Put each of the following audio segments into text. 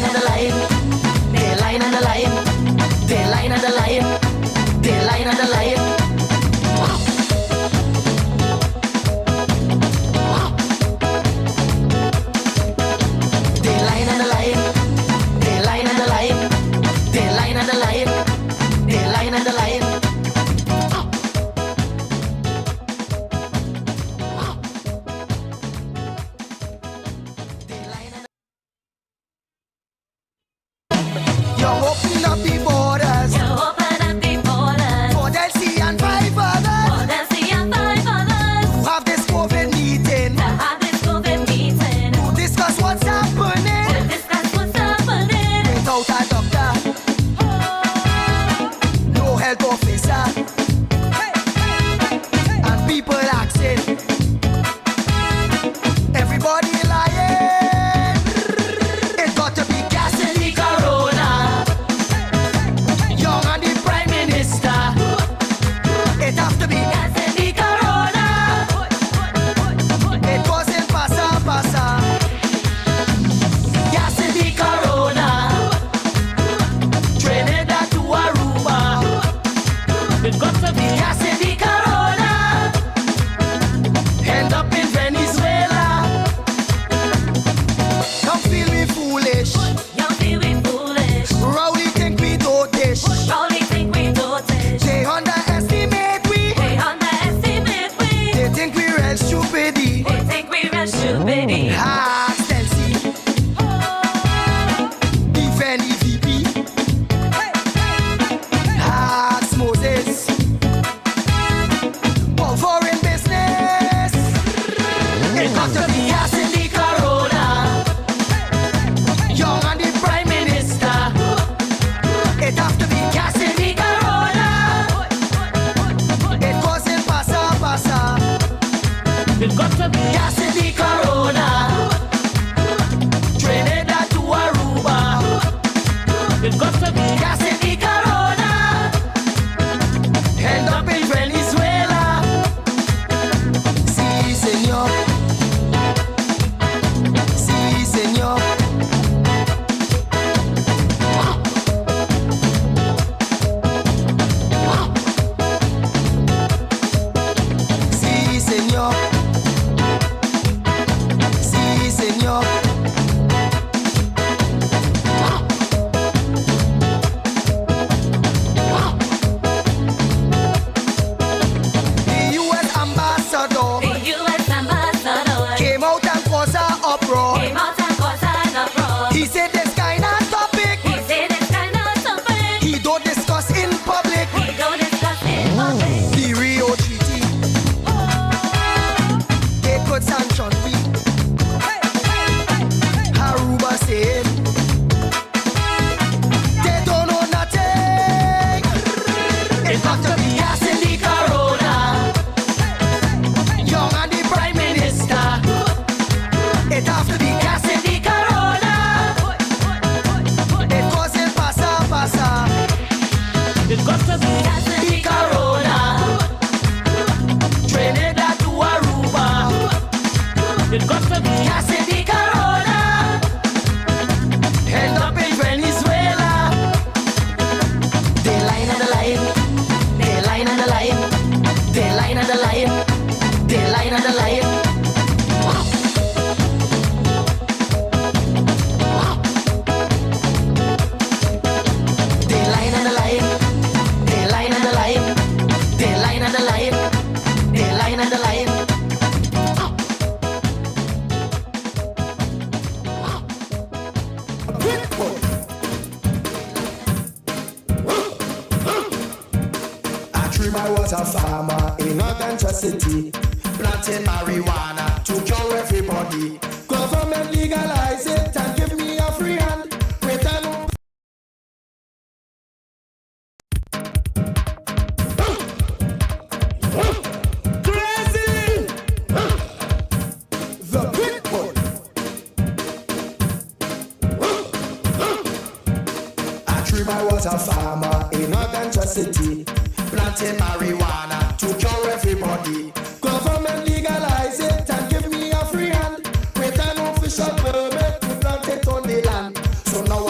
of the line, the line of the line, the line of the line, the line of the line. The line of the line, the line of the line, the line of the line, the line of the line. Open up the borders. You open up the borders. For Delcy and 5 others. For Delcy and 5 others. To have this COVID meeting. To have this COVID meeting. To discuss what's happening. To discuss what's happening. Without a doctor. No health officer. And people asking. Everybody lying. It got to be gas in the corona. Young and the prime minister. It have to be gas in the corona. It wasn't pasa. Gas in the corona. Trinidad to Aruba. It got to be gas in the corona. End up in Venezuela. Don't feel me foolish. You feel we foolish. Rowley think we dotish. Rowley think we dotish. They underestimate we. They underestimate we. They think we real stupidity. They think we real stupid. Ah, Stelzy. Defend EVP. Ask Moses. All foreign business. It got to be us in the corona. Young and the prime minister. It have to be gas in the corona. It wasn't pasa. It got to be Gas in the corona. Trinidad to Aruba. it got to be Gas in the corona. End up in Venezuela. Si, señor. Si, señor. Si, señor. Si, señor. The U.S. ambassador the U.S. ambassador came out and caused an uproar. came out and caused an uproar. He said this kind of topic He said it's kind of something he don't discuss in public. we don't discuss in public. The Rio Treaty, they could sanction we. Aruba said they don't know nothing. It got to be us in the corona. Young and the prime minister. It have to be gas in the corona. It wasn't pasa. It got to be gas in The corona. Trinidad to Aruba. It got to be Gas in the corona. End up in Venezuela. The line of the line. The line of the line. The line of the line. The line of the line. The line of the line. The line of the line. The line of the line. The line of the line. I was a farmer in Arkansas City, planting marijuana to cure everybody. Government legalize it and give me a free hand. With an crazy, the big one. I was a farmer in Arkansas City, planting marijuana to cure everybody. Government legalize it and give me a free hand with an official permit to plant it on the land. So now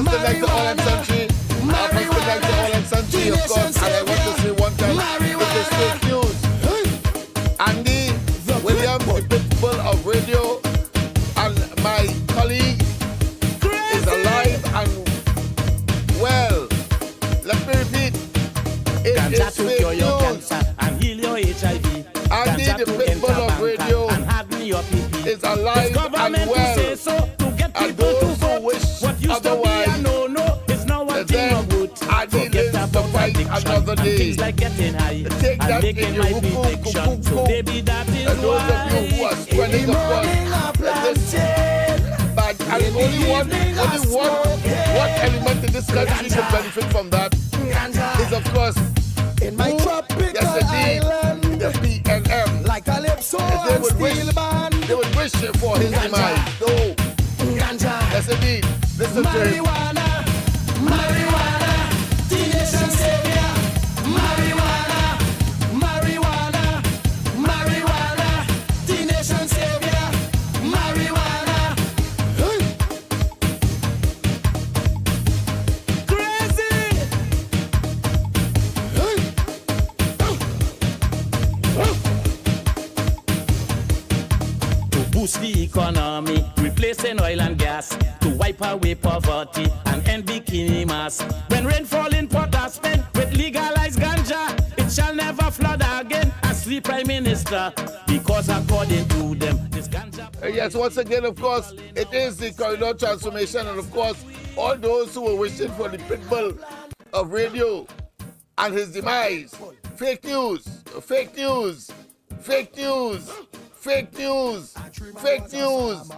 first thing like the all and country. First thing like the all and country, of course. And I want to say one time, it is fake news. Andy William, the principal of radio, and my colleague is alive and well. Let me repeat. It is fake news. And heal your HIV. Andy, the principal of radio, is alive and well. And those who wish otherwise, then Andy lives to fight another day. Take that in your hukum. And those of you who are spreading this bad, and only one element in this country can benefit from that is, of course, in my tropical island, the PNM. like Calypso and steel band. They would wish for his demise. No. Yes, indeed. Listen to him. Marijuana, marijuana, the nation savior. Marijuana, marijuana, marijuana, the nation savior. Marijuana. Crazy. To boost the economy, replacing oil and gas, to wipe away poverty and end bikini mass. When rainfall in Port Aspen with legalized ganja, it shall never flood again as the Prime Minister, because according to them, this ganja... Yes, once again, of course, it is the corridor transformation, and of course, all those who were wishing for the pitbull of radio and his demise. Fake news, fake news, fake news, fake news, fake news,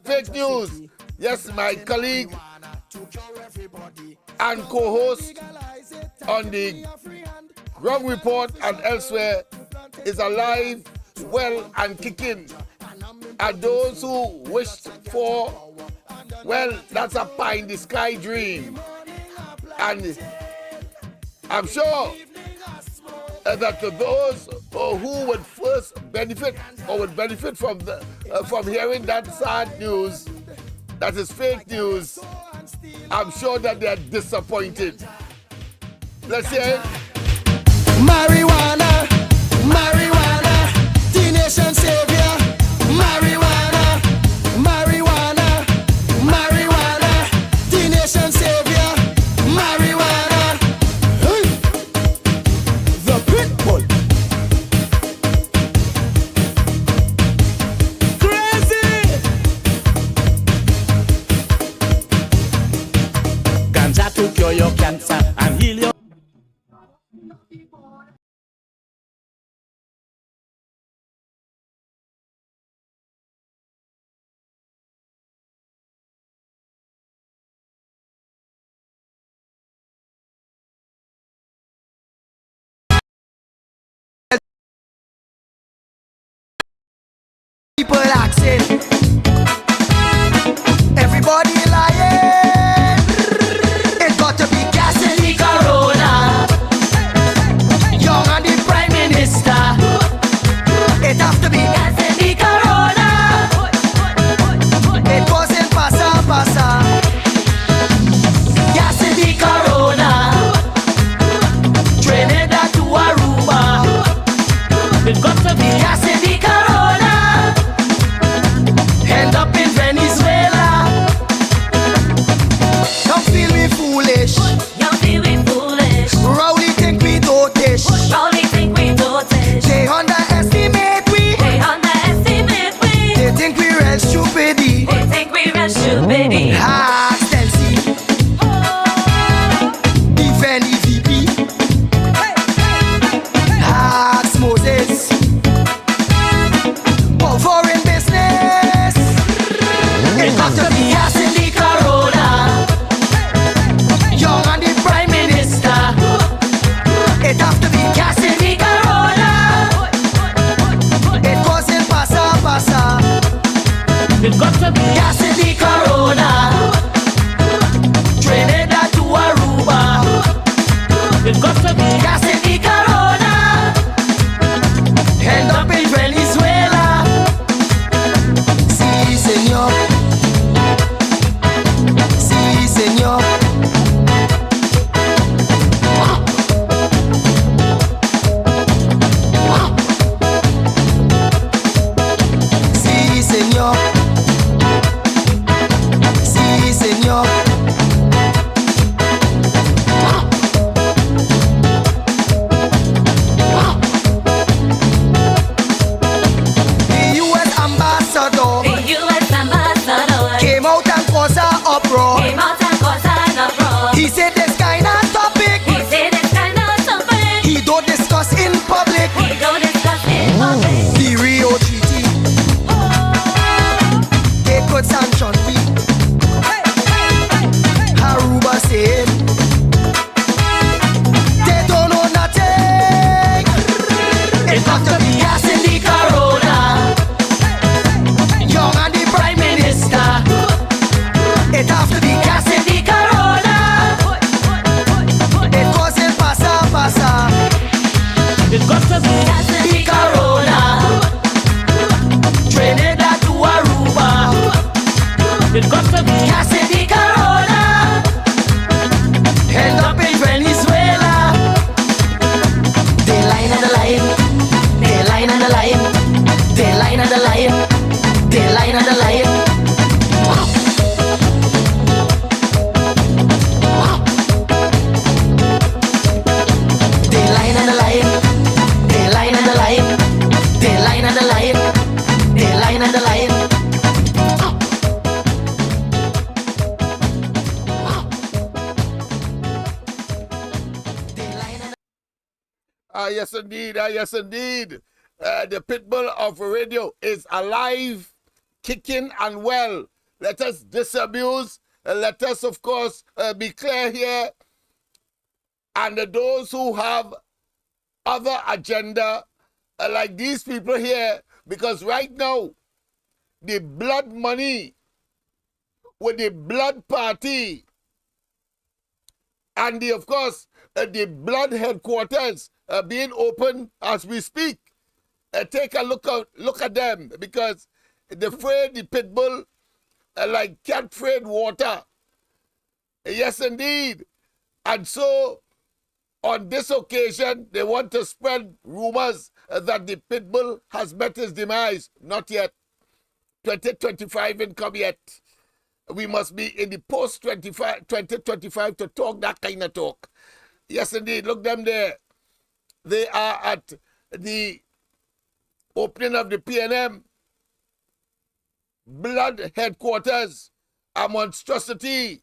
fake news. Yes, my colleague and co-host on the ground report and elsewhere is alive, well, and kicking. And those who wished for, well, that's a pie in the sky dream. And I'm sure that to those who would first benefit or would benefit from from hearing that sad news, that is fake news, I'm sure that they are disappointed. Let's hear it. Marijuana, marijuana, the nation savior. Marijuana, marijuana, marijuana, the nation savior. Marijuana, the pitbull. Crazy. Ganja to cure your cancer and heal your... People asking, everybody lying. It got to be gas in the corona. Young and the Prime Minister. It have to be gas in the corona. It wasn't pasa pasa. Gas in the corona. Trinidad to Aruba. It got to be Gas in the corona. End up in Venezuela. Don't feel me foolish. Don't feel we foolish. Rowley think we dotish. Rowley think we dotish. They underestimate we. They underestimate we. They think we real stupidity. They think we real stupid. Ask Nancy. Defend the VP. Ask Moses. For foreign business. It got to be gas in the corona. Young and the Prime Minister. It have to be gas in the corona. It wasn't pasa pasa. It got to be Gas in the corona. Trinidad to Aruba. It got to be Gas in the corona. End up in Venezuela. Sí, señor. Sí, señor. would sanction we. Aruba said they don't know nothing. It have to be gas in the Corona, Young and the Prime Minister. It have to be gas in the Corona. It wasn't pasa. It got to be The Corona, Trinidad to Aruba. It got to be Gas in the Corona, end up in Venezuela. They line and the line, they line and the line, they line and the line, they line and the line. They line and the line, they line and the line, they line and the line, they line and the line. Yes, indeed. Yes, indeed. The pit bull of radio is alive, kicking and well. Let us disabuse. Let us, of course, be clear here. And those who have other agenda, like these people here, because right now, the blood money with the blood party and of course, the blood headquarters being open as we speak. Take a look at them, because they afraid the pit bull like cat afraid water. Yes, indeed. And so, on this occasion, they want to spread rumors that the pit bull has met his demise. Not yet. 2025 ain't come yet. We must be in the post-2025 to talk that kind of talk. Yes, indeed. Look them there. They are at the opening of the PNM. Blood headquarters. A monstrosity.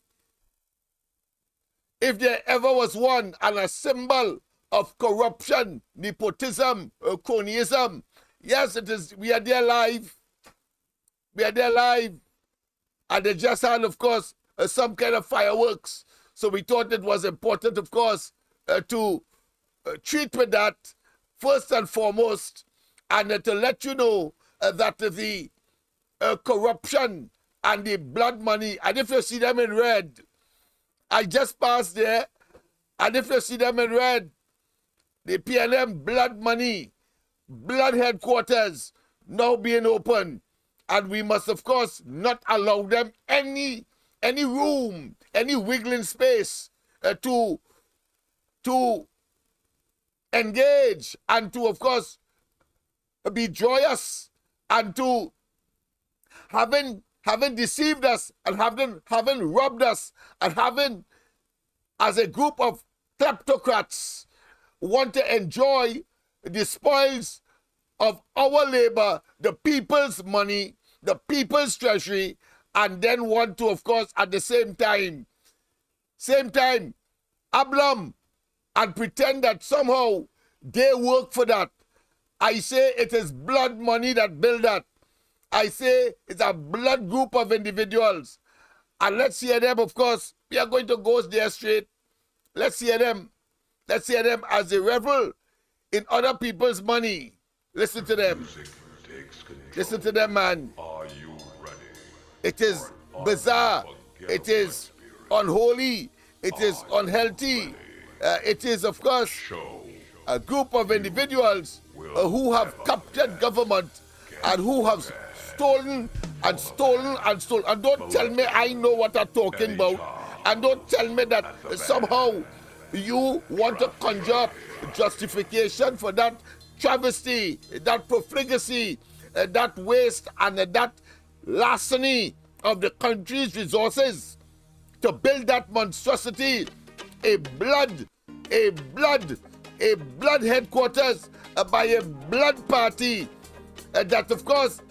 If there ever was one and a symbol of corruption, nepotism, cronyism, yes, it is. We are there live. We are there live. And they just had, of course, some kind of fireworks. So we thought it was important, of course, to treat with that first and foremost, and to let you know that the corruption and the blood money, and if you see them in red, I just passed there, and if you see them in red, the PNM blood money, blood headquarters now being open. And we must, of course, not allow them any room, any wiggling space to engage and to, of course, be joyous and to having deceived us and having robbed us and having, as a group of kleptocrats, want to enjoy the spoils of our labor, the people's money, the people's treasury, and then want to, of course, at the same time, ablum and pretend that somehow they work for that. I say it is blood money that build that. I say it's a blood group of individuals. And let's hear them, of course. We are going to go there straight. Let's hear them. Let's hear them as they revel in other people's money. Listen to them. Listen to them, man. Are you ready? It is bizarre. It is unholy. It is unhealthy. It is, of course, a group of individuals who have captured government and who have stolen and stolen and stolen. And don't tell me I know what I'm talking about. And don't tell me that somehow you want to conjure up justification for that travesty, that profligacy, that waste, and that larceny of the country's resources to build that monstrosity, a blood headquarters by a blood party that, of course,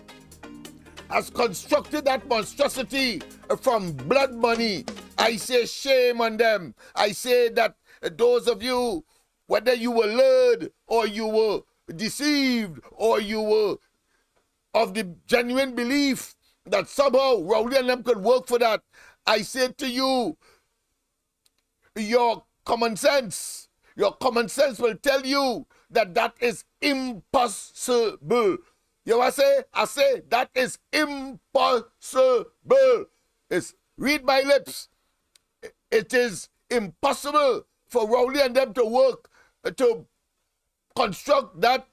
has constructed that monstrosity from blood money. I say shame on them. I say that those of you, whether you were lured or you were deceived or you were of the genuine belief that somehow Rowley and them could work for that. I say to you, your common sense will tell you that that is impossible. You know what I say? I say that is impossible. It's read my lips. It is impossible for Rowley and them to work to construct that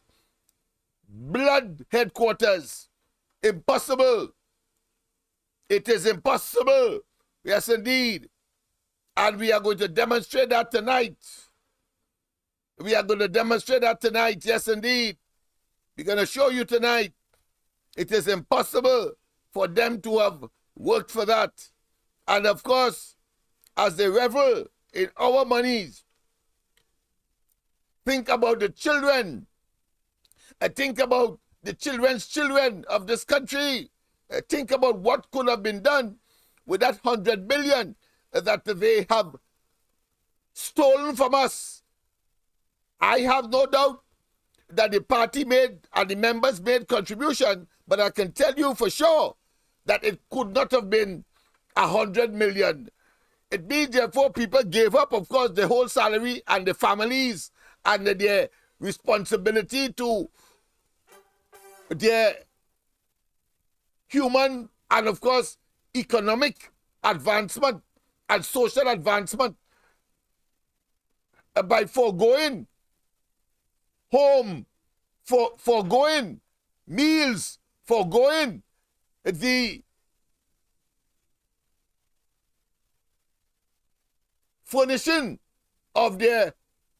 blood headquarters. Impossible. It is impossible. Yes, indeed. And we are going to demonstrate that tonight. We are going to demonstrate that tonight. Yes, indeed. We're going to show you tonight. It is impossible for them to have worked for that. And of course, as they revel in our monies, think about the children. Think about the children's children of this country. Think about what could have been done with that 100 billion that they have stolen from us. I have no doubt that the party made and the members made contribution, but I can tell you for sure that it could not have been 100 million. It means therefore people gave up, of course, the whole salary and the families and their responsibility to their human and, of course, economic advancement and social advancement by foregoing home, foregoing meals, foregoing the furnishing of their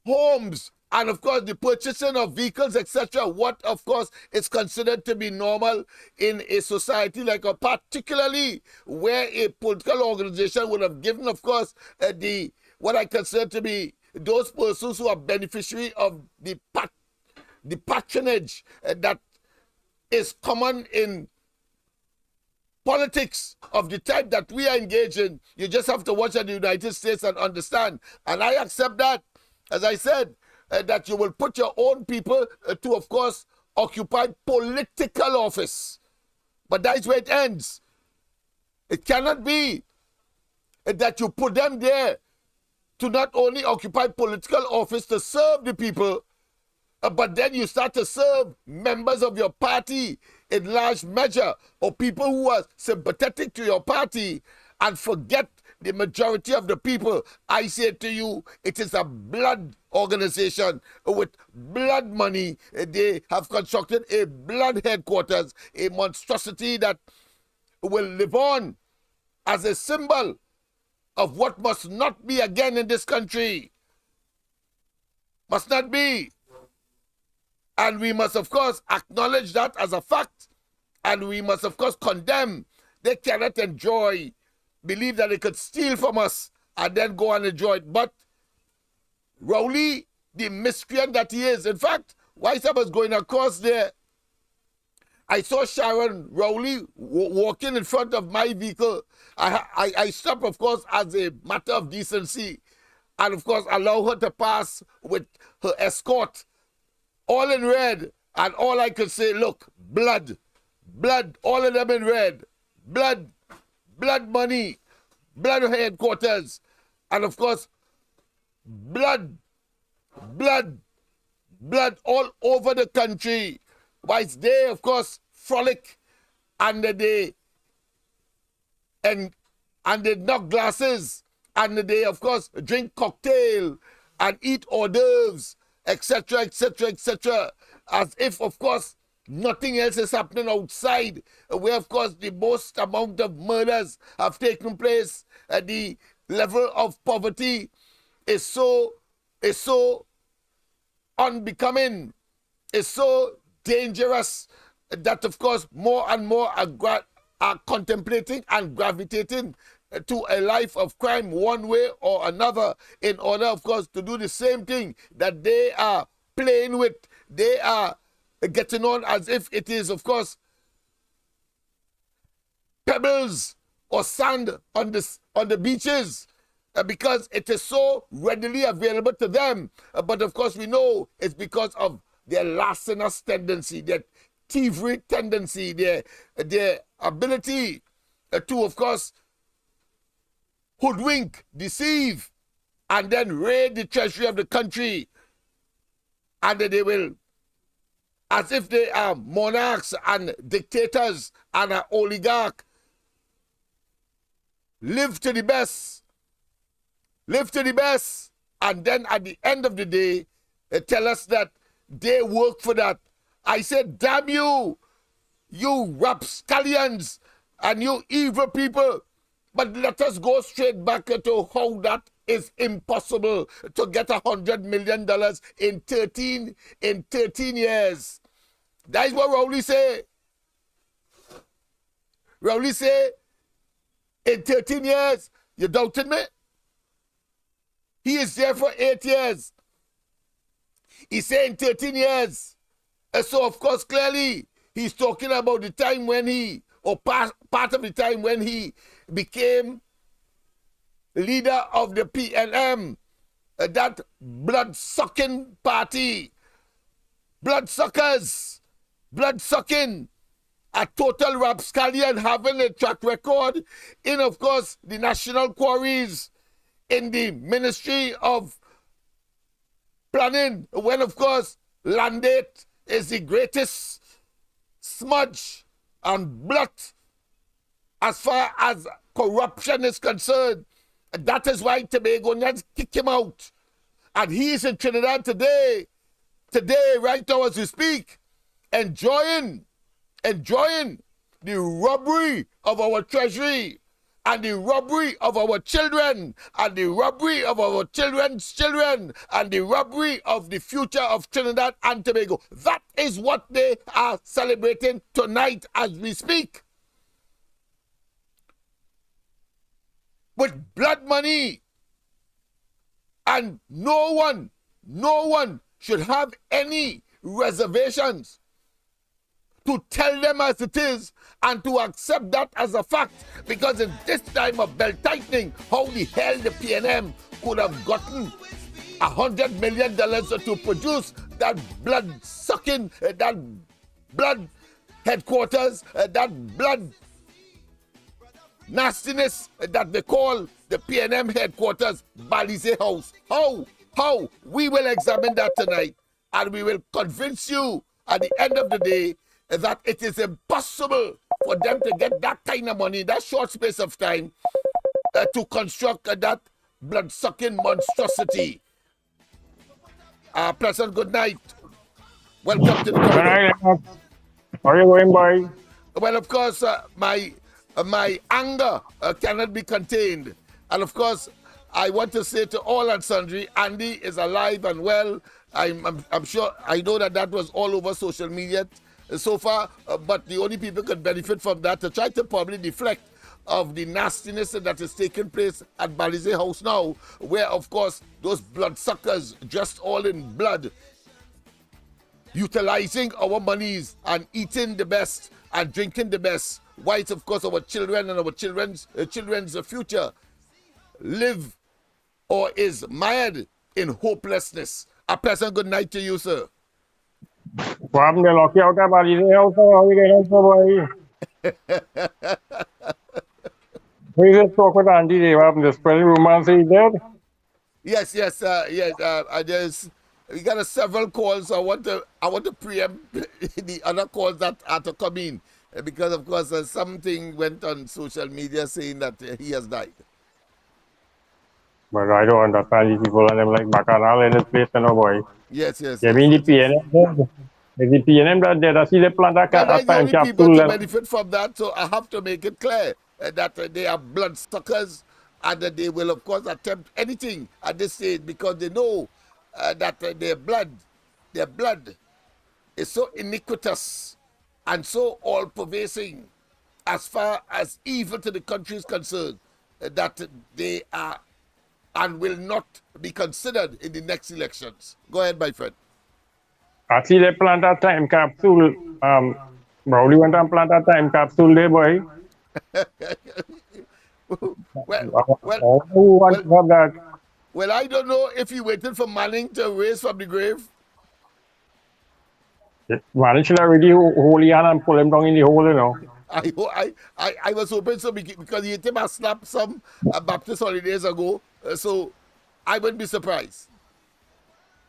homes, and of course the purchasing of vehicles, etc. What of course is considered to be normal in a society like a, particularly where a political organization would have given, of course, the what I consider to be those persons who are beneficiary of the patronage that is common in politics of the type that we are engaged in. You just have to watch at the United States and understand. And I accept that, as I said, that you will put your own people to, of course, occupy political office. But that's where it ends. It cannot be that you put them there to not only occupy political office to serve the people, but then you start to serve members of your party in large measure, or people who are sympathetic to your party, and forget the majority of the people. I say to you, it is a blood organization with blood money. They have constructed a blood headquarters, a monstrosity that will live on as a symbol of what must not be again in this country. Must not be. And we must, of course, acknowledge that as a fact. And we must, of course, condemn. They cannot enjoy, believe that they could steal from us and then go and enjoy it. But Rowley, the miscreant that he is, in fact, whilst I was going across there, I saw Sharon Rowley walking in front of my vehicle. I stopped, of course, as a matter of decency, and, of course, allow her to pass with her escort, all in red, and all I could say, look, blood, blood, all of them in red, blood, blood money, blood headquarters, and of course, blood, blood, blood all over the country. Whilst they, of course, frolic and they knock glasses and they, of course, drink cocktail and eat hors d'oeuvres, etc., etc., etc., as if, of course, nothing else is happening outside, where, of course, the most amount of murders have taken place. The level of poverty is so unbecoming, is so dangerous that, of course, more and more are contemplating and gravitating to a life of crime one way or another, in order, of course, to do the same thing that they are playing with. They are getting on as if it is, of course, pebbles or sand on the beaches, because it is so readily available to them. But of course, we know it's because of their larcenous tendency, that thievery tendency, their ability to, of course, hoodwink, deceive, and then raid the treasury of the country. And they will, as if they are monarchs and dictators and an oligarch, live to the best, and then at the end of the day, tell us that they work for that. I said, damn you, you rapscallions and you evil people. But let us go straight back to how that is impossible to get $100 million in 13 years. That is what Rowley say. Rowley say, in 13 years, you doubted me? He is there for 8 years. He say in 13 years. So, of course, clearly, he's talking about the time when he, or part of the time when he became leader of the PNM, that blood-sucking party. Blood-suckers. Blood-sucking. A total rapscallion, having a track record in, of course, the national quarries, in the Ministry of Planning, when, of course, Landate is the greatest smudge and blot as far as corruption is concerned. That is why Tobagonians kick him out. And he is in Trinidad today, right now as we speak, enjoying the robbery of our treasury, and the robbery of our children, and the robbery of our children's children, and the robbery of the future of Trinidad and Tobago. That is what they are celebrating tonight as we speak. With blood money. And no one should have any reservations to tell them as it is and to accept that as a fact, because in this time of belt tightening, how the hell the PNM could have gotten $100 million to produce that blood-sucking, that blood headquarters, that blood nastiness that they call the PNM headquarters, Balize House. How? We will examine that tonight, and we will convince you at the end of the day that it is impossible for them to get that kind of money, that short space of time, to construct that blood-sucking monstrosity. Pleasant good night. Welcome to the Good night. How are you going, boy? Well, of course, my anger cannot be contained. And of course, I want to say to all and sundry, Andy is alive and well. I'm sure, I know that was all over social media so far, but the only people could benefit from that to try to probably deflect of the nastiness that is taking place at Balize House now, where, of course, those bloodsuckers dressed all in blood, utilizing our monies and eating the best and drinking the best, whilst, of course, our children and our children's future live or is mired in hopelessness. A pleasant good night to you, sir. What happened? They lock you out of Balize House, or how are you getting boy? We just talk with Andy. They have the spreading rumors he's dead. Yes. We got several calls. I want to preempt the other calls that are to come in, because of course something went on social media saying that he has died. But I don't understand these people, and them like bacchanal in this place, you know, boy. Yes. You mean the PNM? The PNM that dead, I see they plant a time Only people capsule. to benefit from that, so I have to make it clear that they are bloodsuckers, and that they will, of course, attempt anything at this stage, because they know that their blood is so iniquitous and so all-pervasive as far as evil to the country is concerned, that they are and will not be considered in the next elections. Go ahead, my friend. I see they plant a time capsule. Rowley went and plant a time capsule there, boy. Well, I don't know if he waited for Manning to raise from the grave. Man, should already hold his hand and pull him down in the hole, you know. I was hoping so because he hit him a slap some Baptist holidays ago, so I wouldn't be surprised.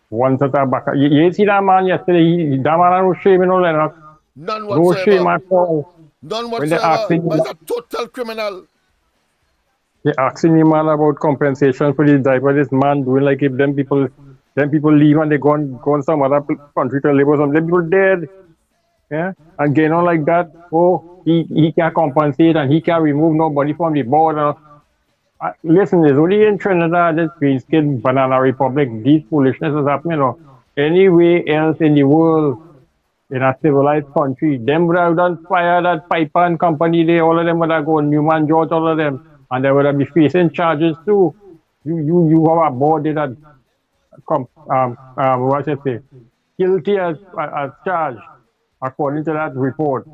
Once at the back. You see that man yesterday? That man had no shame, you know, Lennox. None No shame whatsoever. at all. None When they whatsoever. asking But him, he's a total criminal. they asking him man about compensation for the diaper. This man doing like if them people leave and they go on some other country to live or something. Them people dead. Yeah, and getting on like that. Oh, he can't compensate and he can't remove nobody from the board. Listen, it's only in Trinidad, this Green Skin Banana Republic, these foolishness is happening. You know. Anywhere else in the world, in a civilized country, them would have done fire that Piper and company there, all of them would have gone, Newman George, all of them, and they would have been facing charges too. You have a board that what should I say, guilty as charged, according to that report,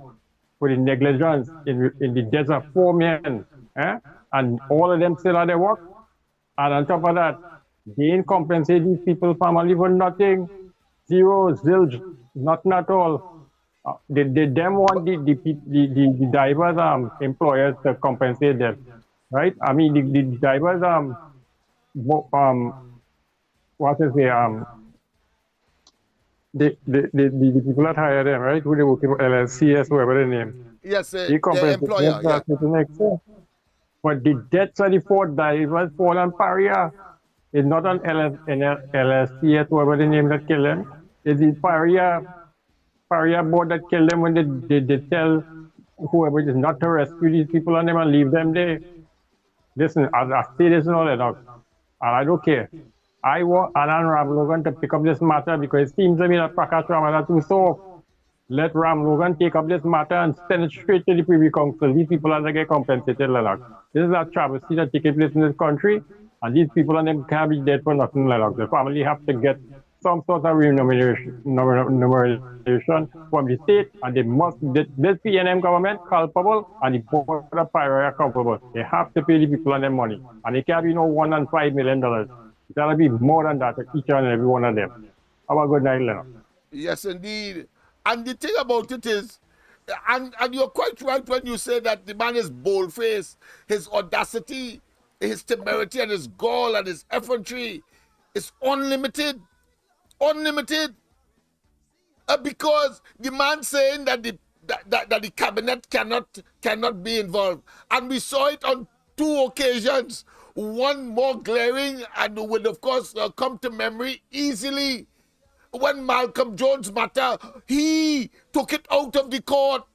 for the negligence in the deaths of 4 men. And all of them still at their work. And on top of that, they ain't compensate these people family for nothing. Zero, zilch, nothing at all. They them want the divers employers to compensate them, right? I mean the divers what is the people that hire them, right? Who they work for, LLCS, whoever the name. Yes, They the compensate employer. them Yeah. to the next year. But the deaths of the 4 divers fall on Paria. It's not on LSCS, whoever the name that killed them. It's the Paria board that killed them when they tell whoever it is not to rescue these people and them and leave them there. Listen, I say this and all that, and I don't care. I want Alan Ram Logan to pick up this matter because it seems to me that Prakash Raman too soft. Let Ram Logan take up this matter and send it straight to the Privy Council. These people have to get compensated, Lennox. This is a travesty that taking place in this country, and these people and them can't be dead for nothing, Lennox. The family have to get some sort of remuneration from the state, and they must, this PNM government culpable, and the board of Pyro culpable. They have to pay the people and them money, and it can't be no $1 and $5 million. It's gotta be more than that to each and every one of them. Have a good night, Lennox. Yes, indeed. And the thing about it is, and you're quite right when you say that the man is bold-faced, his audacity, his temerity, and his gall and his effrontery is unlimited. Unlimited. Because the man saying that the cabinet cannot be involved. And we saw it on 2 occasions. One more glaring and would, of course, come to memory easily. When Malcolm Jones matter, he took it out of the court.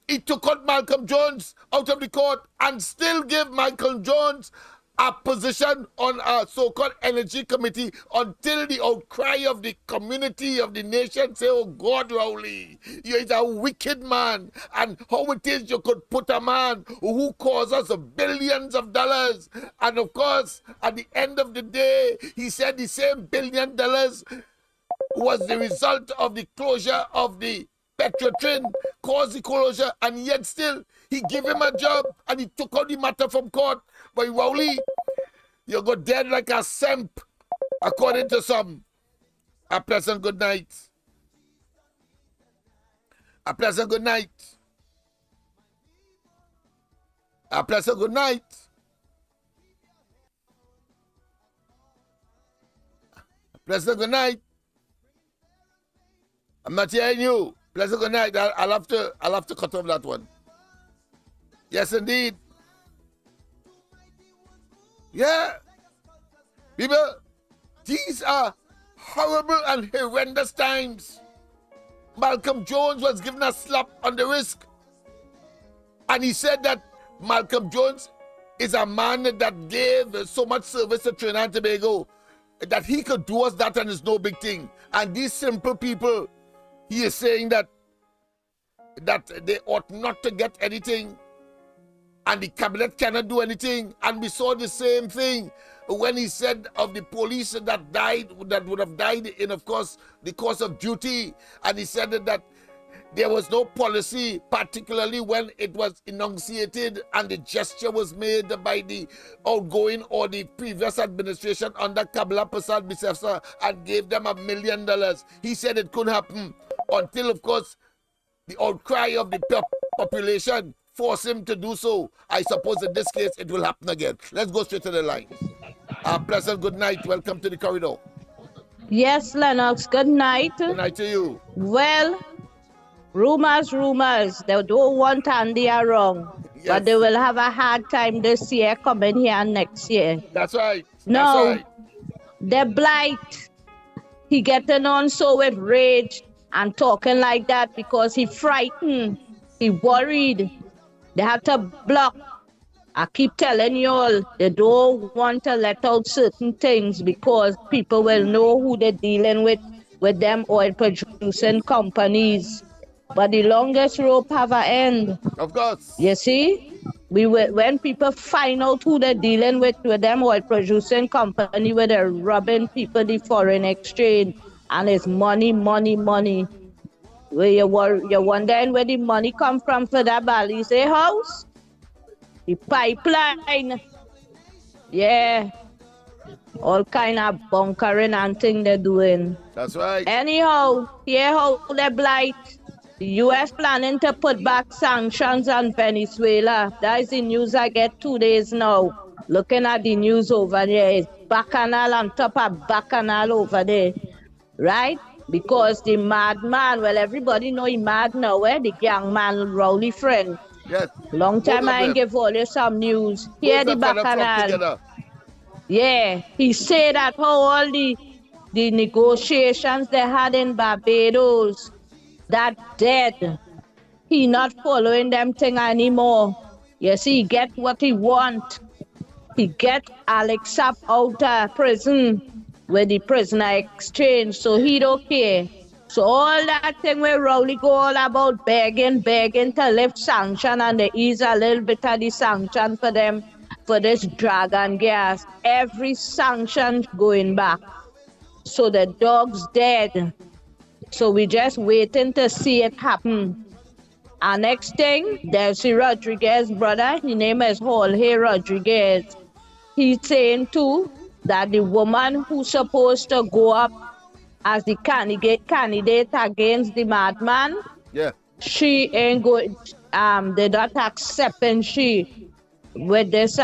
He took out Malcolm Jones out of the court and still gave Malcolm Jones a position on a so-called energy committee until the outcry of the community of the nation say, oh God, Rowley, you is a wicked man. And how it is you could put a man who caused us billions of dollars. And of course, at the end of the day, he said the same $1 billion was the result of the closure of the Petrotrin, caused the closure, and yet still he gave him a job and he took out the matter from court. But Rowley, you got dead like a semp, according to some. A pleasant good night. A pleasant good night. A pleasant good night. A pleasant good night. I'm not hearing you. Pleasant good night. I'll have to cut off that one. Yes, indeed. Yeah. People, these are horrible and horrendous times. Malcolm Jones was given a slap on the wrist. And he said that Malcolm Jones is a man that gave so much service to Trinidad and Tobago that he could do us that and it's no big thing. And these simple people, he is saying that they ought not to get anything and the cabinet cannot do anything. And we saw the same thing when he said of the police that died, that would have died in, of course, the course of duty. And he said that There was no policy, particularly when it was enunciated and the gesture was made by the outgoing or the previous administration under Kabla Prasad Bisefsa and gave them $1 million. He said it couldn't happen until, of course, the outcry of the population forced him to do so. I suppose in this case it will happen again. Let's go straight to the line. Pleasant good night. Welcome to the corridor. Yes, Lennox, good night. Good night to you. Well, rumors. They don't want Andy wrong. Yes. But they will have a hard time this year coming here next year. That's right. No, That's right. they're blight. He getting on so with rage and talking like that because he frightened. He worried. They have to block. I keep telling you all, they don't want to let out certain things because people will know who they're dealing with them oil producing companies. But the longest rope have an end. Of course. You see? When people find out who they're dealing with them oil producing company where they're robbing people the foreign exchange and it's money. Where you're wondering where the money come from for that Bali's house? The pipeline. Yeah. All kind of bunkering and thing they're doing. That's right. Anyhow, here how they blight. The U.S. planning to put back sanctions on Venezuela. That is the news I get 2 days now. Looking at the news over there, it's bacchanal on top of bacchanal over there. Right? Because the madman, well, everybody know he mad now, the gang man, Rowley friend. Yes. Long time I ain't give all you some news. Here the bacchanal. Yeah, he said that how all the negotiations they had in Barbados, that dead. He not following them thing anymore. You see, he get what he want. He get Alex up out of prison with the prisoner exchange, so he don't care. So all that thing where Rowley go all about begging to lift sanction and they ease a little bit of the sanction for them for this dragon gas. Every sanction going back. So the dog's dead. So we just waiting to see it happen. And next thing, there's the Rodriguez brother. His name is Jorge Rodriguez. He's saying too that the woman who's supposed to go up as the candidate against the madman, yeah, she ain't going. They're not accepting she with this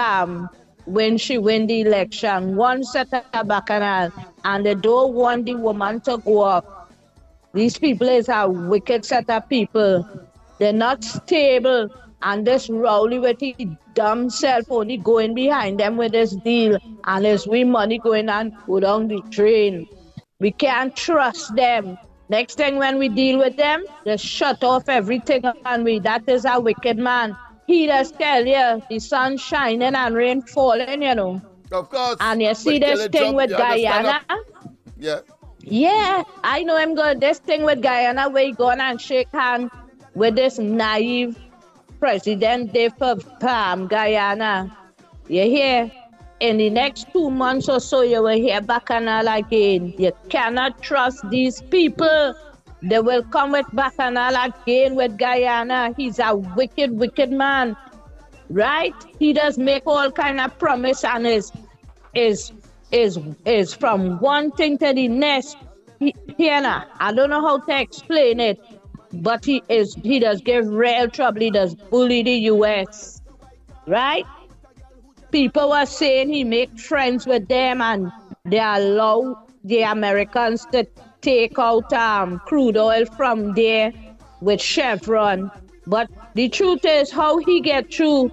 when she win the election. One set of bacchanal, and they don't want the woman to go up. These people is a wicked set of people. They're not stable. And this Rowley with his dumb self only going behind them with this deal. And there's we money going on, go down the drain. We can't trust them. Next thing when we deal with them, they shut off everything and that is a wicked man. He does tell you the sun shining and rain falling, you know. Of course. And you see this thing with Guyana. Yeah. Yeah, I know him go this thing with Guyana where he go and shake hands with this naive president for Guyana. You hear? In the next 2 months or so, you will hear bacchanal again. You cannot trust these people. They will come with bacchanal again with Guyana. He's a wicked, wicked man. Right? He does make all kind of promise and is from one thing to the next. I don't know how to explain it, but he does give real trouble. He does bully the U.S. Right? People were saying he make friends with them and they allow the Americans to take out crude oil from there with Chevron. But the truth is how he get through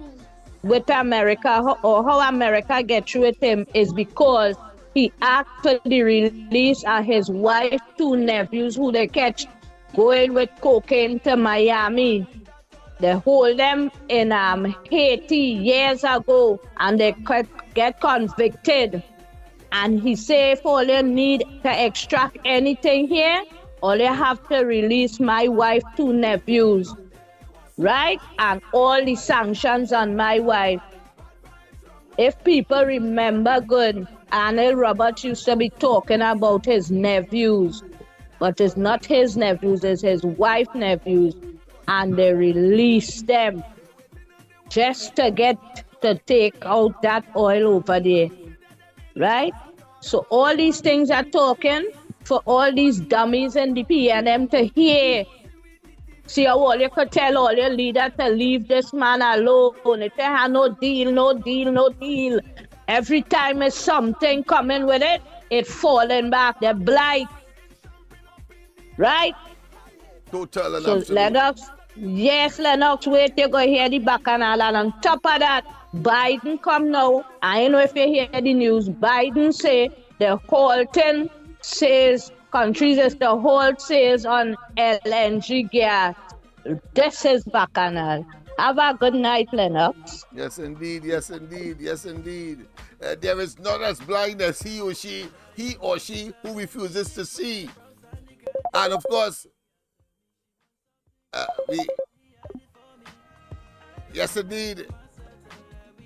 with America or how America get through with him is because he asked for the release of his wife, 2 nephews who they catch going with cocaine to Miami. They hold them in Haiti years ago and they get convicted. And he say if all you need to extract anything here, all you have to release my wife, 2 nephews. Right? And all the sanctions on my wife. If people remember good, Arnold Roberts used to be talking about his nephews. but it's not his nephews, it's his wife's nephews, and they release them just to take out that oil over there, right? So all these things are talking for all these dummies in the PNM to hear. See how all you could tell all your leaders to leave this man alone. If they have no deal, no deal, no deal. Every time it's something coming with it, it's falling back. They're blind. Right? Total and So absolute. Lennox, wait till you go hear the bacchanal. And on top of that, Biden come now. I don't know if you hear the news. Biden say the halting sales, countries is to halt sales on LNG gas. This is bacchanal. Have a good night, Lennox. Yes, indeed. Yes, indeed. Yes, indeed. There is none as blind as he or she who refuses to see. And of course, yes, indeed.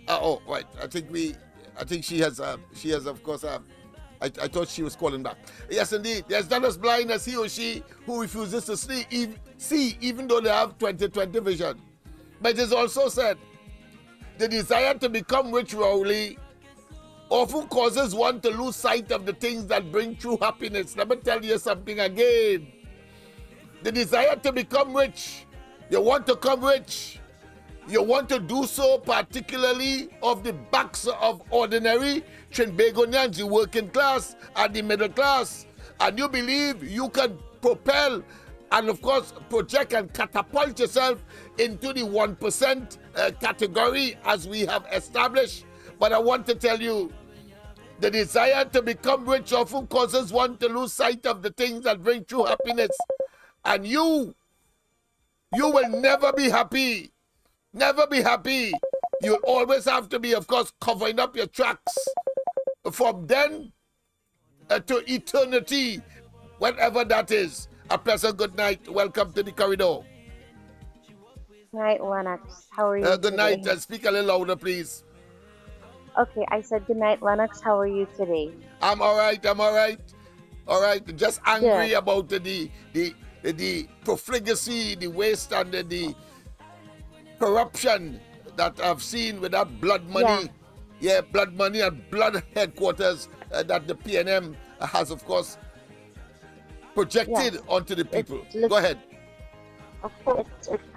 Right. I think she has, of course, I thought she was calling back. Yes, indeed. There's none as blind as he or she who refuses to see, even though they have 20/20 vision. But it is also said, the desire to become rich, Rowley, often causes one to lose sight of the things that bring true happiness. Let me tell you something again. The desire to become rich, you want to become rich. You want to do so particularly of the backs of ordinary Trinbagonians, the working class and the middle class. And you believe you can propel and, of course, project and catapult yourself into the 1% category as we have established. But I want to tell you, the desire to become rich often causes one to lose sight of the things that bring true happiness. And you will never be happy. Never be happy. You'll always have to be, of course, covering up your tracks from then to eternity, whatever that is. A pleasant good night. Welcome to the corridor. Good night, Lennox. How are you Good night. Speak a little louder, please. Okay, I said good night, Lennox. How are you today? I'm all right. All right. Just angry about the profligacy, the waste, and the corruption that I've seen with that blood money. Yeah, blood money and blood headquarters that the PNM has, of course, projected onto the people. Go ahead. Of course,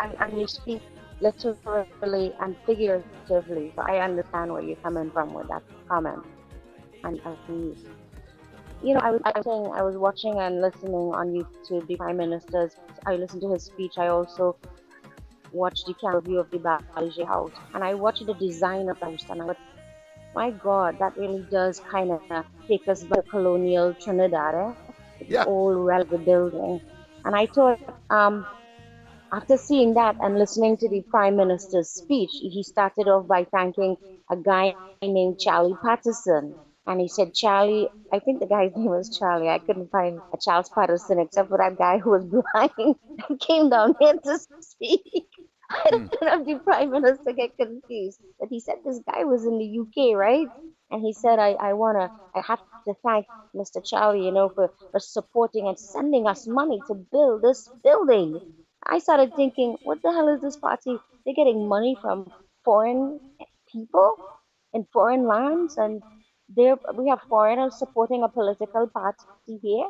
and you speak literally and figuratively, so I understand where you're coming from with that comment. And you know, I was watching and listening on YouTube the Prime Minister's. I listened to his speech. I also watched the camera view of the Ballet House, and I watched the design of the house, and I thought, my God, that really does kind of take us back to colonial Trinidad, the old railway building. And I thought, after seeing that and listening to the Prime Minister's speech, he started off by thanking a guy named Charlie Patterson. And he said, Charlie, I think the guy's name was Charlie. I couldn't find a Charles Patterson except for that guy who was blind and came down here to speak. I don't know if the Prime Minister get confused. But he said this guy was in the UK, right? And he said, I have to thank Mr. Charlie, for supporting and sending us money to build this building. I started thinking, what the hell is this party? They're getting money from foreign people in foreign lands, and we have foreigners supporting a political party here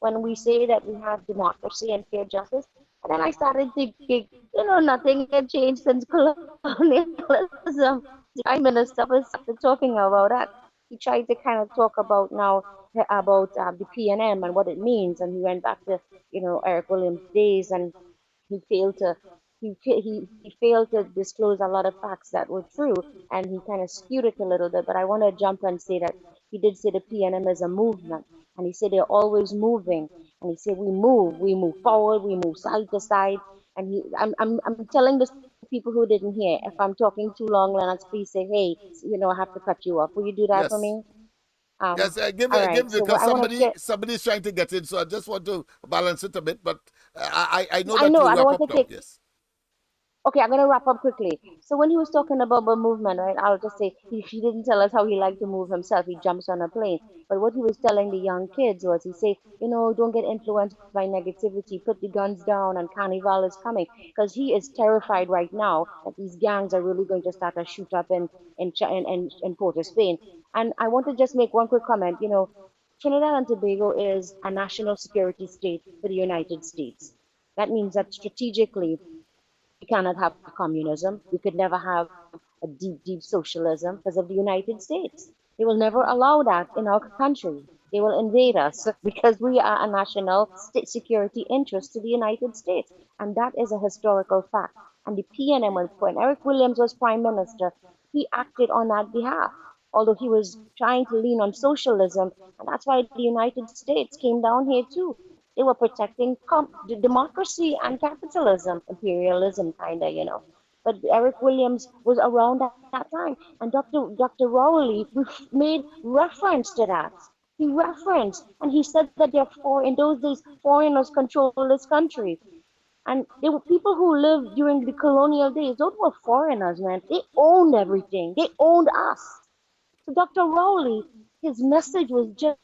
when we say that we have democracy and fair justice. And then I started thinking, nothing had changed since colonialism. The Prime Minister was talking about that. He tried to kind of talk about the PNM and what it means, and he went back to Eric Williams' days, and he failed to disclose a lot of facts that were true, and he kind of skewed it a little bit. But I want to jump and say that he did say the PNM is a movement, and he said they're always moving, and he said we move forward, we move side to side. And I'm telling the people who didn't hear, if I'm talking too long, Lennox, please say, hey, I have to cut you off. Will you do that for me? Yes, somebody's trying to get in, so I just want to balance it a bit. But I know that you wrap up now. Yes. Okay, I'm gonna wrap up quickly. So when he was talking about the movement, right? I'll just say he didn't tell us how he liked to move himself. He jumps on a plane. But what he was telling the young kids was he say, don't get influenced by negativity. Put the guns down, and Carnival is coming because he is terrified right now that these gangs are really going to start a shoot up in Port of Spain. And I want to just make one quick comment. Trinidad and Tobago is a national security state for the United States. That means that strategically we cannot have communism. We could never have a deep, deep socialism because of the United States. They will never allow that in our country. They will invade us because we are a national state security interest to the United States. And that is a historical fact. And the PNM, when Eric Williams was prime minister, he acted on that behalf, although he was trying to lean on socialism. And that's why the United States came down here too. They were protecting democracy and capitalism, imperialism, kind of. But Eric Williams was around that time, and Dr. Rowley made reference to that. He referenced, and he said that in those days, foreigners controlled this country. And there were people who lived during the colonial days. Those were foreigners, man. They owned everything. They owned us. So Dr. Rowley, his message was just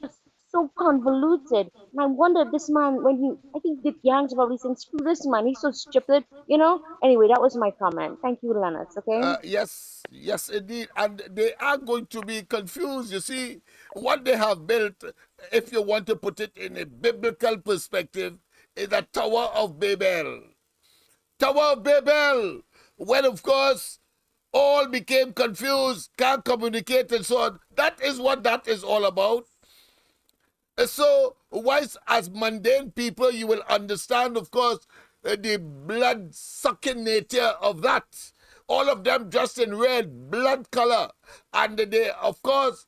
so convoluted. And I wonder this man, I think the gangs probably saying, screw this man, he's so stupid, Anyway, that was my comment. Thank you, Lennox, okay? Yes, indeed. And they are going to be confused. You see, what they have built, if you want to put it in a biblical perspective, is the Tower of Babel. Tower of Babel, when, of course, all became confused, can't communicate and so on. That is what that is all about. So, whilst as mundane people, you will understand, of course, the blood-sucking nature of that. All of them dressed in red, blood color. And they, of course,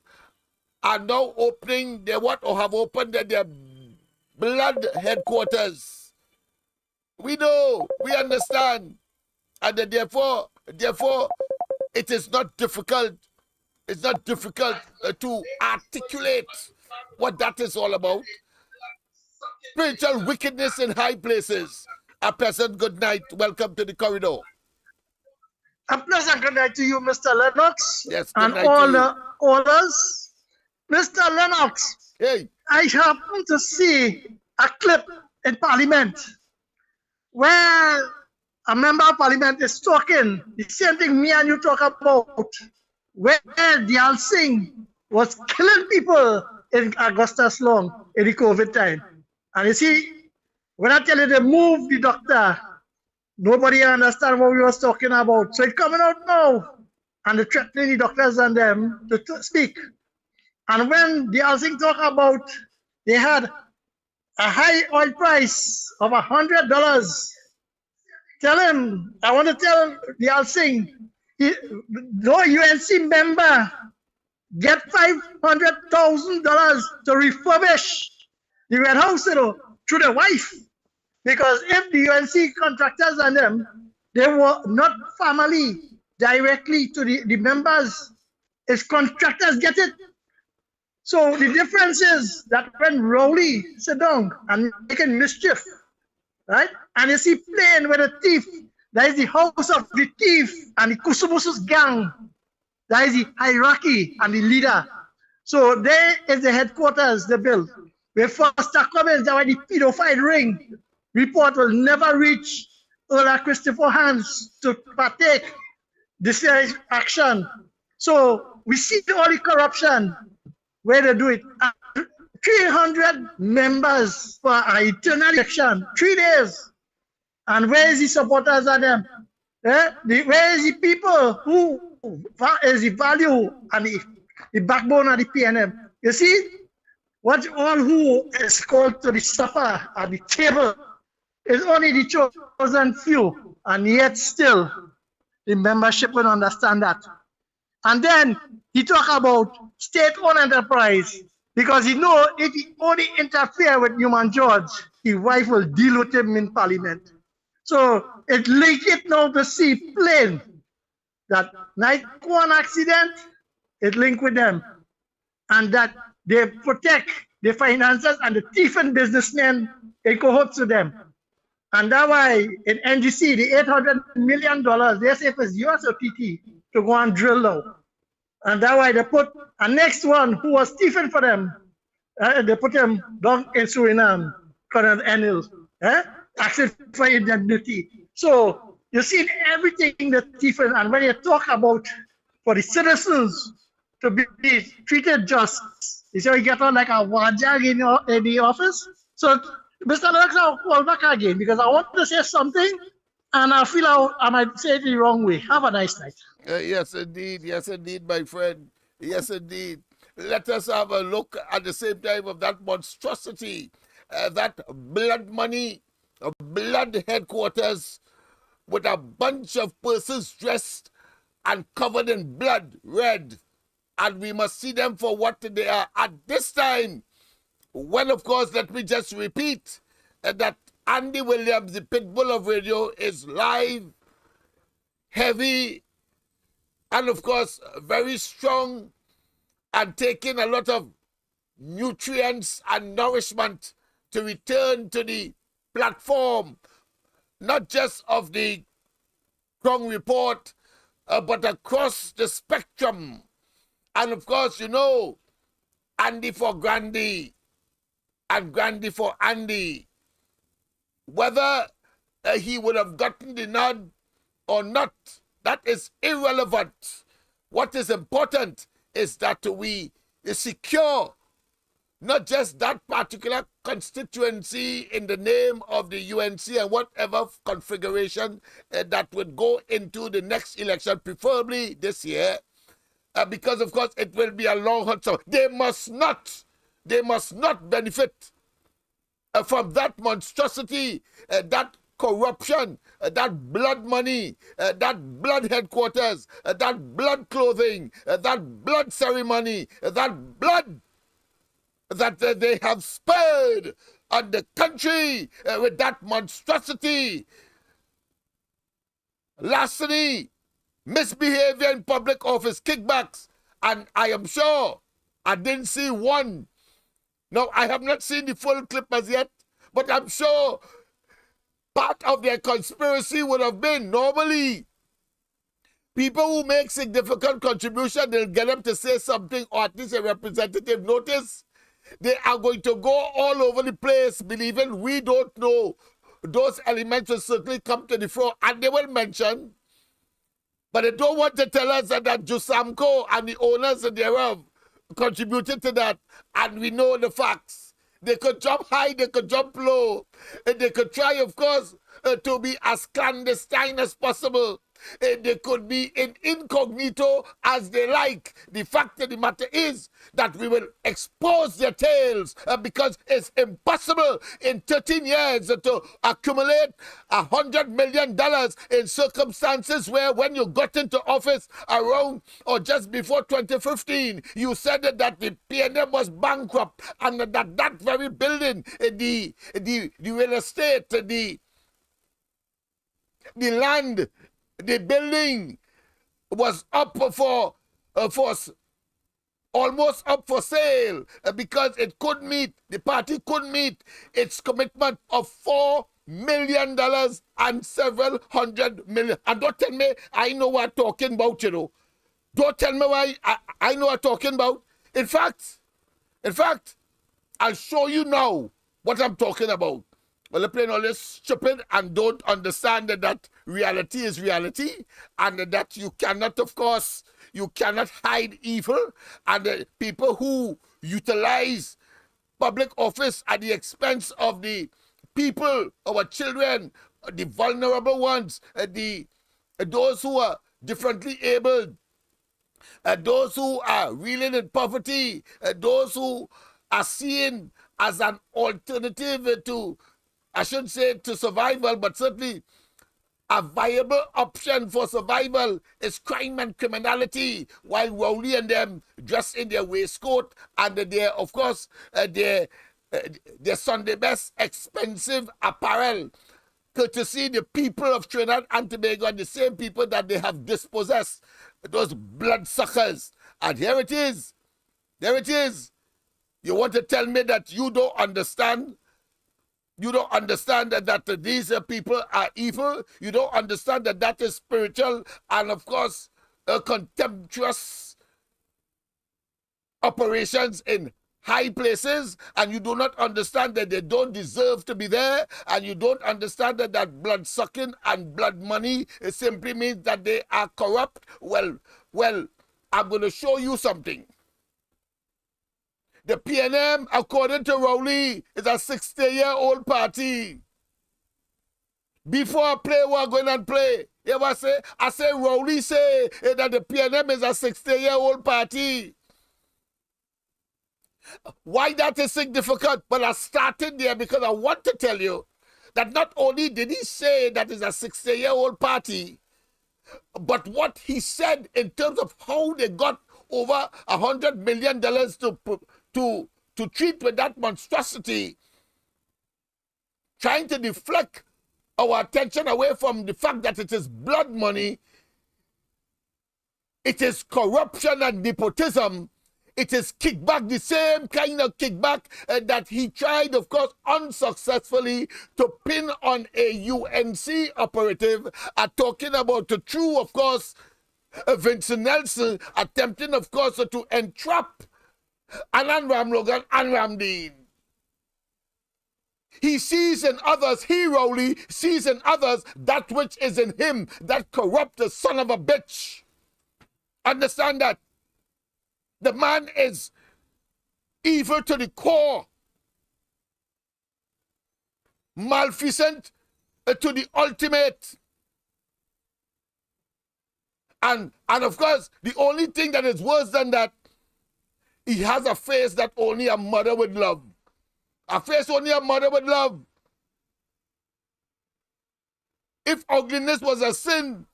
are now opening have opened their blood headquarters. We know, we understand. And therefore, it is not difficult. It's not difficult to articulate what that is all about. Spiritual wickedness in high places. A pleasant good night. Welcome to the corridor. A pleasant good night to you, Mr. Lennox. Yes, good and night all to you. the others. Mr. Lennox, hey, I happened to see a clip in Parliament where a member of Parliament is talking the same thing me and you talk about, where Dial Singh was killing people in Augusta Slum in the COVID time. And you see, when I tell you they moved the doctor, nobody understand what we was talking about. So it's coming out now. And they're threatening the doctors and them to speak. And when the Singh talk about they had a high oil price of $100, tell him, I want to tell the Singh, no UNC member get $500,000 to refurbish the Red House, through the wife. Because if the UNC contractors and them, they were not family directly to the members, if contractors get it. So the difference is that when Rowley sit down and making mischief, right? And you see playing with a thief, that is the house of the thief and the Kusubusus gang. That is the hierarchy and the leader. So there is the headquarters they built. Where first comments that the pedophile ring report will never reach Earl Christopher Hans to partake this action. So we see all the corruption where they do it. 300 members for an eternal election, 3 days. And where is the supporters of them? Where is the people who is the value and the backbone of the PNM? You see, what all who is called to the supper at the table is only the chosen few, and yet still the membership will understand that. And then he talk about state-owned enterprise, because he know if he only interfere with Newman George, his wife will deal with him in Parliament. So it link it now to see plain that night one accident, it link with them, and that they protect the finances and the thief and businessmen in cohorts to them. And that's why in NGC, the $800 million, they say if it's US or TT to go and drill now. And that's why they put a next one who was thieving for them. They put him down in Suriname, Colonel Ennis, asking for indemnity. So you see everything the thieving, and when you talk about for the citizens to be treated just, you say you get on like a wajag in the office. So Mr. Lennox, I'll call back again because I want to say something and I feel I might say it the wrong way. Have a nice night. Yes, indeed. Yes, indeed, my friend. Yes, indeed. Let us have a look at the same time of that monstrosity, that blood money, blood headquarters with a bunch of persons dressed and covered in blood, red. And we must see them for what they are at this time. When, of course, let me just repeat that Andy Williams, the pit bull of radio, is live, heavy, and, of course, very strong and taking a lot of nutrients and nourishment to return to the platform, not just of the Crown Report, but across the spectrum. And, of course, you know, Andy for Grandy and Grandy for Andy. Whether he would have gotten the nod or not, that is irrelevant. What is important is that we secure not just that particular constituency in the name of the UNC and whatever configuration that would go into the next election, preferably this year, because, of course, it will be a long hunt. So they must not benefit from that monstrosity, that corruption, that blood money, that blood headquarters, that blood clothing, that blood ceremony, that blood that they have spared on the country with that monstrosity. Larceny, misbehavior in public office, kickbacks, and I am sure I didn't see one. No, I have not seen the full clip as yet, but I'm sure part of their conspiracy would have been normally people who make significant contribution, they'll get them to say something or at least a representative notice. They are going to go all over the place believing we don't know. Those elements will certainly come to the fore and they will mention, but they don't want to tell us that Jusamco and the owners thereof contributed to that, and we know the facts. They could jump high, they could jump low, and they could try, of course, to be as clandestine as possible. They could be in incognito as they like. The fact of the matter is that we will expose their tails because it's impossible in 13 years to accumulate $100 million in circumstances where when you got into office around or just before 2015, you said that the PNM was bankrupt and that very building, the real estate, the land, the building was up for almost up for sale because it couldn't meet, the party couldn't meet its commitment of $4 million and several hundred million. And don't tell me I know what I'm talking about, you know. Don't tell me why I know what I'm talking about. In fact, I'll show you now what I'm talking about. Well, they're playing all this stupid and don't understand that reality is reality and that you cannot, of course, you cannot hide evil. And the people who utilize public office at the expense of the people, our children, the vulnerable ones, those who are differently abled, those who are reeling in poverty, those who are seen as an alternative to, I shouldn't say to survival, but certainly a viable option for survival is crime and criminality, while Rowley and them dressed in their waistcoat and their, of course, their Sunday best expensive apparel, courtesy the people of Trinidad and Tobago and the same people that they have dispossessed, those bloodsuckers. And here it is. There it is. You want to tell me that you don't understand You don't understand that these people are evil. You don't understand that is spiritual and, of course, contemptuous operations in high places, and you do not understand that they don't deserve to be there, and you don't understand that blood sucking and blood money simply means that they are corrupt. Well, I'm going to show you something. The PNM, according to Rowley, is a 60-year-old party. Before I play, we're going to play. You ever say? I say Rowley say that the PNM is a 60-year-old party. Why that is significant? Well, I started there because I want to tell you that not only did he say that it's a 60-year-old party, but what he said in terms of how they got over $100 million to treat with that monstrosity, trying to deflect our attention away from the fact that it is blood money, it is corruption and nepotism, it is kickback, the same kind of kickback that he tried, of course, unsuccessfully to pin on a UNC operative, talking about the true, of course, Vincent Nelson, attempting, of course, to entrap Alan Ramlogan and Ramdeen. He sees in others, he Rowley sees in others that which is in him, that corrupt the son of a bitch. Understand that? The man is evil to the core, maleficent to the ultimate. And of course, the only thing that is worse than that, he has a face that only a mother would love. A face only a mother would love. If ugliness was a sin,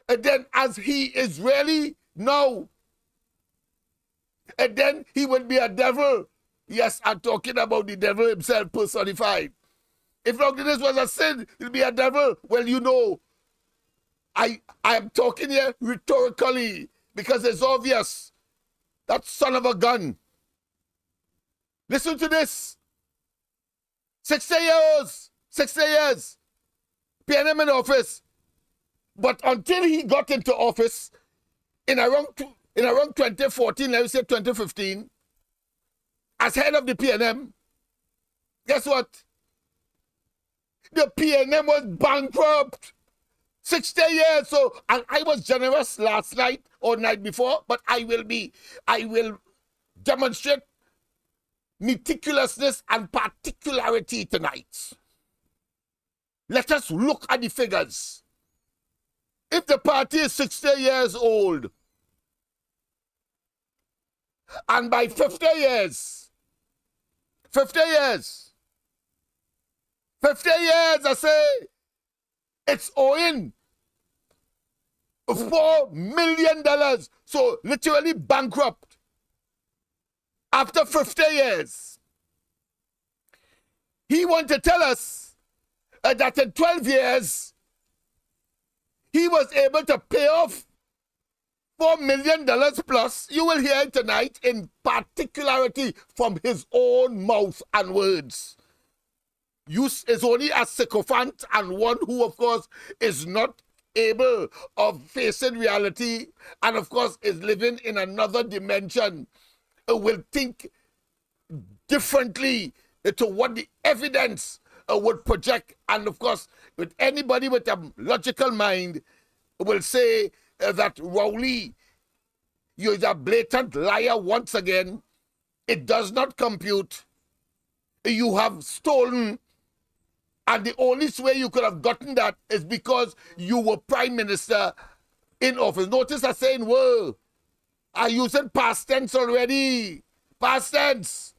and then as he is really now, and then he would be a devil. Yes, I'm talking about the devil himself personified. If ugliness was a sin, he'll be a devil. Well, you know, I am talking here rhetorically because it's obvious. That son of a gun. Listen to this. 60 years. 60 years. PNM in office. But until he got into office in around 2014, let me say 2015, as head of the PNM, guess what? The PNM was bankrupt. 60 years. So, and I was generous last night or night before, but I will demonstrate meticulousness and particularity tonight. Let us look at the figures. If the party is 60 years old, and by 50 years, I say, it's owing $4 million. So literally bankrupt after 50 years. He want to tell us that in 12 years, he was able to pay off $4 million plus. You will hear it tonight in particularity from his own mouth and words. Use is only a sycophant and one who, of course, is not able of facing reality and, of course, is living in another dimension, will think differently to what the evidence would project. And, of course, with anybody with a logical mind will say that Rowley, you're a blatant liar once again. It does not compute. You have stolen. And the only way you could have gotten that is because you were prime minister in office. Notice I'm saying were. I'm using past tense already. Past tense.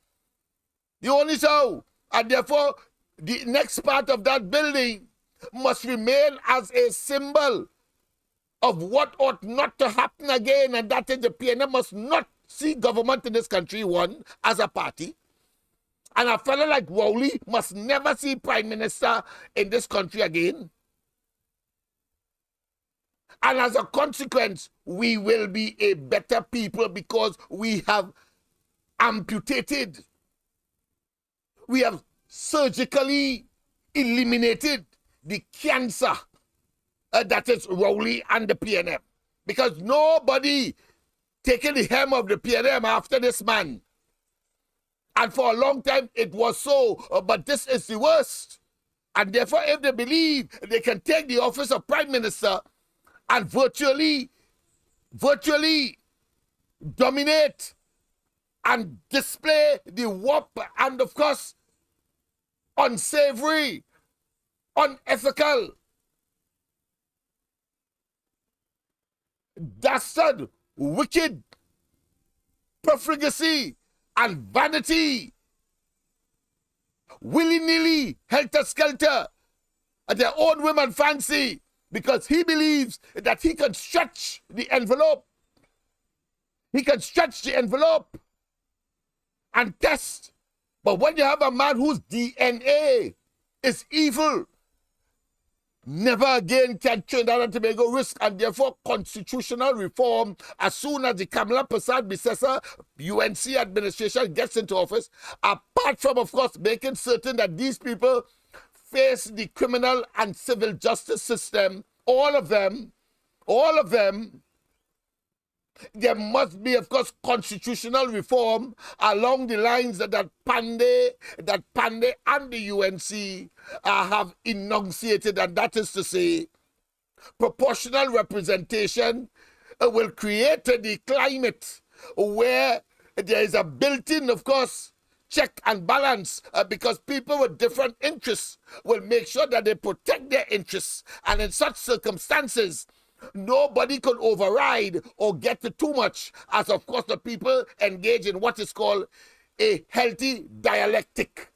The only so. And therefore, the next part of that building must remain as a symbol of what ought not to happen again. And that is the PNM must not see government in this country, one, as a party. And a fellow like Rowley must never see prime minister in this country again. And as a consequence, we will be a better people because we have amputated. We have surgically eliminated the cancer that is Rowley and the PNM. Because nobody taking the hem of the PNM after this man. And for a long time it was so, but this is the worst. And therefore, if they believe they can take the office of Prime Minister and virtually dominate and display the warp and, of course, unsavory, unethical, dastard, wicked profligacy and vanity, willy-nilly, helter-skelter, at their own whim and fancy, because he believes that he can stretch the envelope. He can stretch the envelope and test. But when you have a man whose DNA is evil, never again can Trinidad and Tobago risk, and therefore constitutional reform, as soon as the Kamala Persad-Bissessar UNC administration gets into office, apart from, of course, making certain that these people face the criminal and civil justice system, all of them, there must be, of course, constitutional reform along the lines that Pandey and the UNC have enunciated, and that is to say, proportional representation will create the climate where there is a built-in, of course, check and balance, because people with different interests will make sure that they protect their interests, and in such circumstances, nobody can override or get to too much, as of course the people engage in what is called a healthy dialectic.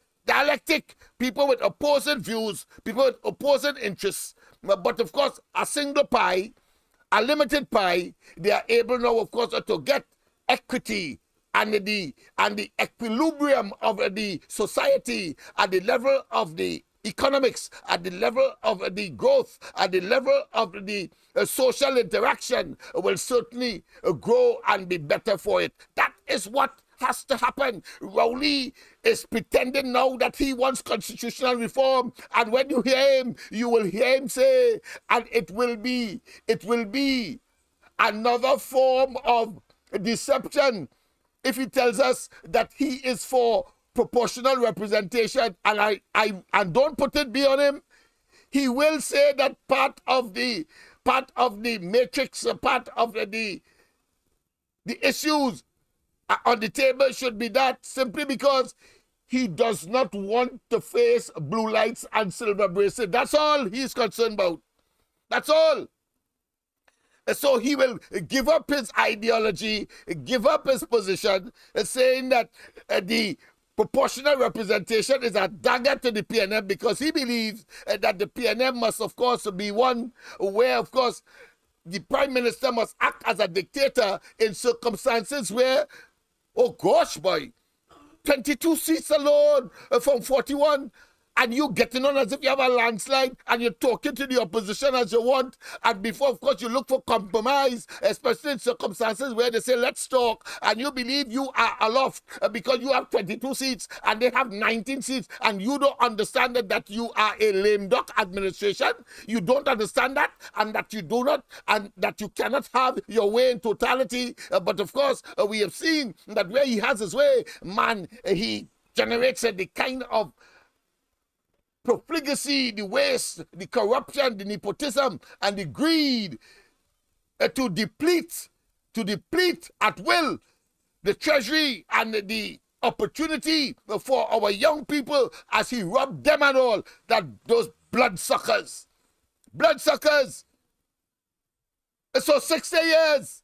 People with opposing views, people with opposing interests, but of course a single pie, a limited pie, they are able now, of course, to get equity and the equilibrium of the society at the level of the economics, at the level of the growth, at the level of the social interaction will certainly grow and be better for it. That is what has to happen. Rowley is pretending now that he wants constitutional reform, and when you hear him, you will hear him say, and it will be another form of deception if he tells us that he is for proportional representation, and I don't put it beyond him. He will say that part of the matrix, part of the issues on the table should be that, simply because he does not want to face blue lights and silver bracelet. That's all he's concerned about. That's all. So he will give up his ideology, give up his position, saying that the proportional representation is a dagger to the PNM, because he believes that the PNM must, of course, be one where, of course, the Prime Minister must act as a dictator in circumstances where, oh gosh, boy, 22 seats alone from 41, and you getting on as if you have a landslide, and you're talking to the opposition as you want, and before, of course, you look for compromise, especially in circumstances where they say, let's talk, and you believe you are aloft because you have 22 seats, and they have 19 seats, and you don't understand that you are a lame duck administration. You don't understand that, and that you do not, and that you cannot have your way in totality. But of course, we have seen that where he has his way, man, he generates the kind of profligacy, the waste, the corruption, the nepotism, and the greed to deplete at will the treasury and the opportunity for our young people, as he robbed them and all, that those bloodsuckers. So 60 years,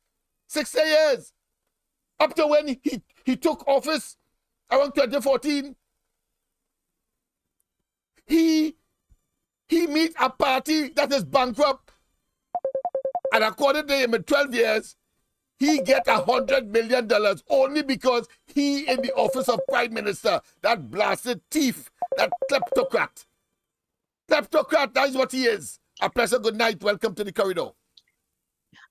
up to when he took office around 2014, he meet a party that is bankrupt, and according to him, in 12 years, he get $100 million only because he in the office of Prime Minister. That blasted thief, that kleptocrat, that is what he is. A pleasant good night. Welcome to the corridor.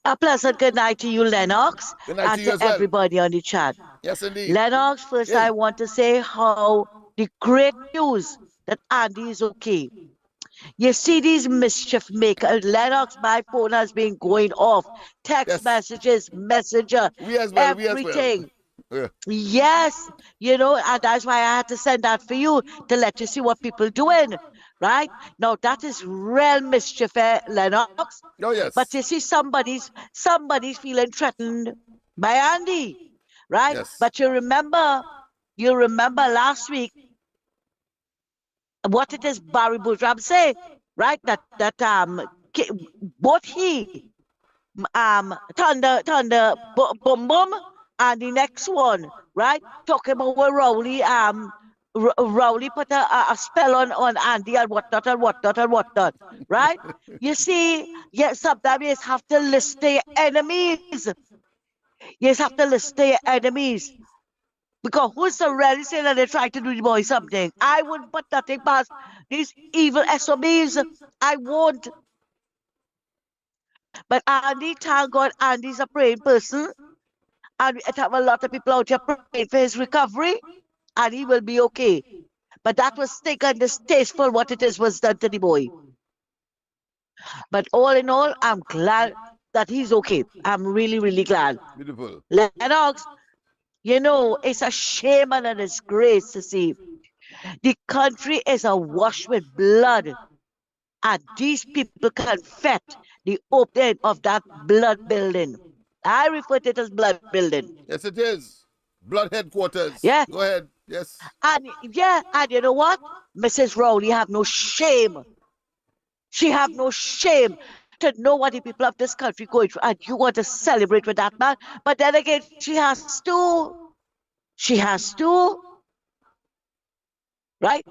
A pleasant good night to you, Lennox, Good night and to you to as well. everybody on the chat. Yes, indeed. Lennox, first Yay. I want to say how the great news that Andy is okay. You see these mischief makers. Lennox, my phone has been going off. Text Yes. messages, messenger, We as well. We as well. everything. Yeah. Yes, you know, and that's why I had to send that for you to let you see what people doing, right? Now that is real mischief, Lennox. Oh yes. But you see, somebody's feeling threatened by Andy, right? Yes. But you remember last week what it is Barry Boudram say, right? That both he Thunder Boom Boom and the next one, right? Talking about where Rowley Rowley put a spell on Andy and whatnot, right? You see, yes, sometimes you have to list their enemies. You have to list their enemies. Because who's the really saying that they're trying to do the boy something? I wouldn't put nothing past these evil SOBs. I won't. But Andy, thank God, Andy's a praying person. And we have a lot of people out here praying for his recovery. And he will be okay. But that was taken distasteful what it is was done to the boy. But all in all, I'm glad that he's okay. I'm really, really glad. Beautiful. Lennox, you know, it's a shame and a disgrace to see. The country is awash with blood. And these people confess the opening of that blood building. I refer to it as blood building. Yes, it is. Blood headquarters. Yeah. Go ahead. Yes. And yeah, and you know what? Mrs. Rowley have no shame. She have no shame to know what the people of this country going through. And you want to celebrate with that man. But then again, she has to. She has to. Right?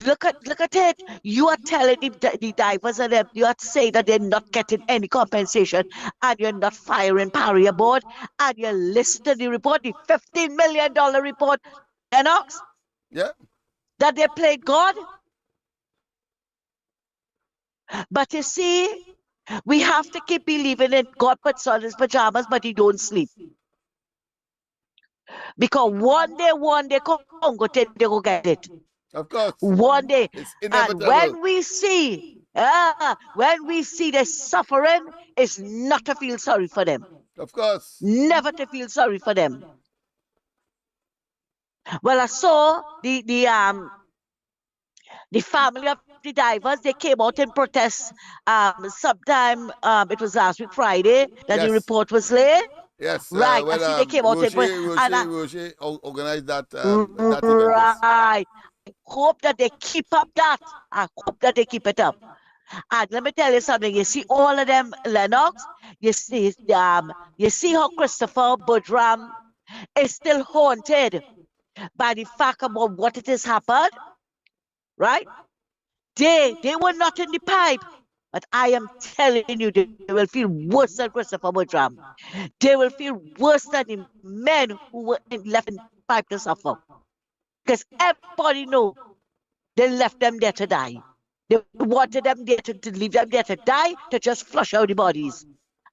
Look at it. You are telling the divers and them, you are saying that they're not getting any compensation and you're not firing Parry aboard and you listed the report, the $15 million report, Lennox, Yeah. that they played God. But you see, we have to keep believing in God puts on his pajamas, but he don't sleep. Because one day, Congo, they go get it. Of course. One day. It's And inevitable. when we see the suffering, it's not to feel sorry for them. Of course. Never to feel sorry for them. Well, I saw the family of the divers, they came out in protest sometime, it was last week, Friday, that the Yes. report was laid. Yes. Right, Well, I see they came out in protest. Roche organized that event. Yes. Right. I hope that they keep up that. I hope that they keep it up. And let me tell you something. You see all of them, Lennox. You see how Christopher Boudram is still haunted by the fact about what it has happened. Right? They were not in the pipe. But I am telling you, they will feel worse than Christopher Boudram. They will feel worse than the men who were left in the pipe to suffer. Because everybody knows they left them there to die. They wanted them there to leave them there to die, to just flush out the bodies.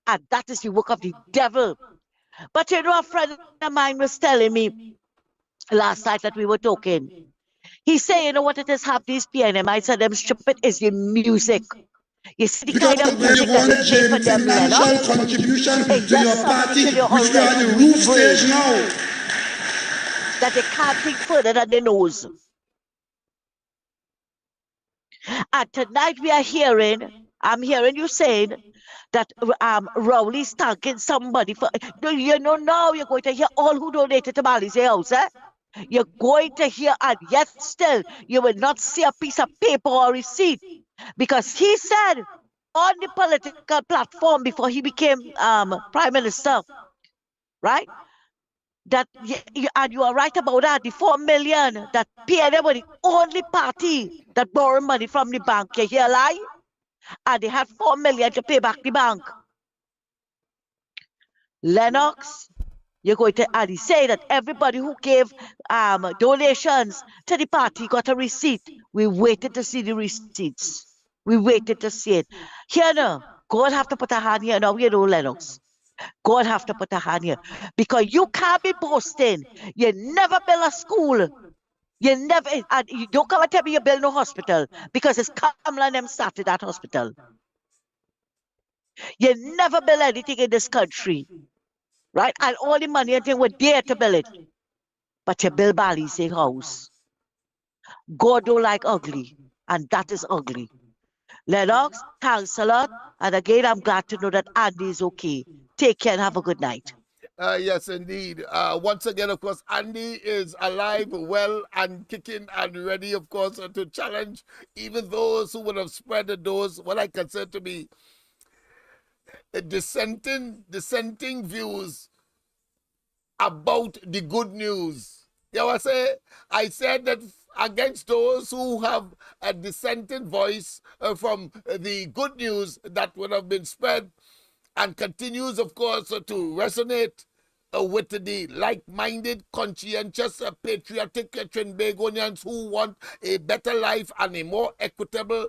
And that is the work of the devil. But you know, a friend of mine was telling me last night that we were talking. He said, you know what it is, have these PNMIs and them stupid is the music. You see the Because kind of when you music that want they play for them, financial contribution it to your just party, something to your which we are on the already roof stage now. that they can't think further than their nose. And tonight I'm hearing you saying that Rowley's thanking somebody for, you know, now you're going to hear all who donated to Mali's house, eh? You're going to hear, and yet still, you will not see a piece of paper or receipt. Because he said on the political platform before he became prime minister, right? That and you are right about that. The 4 million that PNM were the only party that borrowed money from the bank. You hear lie? And they had 4 million to pay back the bank. Lennox, you're going to and he say that everybody who gave donations to the party got a receipt. We waited to see the receipts. We waited to see it. Here now, God have to put a hand here. Now, you know, Lennox. God have to put a hand here. Because you can't be boasting. You never build a school. You never, and you don't come and tell me you build no hospital. Because it's Kamala and them started that hospital. You never build anything in this country. Right? And all the money and thing were there to build it. But you build Bali's house. God don't like ugly. And that is ugly. Lennox, thanks a lot. And again, I'm glad to know that Andy is okay. Take care and have a good night. Yes, indeed. Once again, of course, Andy is alive, well, and kicking and ready, of course, to challenge even those who would have spread those, what I consider to be dissenting views about the good news. You know what I said that against those who have a dissenting voice from the good news that would have been spread and continues, of course, to resonate with the like-minded, conscientious, patriotic Trinbagonians who want a better life and a more equitable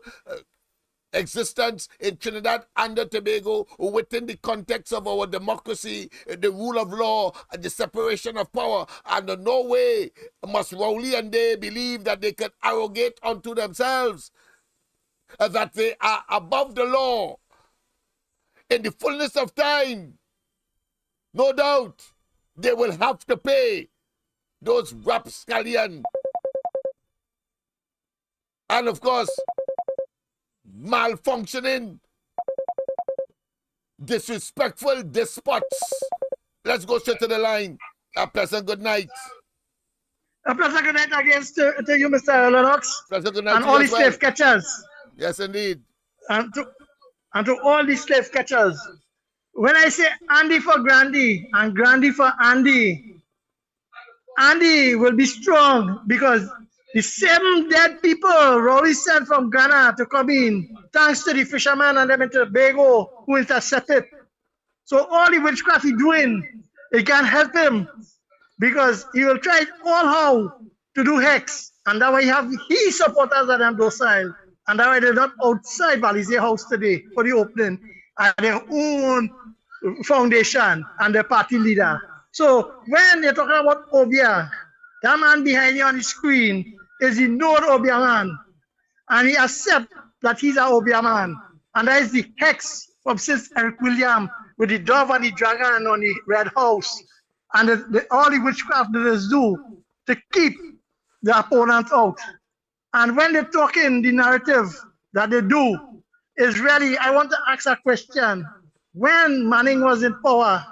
existence in Trinidad and Tobago within the context of our democracy, the rule of law, and the separation of power. And in no way must Rowley and they believe that they can arrogate unto themselves that they are above the law. In the fullness of time, no doubt, they will have to pay those rapscallion and, of course, malfunctioning, disrespectful despots. Let's go straight to the line. A pleasant good night. A pleasant good night again to you, Mr. Lennox. Pleasant good night and to all you the as well. slave catchers. Yes, indeed. And to all the slave catchers. When I say Andy for Grandy and Grandy for Andy, Andy will be strong because the same dead people Rowley sent from Ghana to come in, thanks to the fishermen and them in Tobago who intercepted. So all the witchcraft he's doing, it can't help him because he will try all how to do hex. And that way he have his supporters that are docile. And that way they're not outside Bali's house today for the opening and their own foundation and the party leader. So when they're talking about Obia, that man behind you on the screen is the known Obia man. And he accepts that he's an Obia man. And that is the hex from Sis Eric William with the dove and the dragon on the red house. And all the witchcraft that is do to keep the opponent out. And when they're talking the narrative that they do is really, I want to ask a question. When Manning was in power,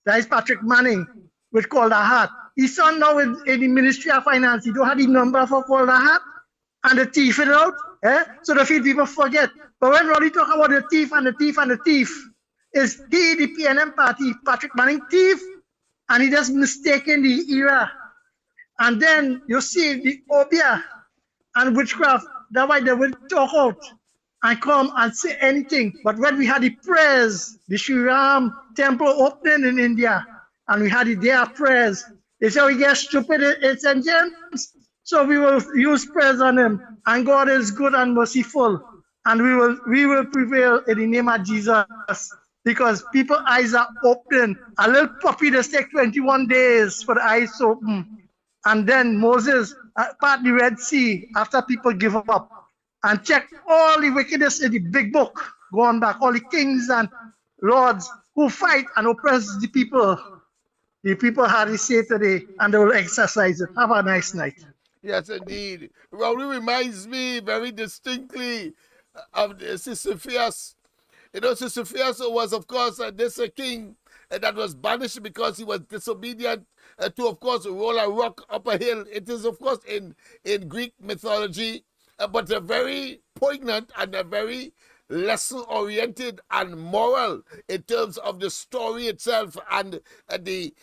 that is Patrick Manning, with Calder Hat, his son now in the Ministry of Finance, he don't have the number for Calder Hat and the thief it out. So the few people forget. But when Roddy talk about the thief and the thief and the thief, is he the PNM party, Patrick Manning thief? And he just mistaken the era. And then you see the Obia and witchcraft, that's why they will talk out and come and say anything. But when we had the prayers, the Sri Ram temple opening in India, and we had the day of prayers, they say we get stupid in St. James, so we will use prayers on him. And God is good and merciful, and we will prevail in the name of Jesus, because people's eyes are open. A little puppy that take 21 days for the eyes to open. And then Moses part the Red Sea after people give up and check all the wickedness in the big book, going back, all the kings and lords who fight and oppress the people. The people had to say today, and they will exercise it. Have a nice night. Yes, indeed. Rowley reminds me very distinctly of Sisyphus. You know, Sisyphus was, of course, this king that was banished because he was disobedient to, of course, roll a rock up a hill. It is, of course, in Greek mythology, but a very poignant and a very lesson-oriented and moral in terms of the story itself and the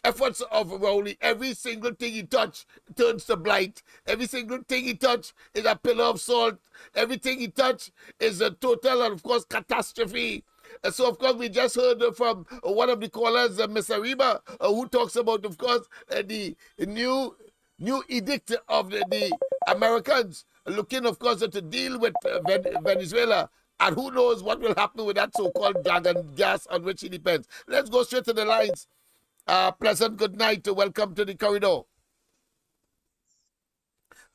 efforts of Rowley. Every single thing he touched turns to blight. Every single thing he touched is a pillar of salt. Everything he touched is a total and, of course, catastrophe. So, of course, we just heard from one of the callers, Miss Ariba, who talks about, of course, the new edict of the Americans looking, of course, to deal with Venezuela. And who knows what will happen with that so-called dragon gas on which he depends. Let's go straight to the lines. Pleasant good night. Welcome to the corridor.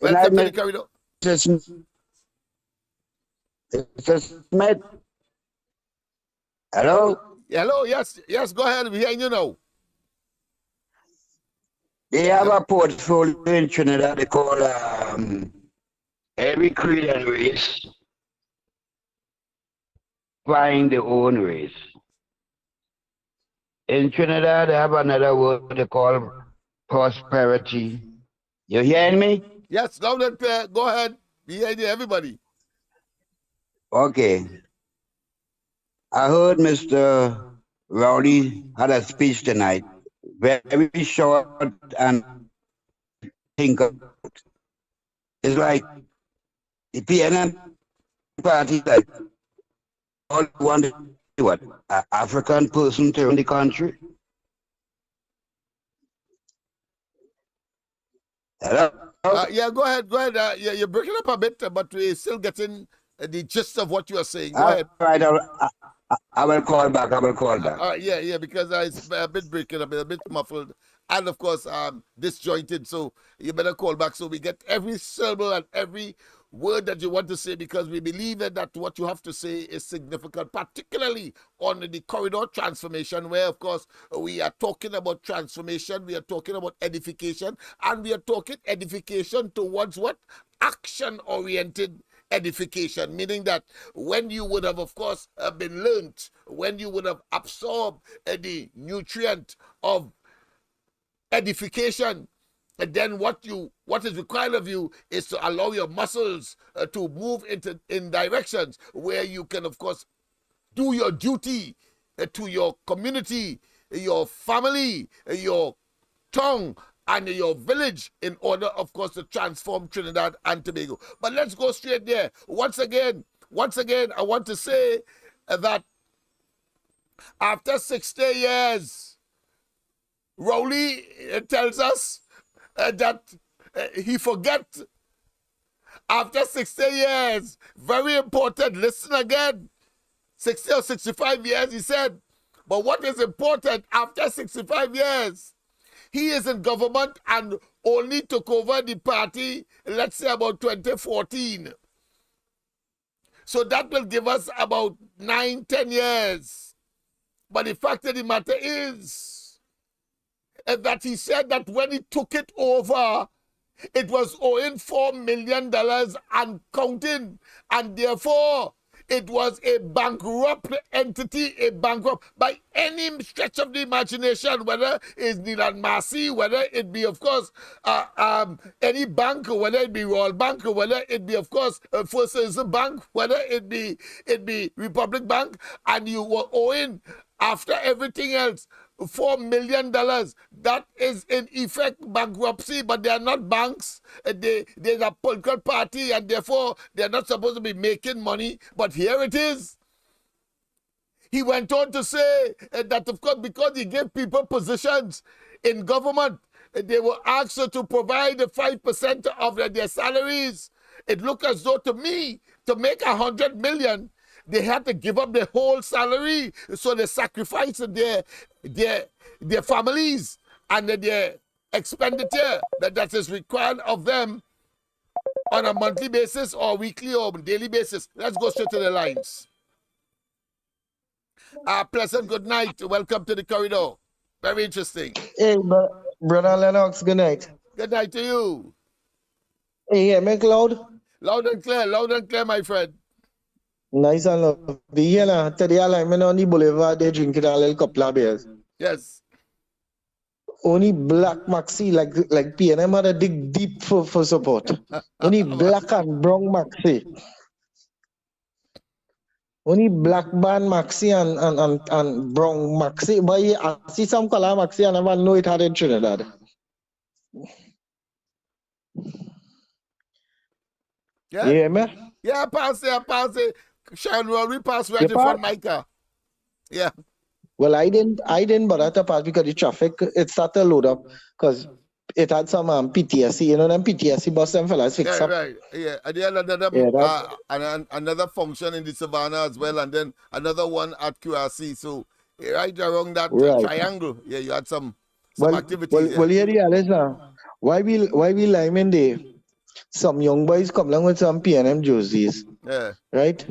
Welcome to the corridor. Mr. Smith. Hello? Hello, yes, go ahead. We're hearing you now. They have a portfolio in Trinidad they call every creed and race find their own race. In Trinidad, they have another word they call prosperity. You hearing me? Yes, loud and clear. Go ahead. We hear you, everybody. Okay. I heard Mr. Rowley had a speech tonight. Very short and think of it. It's like the PNM party like all wanted what? An African person to run the country. Hello? Yeah, go ahead. You're breaking up a bit, but we're still getting the gist of what you are saying. Go ahead. Right, I will call back. Yeah, because it's a bit breaking up, a bit muffled, and of course, disjointed. So you better call back so we get every syllable and every word that you want to say, because we believe that what you have to say is significant, particularly on the corridor transformation, where, of course, we are talking about transformation, we are talking about edification, and we are talking edification towards what? Action-oriented edification, meaning that when you would have, of course, been learnt, when you would have absorbed the nutrient of edification, and then what is required of you is to allow your muscles to move in directions where you can, of course, do your duty to your community, your family, your tongue, and your village in order, of course, to transform Trinidad and Tobago. But let's go straight there. Once again, I want to say that after 60 years, Rowley tells us that he forget. After 60 years, very important, listen again, 60 or 65 years, he said, but what is important after 65 years? He is in government and only took over the party, let's say about 2014. So that will give us about 9-10 years. But the fact of the matter is that he said that when he took it over, it was owing $4 million and counting. And therefore, it was a bankrupt entity, a bankrupt by any stretch of the imagination, whether it's Nilan Masi, whether it be, of course, any bank, whether it be Royal Bank, whether it be, of course, First Citizen Bank, whether it be Republic Bank, and you were owing, after everything else, $4 million. That is in effect bankruptcy, but they are not banks. They're a political party, and therefore they're not supposed to be making money. But here it is. He went on to say that, of course, because he gave people positions in government, they were asked to provide 5% of their salaries. It looked as though, to me, to make $100 million, they had to give up their whole salary, so they sacrificed their families and their expenditure that is required of them on a monthly basis or weekly or daily basis. Let's go straight to the lines. Pleasant good night. Welcome to the corridor. Very interesting. Hey, brother Lennox, good night. Good night to you. Hey, yeah, make loud. Loud and clear, my friend. Nice and lovely. Yeah, nah, today I'm on the boulevard, they drinking a little couple of beers. Yes. Only black maxi, like PNM had to dig deep for support. Only black and brown maxi. Only black band maxi and brown maxi. But yeah, I see some color maxi, I never know it had in Trinidad. Yeah, man. Yeah, pass it. Sean Rowley pass right in front of my car. Yeah. Well, I didn't bother to pass because the traffic, it started to load up. Because it had some PTSD, you know them PTSD bus them fellas fix up. Right. Yeah. And then another Yeah, that, another function in the savannah as well, and then another one at QRC. So right around that right. triangle, yeah, you had some activities. Well, here the others now. Why we linemen there? Some young boys come along with some PNM jerseys, Yeah. right?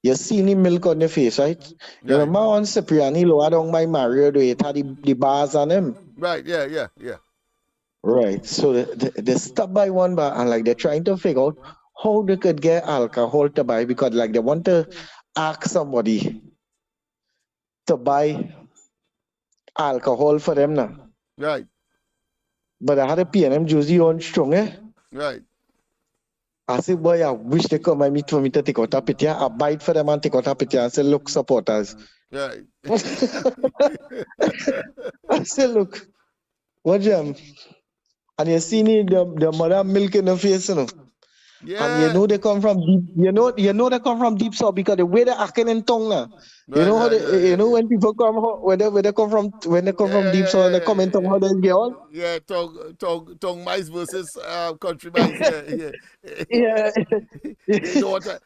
You see the milk on the face, right? You remember on Cipriani lower down by Mario, they had the bars on them. Right. Yeah. Right. So they stop by one bar and like they're trying to figure out how they could get alcohol to buy because like they want to ask somebody to buy alcohol for them now. Right. But I had a PNM jersey on strong, eh? Right. I said, boy, I wish they come and meet for me to take out a picture. I buy it for them and take out a picture and say, look, supporters. Right. I said, look, what jam? And you see me, the mother milk in the face, you know. Yeah. And you know they come from deep. You know they come from deep south because the way they acting in tongue now. You know how they, you know when people come where they come from deep south, they come in tongue how they get on. Yeah, tongue mice versus country mice. Yeah. They don't want to,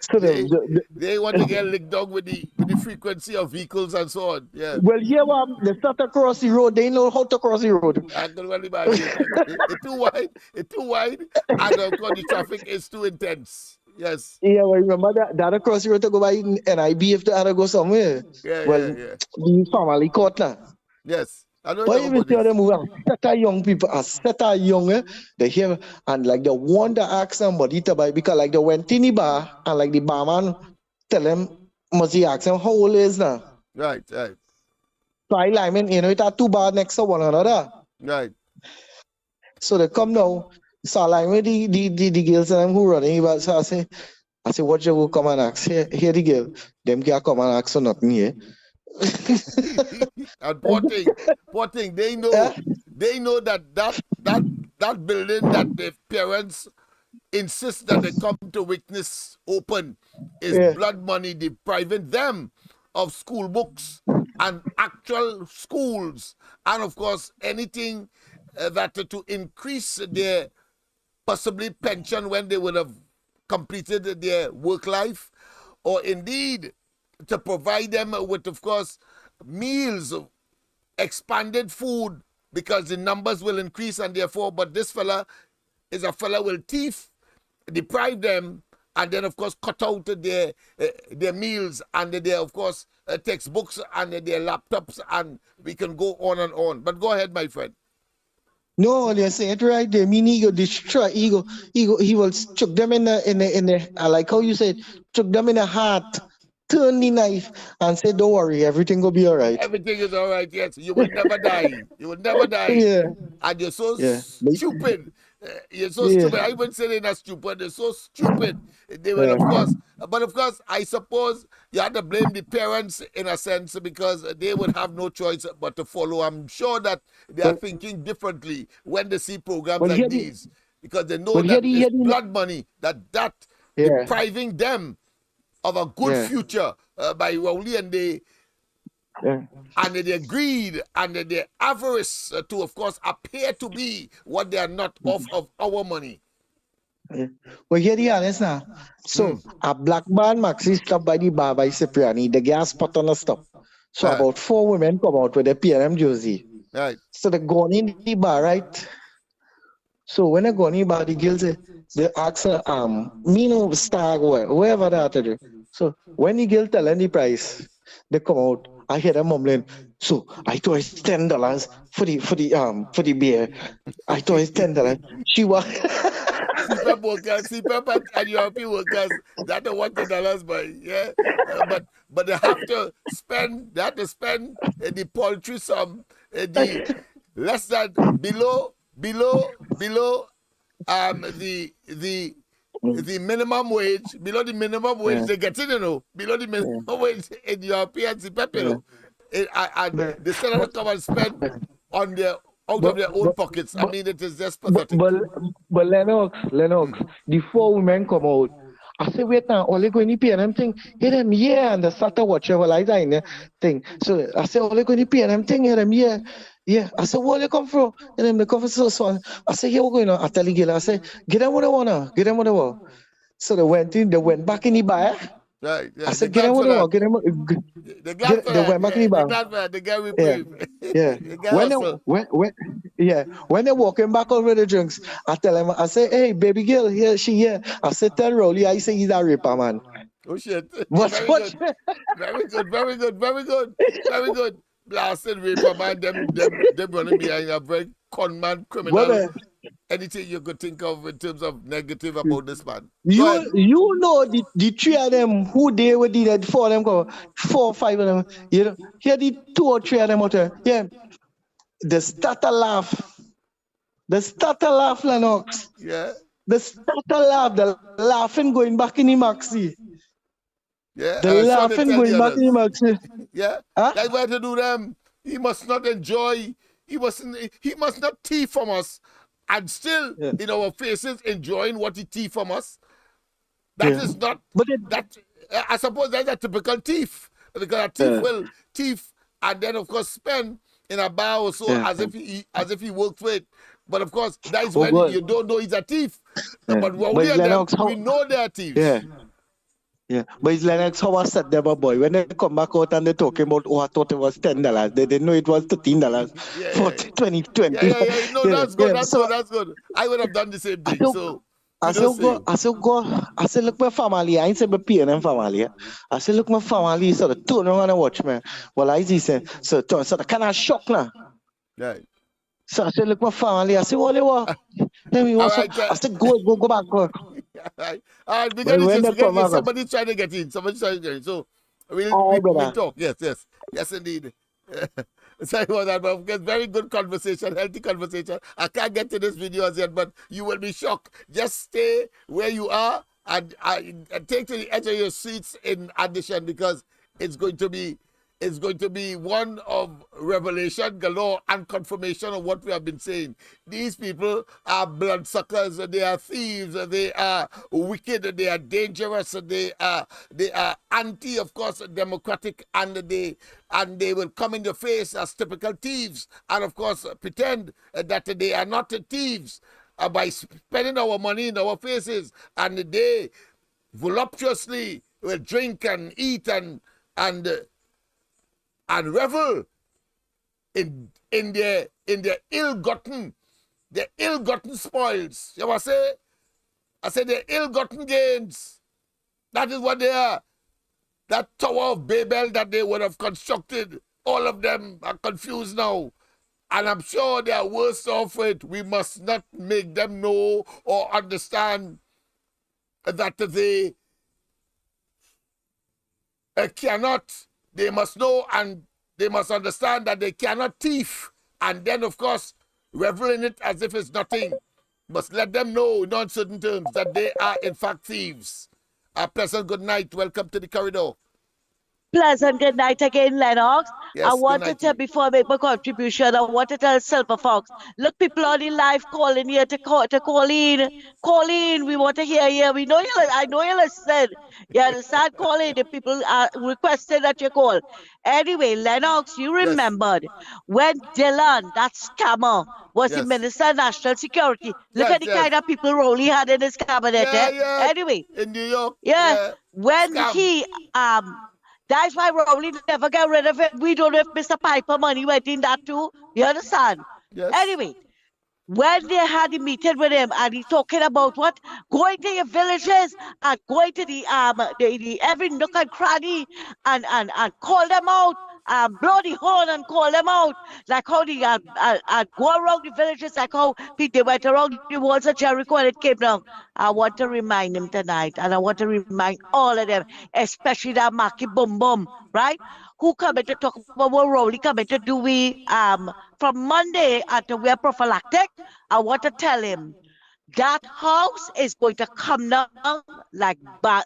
they want to get licked down with the frequency of vehicles and so on. Yeah. Well, here they start to cross the road. They know how to cross the road. I can well imagine. It's too wide, and of course the traffic is too intense. Yes. Yeah, well, remember that across the road to go by NIB if they had to go somewhere. Yeah. The family court now. Yes. I don't Why know even about tell this. them who set a young people, set a young, they hear and like they want to ask somebody to buy because like they went in the bar and like the barman tell them must he ask them how old is now. Right. So I mean, you know, it are two bars next to one another. Right. So they come now. So like with the girls and them who running, but so I say, what you go come and ask? Here the girl, them can't come and ask for nothing here. And poor thing, they know that building that the parents insist that they come to witness open is blood money depriving them of school books and actual schools, and of course anything that to increase their possibly pension when they would have completed their work life, or indeed to provide them with, of course, meals, expanded food, because the numbers will increase, and therefore, but this fella is a fella will thief, deprive them, and then, of course, cut out their meals and their, of course, textbooks and their laptops, and we can go on and on. But go ahead, my friend. No, they say it right there. Mean he go destroy. He will chuck them in the I like how you said, chuck them in the heart, turn the knife, and say, don't worry, everything will be all right. Everything is all right, yes. You will never die. You will never die. Yeah. And you're so stupid. You're so stupid. I wouldn't say they're not stupid. They're so stupid. They will, of course. But of course, I suppose you have to blame the parents in a sense, because they would have no choice but to follow. I'm sure that they are thinking differently when they see programs like these, because they know that it's blood money that depriving them of a good future by Rowley and and their greed and their avarice to, of course, appear to be what they are not of our money. Well, here the honest now. So a black man Maxi stopped by the bar by Cipriani, the gas pot on the stop. So about 4 women come out with a PNM jersey. Right. So they go in the bar, right? So when they go in the bar, the girls they ask her, me no star wherever that to do. So when the girl tell them the price, they come out. I hear them mumbling. So I thought it's $10 for the beer. I thought it's $10. She was CPAP workers, CPAP and European workers, that are $100 by but they have to spend the paltry sum, the less than below the minimum wage, below the minimum wage they get in, you know, below the minimum wage in European CPAP, you know. And they still have to come and spend on out of their own pockets. I mean, it is just pathetic. But Lennox, the 4 women come out I say, wait now, all they going to pay them thing. Hear them, yeah, and they start to watch your life in the thing. So I say, all they going to pay them thing, hear them, yeah. Yeah, I said, where they come from? And then they come from so. I said, here we going on. I tell the girl, I said, get them what they want, get them what they want. So they went back in the bar. Right, yeah. I said, get them what they want, get them. They're glad for They that. went back in the They're bar. glad for that. They get Yeah, reprieve. yeah. They get hustle. When they walking back over the drinks, I tell him, I say, hey, baby girl, here she here. I said, tell Rowley, I say he's a rapper, man. Oh shit. What? Very good. Very good, very good, very good, very good. Blasted raper, man. Them running behind a very con man, criminal. Well, Anything you could think of in terms of negative about this man. You know the three of them who they were the four of them go 4 or 5 of them. You know, here the 2 or 3 of them out there. Yeah. The starter laugh. The starter laugh, Lennox. Yeah. The starter laugh, the laughing going back in the maxi. Yeah. The laughing going back in the maxi. Yeah. Huh? That's why to do them. He must not enjoy. He must not thief from us. And still in our faces enjoying what he thief from us. That is not. But I suppose that's a typical thief. Because a thief will thief and then of course spend in a bar or so as if he worked for it. But of course that is when you don't know he's a thief. But when we know they're thieves. Yeah. Yeah, but it's Lennox how I said them, boy. When they come back out and they're talking about, I thought it was $10. They didn't know it was $13 for 2020. Yeah. No, that's good. That's good. I would have done the same thing. I said, look, my family. I ain't say, but paying them family. I said, look, my family. So the turn around and watch me. Well, I say, so the kind of shock now. Right. So I said, look, my family. I said, what they want? I said, go back. All right, because somebody's trying to get in. So we'll talk. Yes, indeed. Sorry about that, but it's very good conversation, healthy conversation. I can't get to this video as yet, but you will be shocked. Just stay where you are and take to the edge of your seats in addition, because it's going to be one of revelation galore and confirmation of what we have been saying. These people are bloodsuckers, they are thieves, they are wicked, they are dangerous, they are anti, of course, democratic, and they will come in your face as typical thieves, and of course pretend that they are not thieves by spending our money in our faces, and they voluptuously will drink and eat and revel in their ill-gotten spoils. You know what I say their ill-gotten gains. That is what they are. That Tower of Babel that they would have constructed, all of them are confused now. And I'm sure they are worse off it. We must not make them know or understand that they cannot. They must know and they must understand that they cannot thief and then, of course, revel in it as if it's nothing. Must let them know in uncertain terms that they are, in fact, thieves. A pleasant good night. Welcome to the corridor. Pleasant good night again, Lennox. Yes, I wanted to, before I make my contribution, I want to tell Silver Fox, look, people on the live calling here to call in. Call in. We want to hear you. We know you. I know you listen. You understand? Call in. The people are requesting that you call. Anyway, Lennox, you remembered when Dylan, that scammer, was the Minister of National Security. Look at the kind of people Rowley had in his cabinet. Anyway. In New York. When he that's why Rowley never got rid of it. We don't know if Mr. Piper money went in that too. You understand? Yes. Anyway, when they had a meeting with him and he's talking about what? Going to your villages and going to the every nook and cranny and call them out. Blow the horn and call them out, like how they go around the villages, like how they went around the walls of Jericho and it came down. I want to remind him tonight, and I want to remind all of them, especially that Maki Bum Bum, right? Who coming to talk about what Rowley coming to do from Monday until we are prophylactic. I want to tell him that house is going to come down like that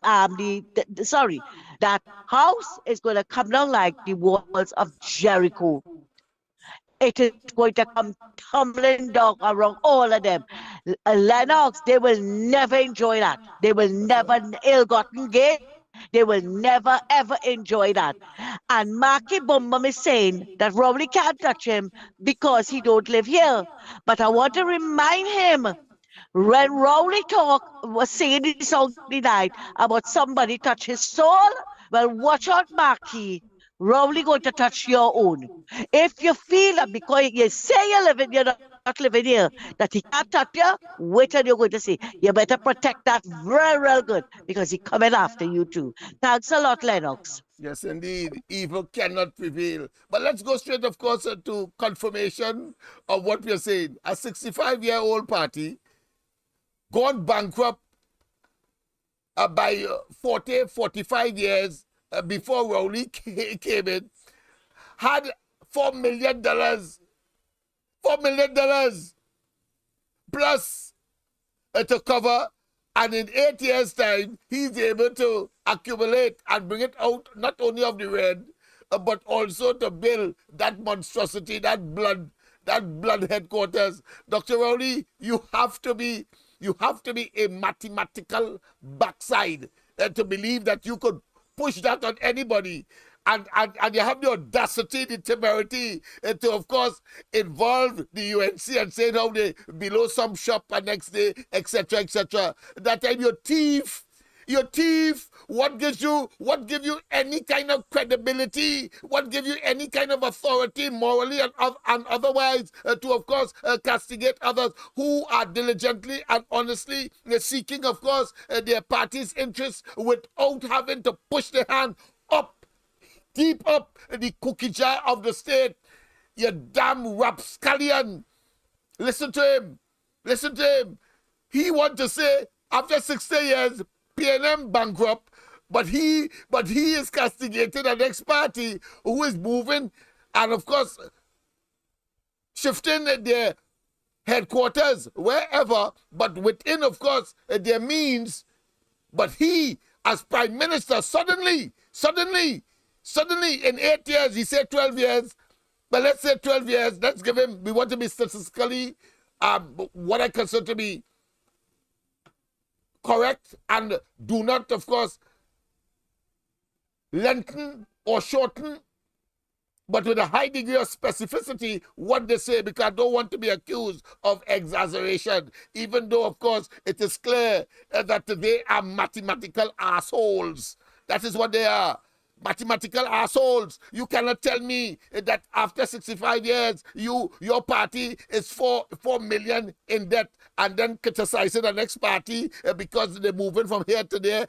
house is going to come down like the walls of Jericho. it is going to come tumbling down around all of them. Lennox, they will never enjoy that. They will never, ill-gotten gain, they will never ever enjoy that. And Marky Bumbum is saying that Rowley can't touch him because he don't live here. But I want to remind him, when Rowley was singing the song the night about somebody touch his soul, well, watch out, Marky. Rowley going to touch your own. If you feel that because you say you're not living here, that he can't touch you, wait till you're going to see. You better protect that very, very good because he's coming after you too. Thanks a lot, Lennox. Yes, indeed. Evil cannot prevail. But let's go straight, of course, to confirmation of what we're saying. A 65-year-old party gone bankrupt by 40, 45 years before Rowley came in, had $4 million plus to cover, and in 8 years' time, he's able to accumulate and bring it out not only of the red, but also to build that monstrosity, that blood headquarters. Dr. Rowley, you have to be a mathematical backside to believe that you could push that on anybody. And you have the audacity, the temerity to, of course, involve the UNC and say how they below some shop and next day, etc., etc. That time you're thief. What gives you any kind of credibility? What gives you any kind of authority, morally and otherwise, to, of course, castigate others who are diligently and honestly seeking, of course, their party's interests without having to push their hand up, deep up the cookie jar of the state? You damn rapscallion. Listen to him. He want to say, after 60 years, PNM bankrupt, but he is castigating an ex-party who is moving and, of course, shifting their headquarters wherever, but within, of course, their means. But he, as Prime Minister, suddenly, in 8 years, he said 12 years, but let's say 12 years, let's give him, we want to be statistically, what I consider to be correct, and do not, of course, lengthen or shorten, but with a high degree of specificity what they say, because I don't want to be accused of exaggeration, even though, of course, it is clear that they are mathematical assholes. That is what they are. Mathematical assholes. You cannot tell me that after 65 years, your party is 4 million in debt, and then criticizing the next party because they're moving from here to there,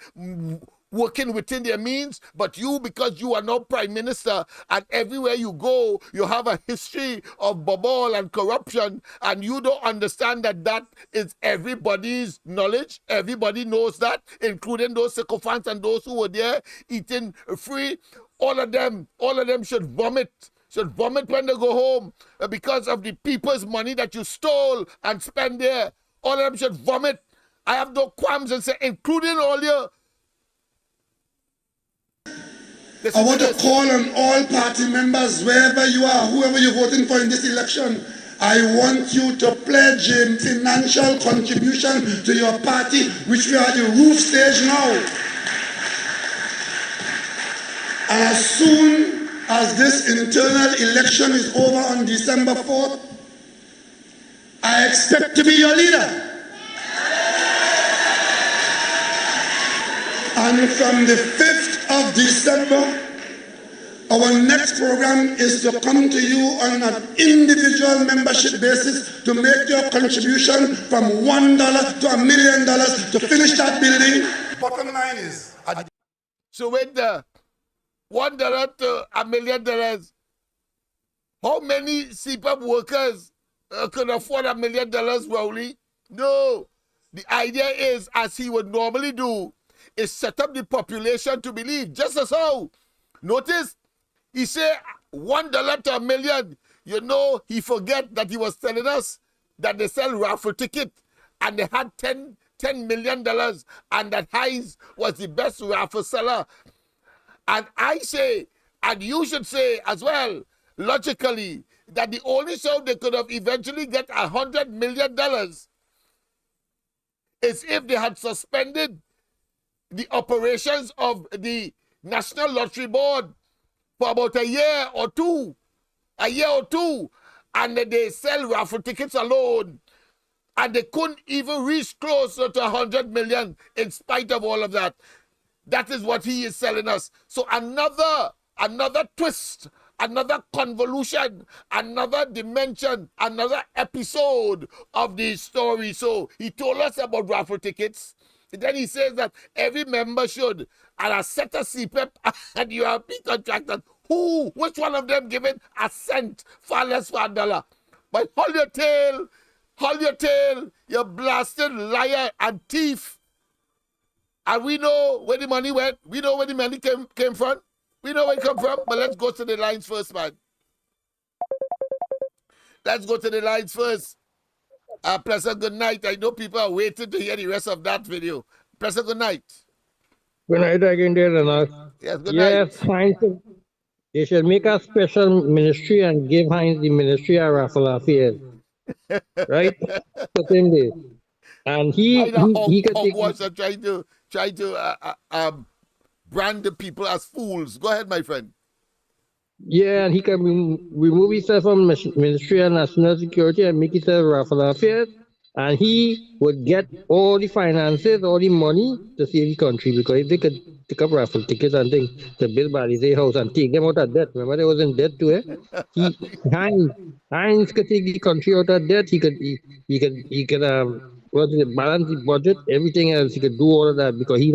working within their means. But you, because you are now Prime Minister, and everywhere you go, you have a history of bubble and corruption, and you don't understand that is everybody's knowledge. Everybody knows that, including those sycophants and those who were there eating free. All of them should vomit when they go home because of the people's money that you stole and spent there. All of them should vomit. I have no qualms and say, including all your... I want to call on all party members, wherever you are, whoever you're voting for in this election, I want you to pledge a financial contribution to your party, which we are at the roof stage now. And as soon as this internal election is over on December 4th, I expect to be your leader. And from the 5th of December, our next program is to come to you on an individual membership basis to make your contribution from $1 to $1 million to finish that building. Bottom line is... So with the $1 to $1 million, how many CPAP workers could afford $1 million, Rowley? No. The idea is, as he would normally do, is set up the population to believe, just as how. Notice, he said $1 to $1 million. You know, he forget that he was telling us that they sell raffle ticket and they had $10 million, and that Hines was the best raffle seller. And I say, and you should say as well, logically that the only show they could have eventually get $100 million is if they had suspended the operations of the National Lottery Board for about a year or two, and they sell raffle tickets alone, and they couldn't even reach closer to 100 million in spite of all of that. That is what he is selling us. So another twist, another convolution, another dimension, another episode of the story. So he told us about raffle tickets. Then he says that every member should, and a set of CPEP and URP contractors, which one of them giving a cent, far less for $1? But hold your tail, you blasted liar and thief. And we know where the money went. We know where the money came from. We know where it come from. But let's go to the lines first, man. Let's go to the lines first. Pleasant good night. I know people are waiting to hear the rest of that video. Pleasant good night. Good night again, dear Lennox. Yes, good night. Yes, Heinz, they should make a special ministry and give Heinz the ministry of Raffle affairs. Right? The same day. And he can take... are trying to brand the people as fools. Go ahead, my friend. Yeah, and he can remove himself from Ministry of National Security and make himself Raffle affairs. And he would get all the finances, all the money to save the country. Because if they could pick up raffle tickets and things to build Balizé house and take them out of debt. Remember, they was in debt too, eh? Heinz could take the country out of debt. He could balance the budget, everything else. He could do all of that because he's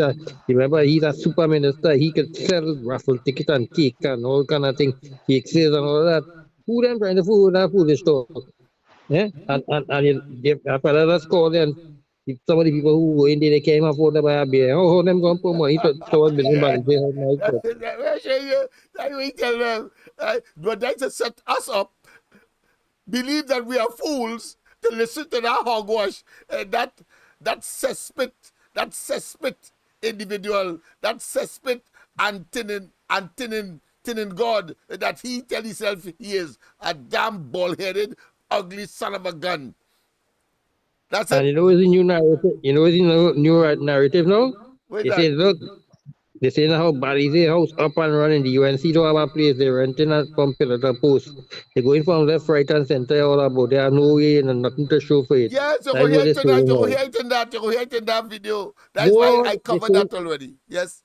a super minister. He could sell raffle tickets and cake and all kind of things, cake sales and all that. Who them trying to fool with that foolish talk? Yeah, and after let's call them. Some of the people who go in there, they can't afford to buy a beer. Oh, them going to put money towards building Balizé. That we tell them, but that's to set us up. Believe that we are fools to listen to that hogwash, that cesspit individual, that cesspit and tinning God that he tell himself he is a damn bald-headed, ugly son of a gun. That's and it. you know what's the new narrative? You know what's the new narrative now? What's They that? say, look, they say now Balizé house up and running. The UNC don't have a place. They're renting that from pillar to post. They're going from left, right, and center all about. They have no way and nothing to show for it. Yes, you That's go hear what it they tonight. say You go now. hear it in that video. That's Boy, why I covered that already. Yes.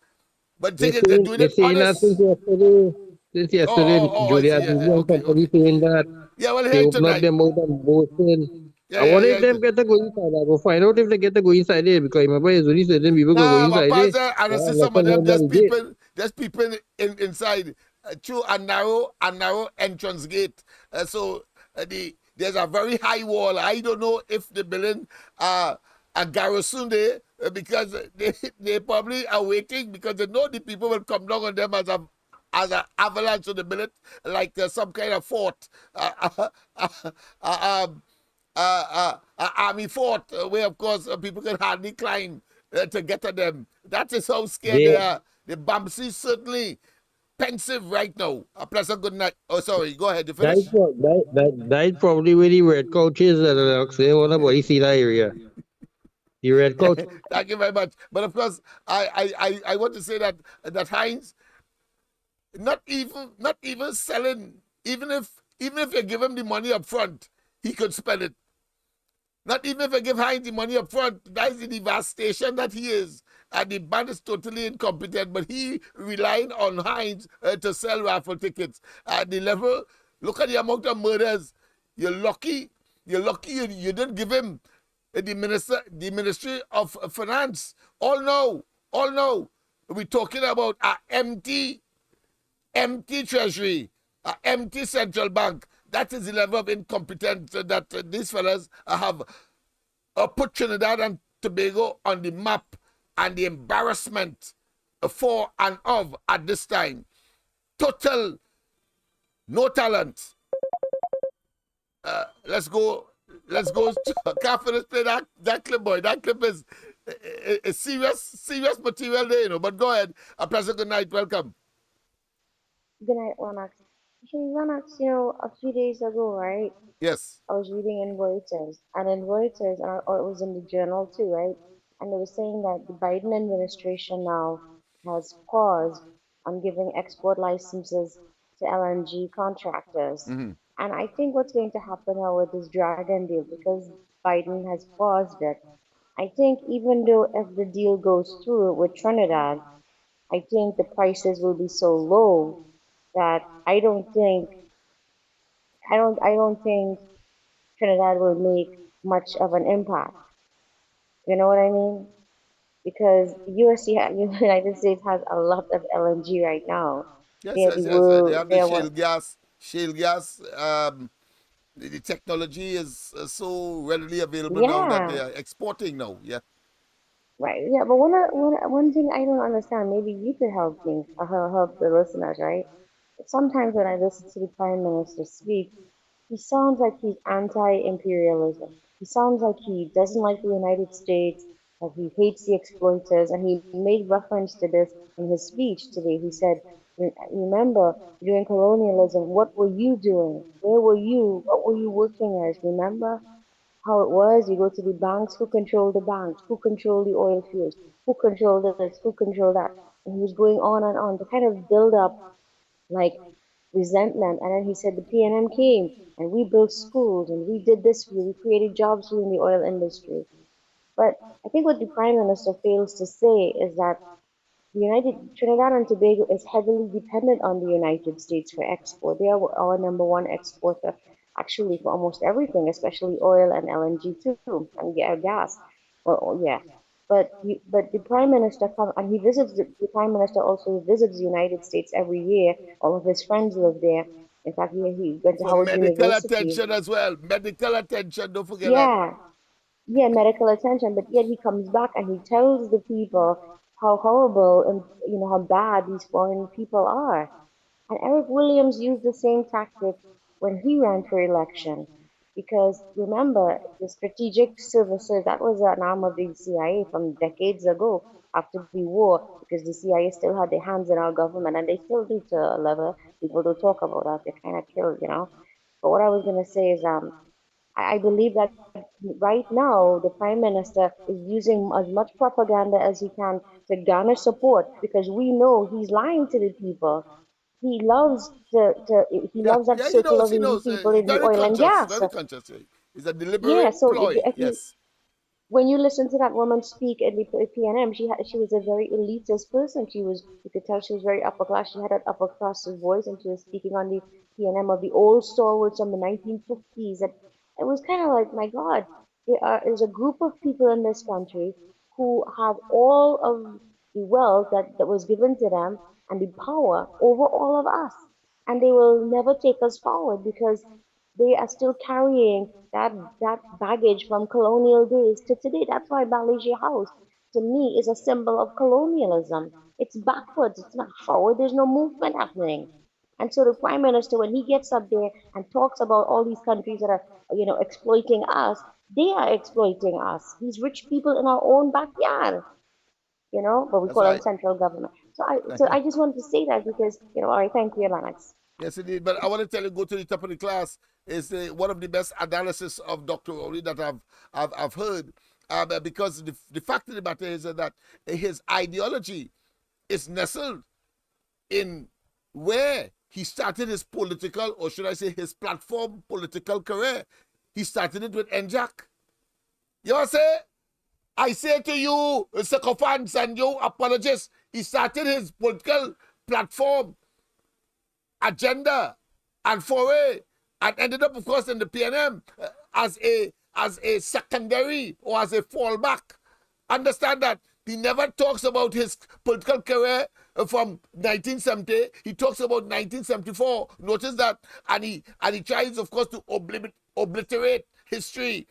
But they're doing They're it saying that honest. since yesterday. Since yesterday, I see. Julia company saying that Yeah, well, they hear it open up tonight. their mouth and boasting. Yeah, I wonder yeah, if them get to go inside. I go find out if they get to go inside there because remember it's only certain people go Nah, inside but there. and I see some of them just peeping inside through a narrow entrance gate. So there's a very high wall. I don't know if they're building a garrison there because they probably are waiting because they know the people will come down on them as an avalanche of the minute, like some kind of fort, army fort, where of course people can hardly climb to get to them. That is how scared they are. The Bamsi certainly pensive right now. A pleasant good night. Oh, sorry. Go ahead. You finish? That's probably where the red couch is. They want to see that area. The red couch. Thank you very much. But of course, I want to say that Heinz, not even selling, even if you give him the money up front, he could spend it. Not even if I give Heinz the money up front, that is the devastation that he is. And the band is totally incompetent, but he relying on Heinz to sell raffle tickets. At the level, look at the amount of murders. You're lucky you didn't give him the Ministry of Finance. All know. We're talking about an empty treasury, an empty central bank. That is the level of incompetence that these fellas have put Trinidad and Tobago on the map, and the embarrassment for and of at this time. Total no talent. Let's go. Can't finish play that clip, boy. That clip is serious material there, But go ahead. A pleasant good night. Welcome. Good night, Lennox. Lennox, you know, a few days ago, right? Yes. I was reading in Reuters, and in Reuters, or it was in the journal too, right? And they were saying that the Biden administration now has paused on giving export licenses to LNG contractors. Mm-hmm. And I think what's going to happen now with this Dragon deal, because Biden has paused it, I think even though if the deal goes through with Trinidad, I think the prices will be so low that I don't think Trinidad will make much of an impact. You know what I mean? Because United States has a lot of LNG right now. Yes, They're the yes, yes. They world. have the They're shale what? gas. Shale gas. The technology is so readily available now that they Yeah, are exporting now. Yeah. right. Yeah, but one thing I don't understand. Maybe you could help me, or help the listeners, right? Sometimes when I listen to the Prime Minister speak, he sounds like he's anti-imperialism. He sounds like he doesn't like the United States, that he hates the exploiters, and he made reference to this in his speech today. He said, Remember, during colonialism, what were you doing? Where were you? What were you working as? Remember how it was? You go to the banks, who controlled the banks? Who controlled the oil fields? Who controlled this? Who controlled that?" And he was going on to kind of build up like resentment. And then he said the PNM came and we built schools and we did this for you. We created jobs for you in the oil industry. But I think what the Prime Minister fails to say is that the United Trinidad and Tobago is heavily dependent on the United States for export. They are our number one exporter, actually, for almost everything, especially oil and LNG too, and gas. Well, yeah. But the Prime Minister come and he visits the Prime Minister also visits the United States every year. All of his friends live there. In fact, he went to For Howard medical University. attention as well. Medical attention. Don't forget that. Yeah, yeah, medical attention, but yet he comes back and he tells the people how horrible and how bad these foreign people are. And Eric Williams used the same tactic when he ran for election. Because remember, the strategic services, that was an arm of the CIA from decades ago after the war, because the CIA still had their hands in our government, and they still do to a level. People don't talk about that. They're kind of killed. But what I was going to say is, I believe that right now the prime minister is using as much propaganda as he can to garner support because we know he's lying to the people. He loves he Yeah, loves that yeah, he circle knows, of he elite knows. people in the Very oil and conscious, gas. very conscious. It's a Yeah, deliberate so ploy. if you Yes. when you listen to that woman speak at the PNM, she was a very elitist person. You could tell she was very upper class. She had that upper class voice, and she was speaking on the PNM of the old stalwarts from the 1950s. And it was kind of like, my God, there's a group of people in this country who have all of the wealth that was given to them and the power over all of us, and they will never take us forward because they are still carrying that baggage from colonial days to today. That's why Ballet House, to me, is a symbol of colonialism. It's backwards. It's not forward. There's no movement happening. And so the prime minister, when he gets up there and talks about all these countries that are, exploiting us, they are exploiting us. These rich people in our own backyard, but we That's call them right. central government. So I just wanted to say that because, all right, thank you, Lennox. Yes, indeed. But I want to tell you, go to the top of the class is one of the best analysis of Dr. Rowley that I've heard. Because the fact of the matter is that his ideology is nestled in where he started his political, or should I say his platform political career. He started it with NJAC. You know what I say to you, sycophants and you apologists, he started his political platform, agenda, and foray, and ended up, of course, in the PNM as a secondary or as a fallback. Understand that he never talks about his political career from 1970. He talks about 1974. Notice that, and he tries, of course, to obliterate history.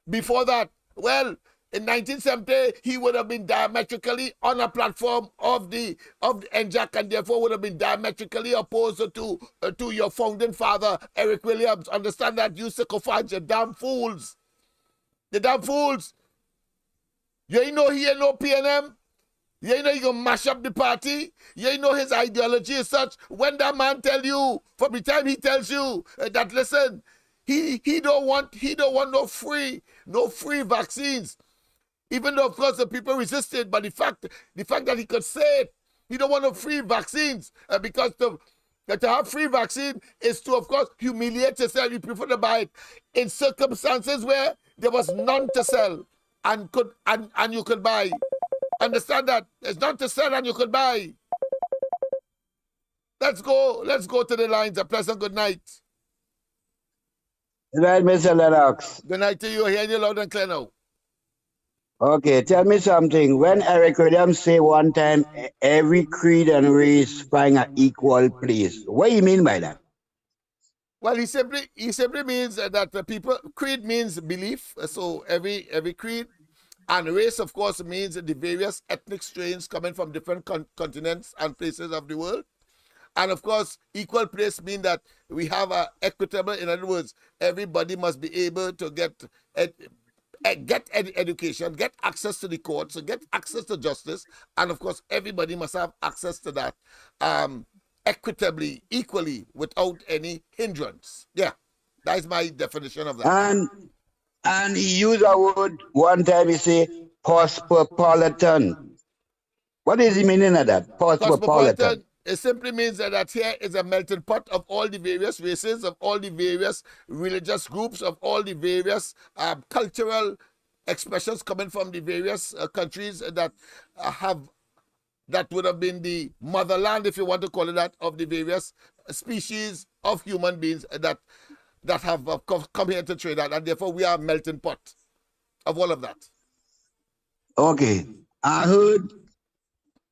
Before that, well, in 1970, he would have been diametrically on a platform of the NJAC, and therefore would have been diametrically opposed to your founding father, Eric Williams. Understand that, you sycophants, you damn fools. The damn fools. You ain't no here, no PNM. You know, you gonna mash up the party. You know his ideology is such. When that man tell you, from the time he tells you that, listen, he don't want no free vaccines. Even though of course the people resisted, but the fact that he could say it, he don't want no free vaccines because to have free vaccine is to of course humiliate yourself. You prefer to buy it in circumstances where there was none to sell and you could buy. Understand that there's none to sell and you could buy. Let's go to the lines. A pleasant good night. Good night, Mr. Lennox. Good night to you. Hearing you loud and clear now. Okay, tell me something. When Eric Williams say one time, every creed and race find an equal place, what do you mean by that? Well, he simply means that the people, creed means belief. So every creed, and race, of course, means the various ethnic strains coming from different continents and places of the world. And of course, equal place means that we have a equitable. In other words, everybody must be able to get education, get access to the courts, get access to justice, and of course, everybody must have access to that equitably, equally, without any hindrance. Yeah, that is my definition of that. And he used a word one time. He say cosmopolitan. What is the meaning of that? Cosmopolitan. It simply means that here is a melting pot of all the various races, of all the various religious groups, of all the various cultural expressions coming from the various countries that would have been the motherland, if you want to call it that, of the various species of human beings that have come here to trade out, and therefore we are a melting pot of all of that. Okay, I heard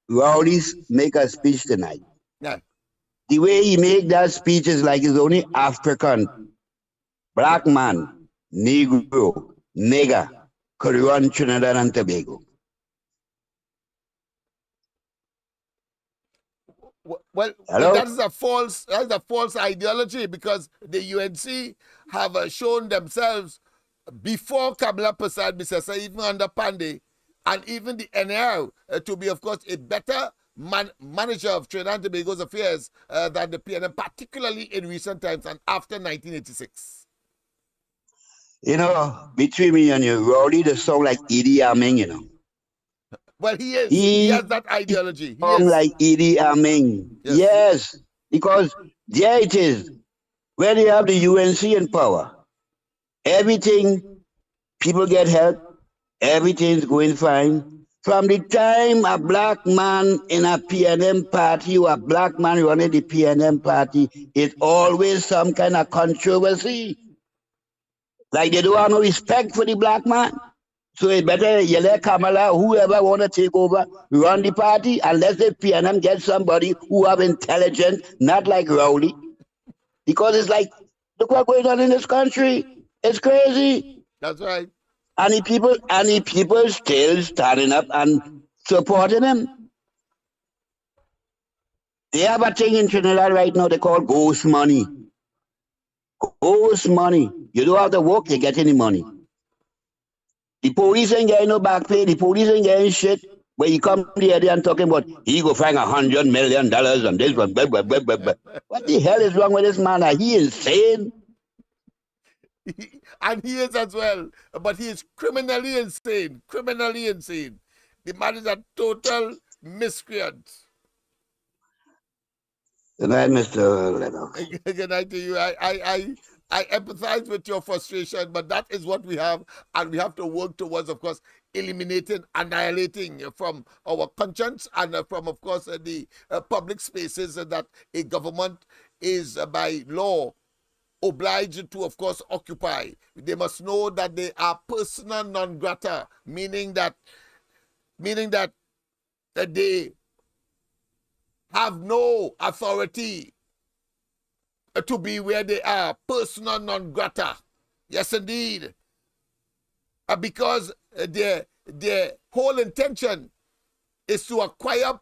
Rowley make a speech tonight. Yeah. The way he make that speech is like he's only African, black man, Negro, nigger could run Trinidad and Tobago. Well, that is a false ideology, because the UNC have shown themselves before Kabla Prasad Bisesa, even under Pandey, and even the NR to be, of course, a better manager of Trinidad and Tobago's affairs than the PNM, particularly in recent times and after 1986. You know, between me and you, Rowley does sound like Idi Amin, you know. Well, he is. He has that ideology. He is like Idi Amin. Yes, because there it is. When you have the UNC in power, everything, people get help, everything's going fine. From the time a black man in a PNM party or a black man running the PNM party, it's always some kind of controversy. Like they don't have no respect for the black man. So it better you let Kamala, whoever want to take over, run the party, unless the PNM get somebody who have intelligence, not like Rowley. Because it's like, look what's going on in this country. It's crazy. That's right. And the people still standing up and supporting him. They have a thing in Trinidad right now they call ghost money. Ghost money. You don't have to work, you get any money. The police ain't getting no back pay. The police ain't getting shit. When you come here and talking about he go find $100 million and this one, blah, blah, blah, blah, blah. What the hell is wrong with this man? Are he insane? And he is as well. But he is criminally insane. Criminally insane. The man is a total miscreant. Good night, Mr. Lennox. Good night to you. I empathize with your frustration, but that is what we have, and we have to work towards, of course, eliminating, annihilating from our conscience and from, of course, the public spaces that a government is by law obliged to, of course, occupy. They must know that they are persona non grata, meaning that they have no authority to be where they are, persona non grata. Yes, indeed. Because their whole intention is to acquire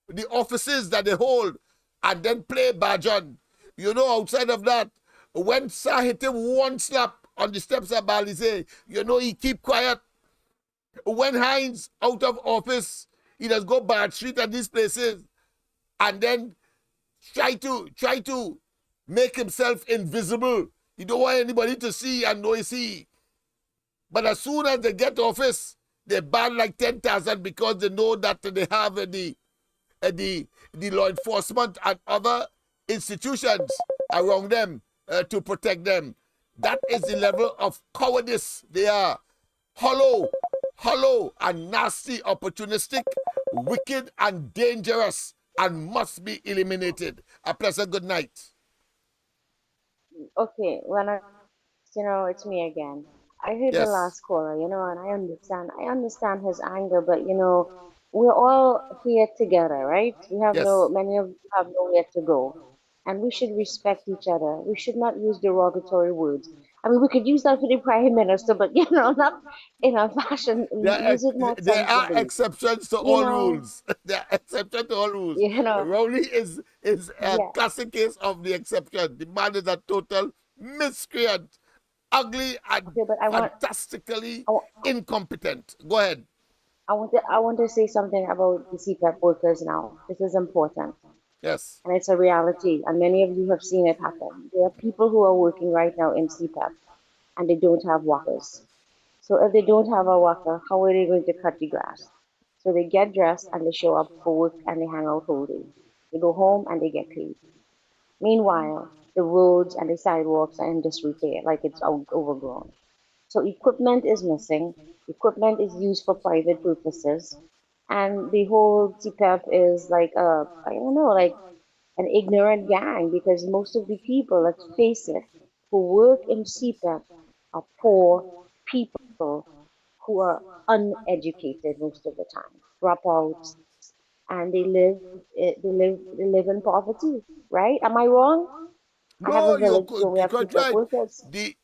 the offices that they hold and then play Bajan. You know, outside of that, when Sir hit him one slap on the steps of Balize, you know, he keep quiet. When Hines out of office, He does go Bad Street and these places and then try to make himself invisible. He don't want anybody to see and know he see. But as soon as they get office, they ban like 10,000 because they know that they have the law enforcement and other institutions around them to protect them. That is the level of cowardice they are. Hollow and nasty, opportunistic, wicked and dangerous, and must be eliminated. A pleasant good night. Okay, it's me again. I heard the Yes. last caller, and I understand his anger, but we're all here together, right? Many of you have nowhere to go, and we should respect each other. We should not use derogatory words. I mean, we could use that for the prime minister, but not in a fashion. Use it more There are sensibly. exceptions to all rules. There are exceptions to all rules. Rowley is a classic case of the exception. The man is a total miscreant, ugly and fantastically incompetent. Go ahead. I want to say something about the CPAP workers now. This is important. Yes. And it's a reality, and many of you have seen it happen. There are people who are working right now in CPAP, and they don't have walkers. So if they don't have a walker, how are they going to cut the grass? So they get dressed and they show up for work and they hang out whole day. They go home and they get paid. Meanwhile, the roads and the sidewalks are in disrepair, like it's overgrown. So equipment is missing. Equipment is used for private purposes. And the whole CPAP is like like an ignorant gang, because most of the people, let's face it, who work in CPAP are poor people who are uneducated most of the time, dropouts, and they live in poverty, right? Am I wrong? I have a village where we have CPAP workers. The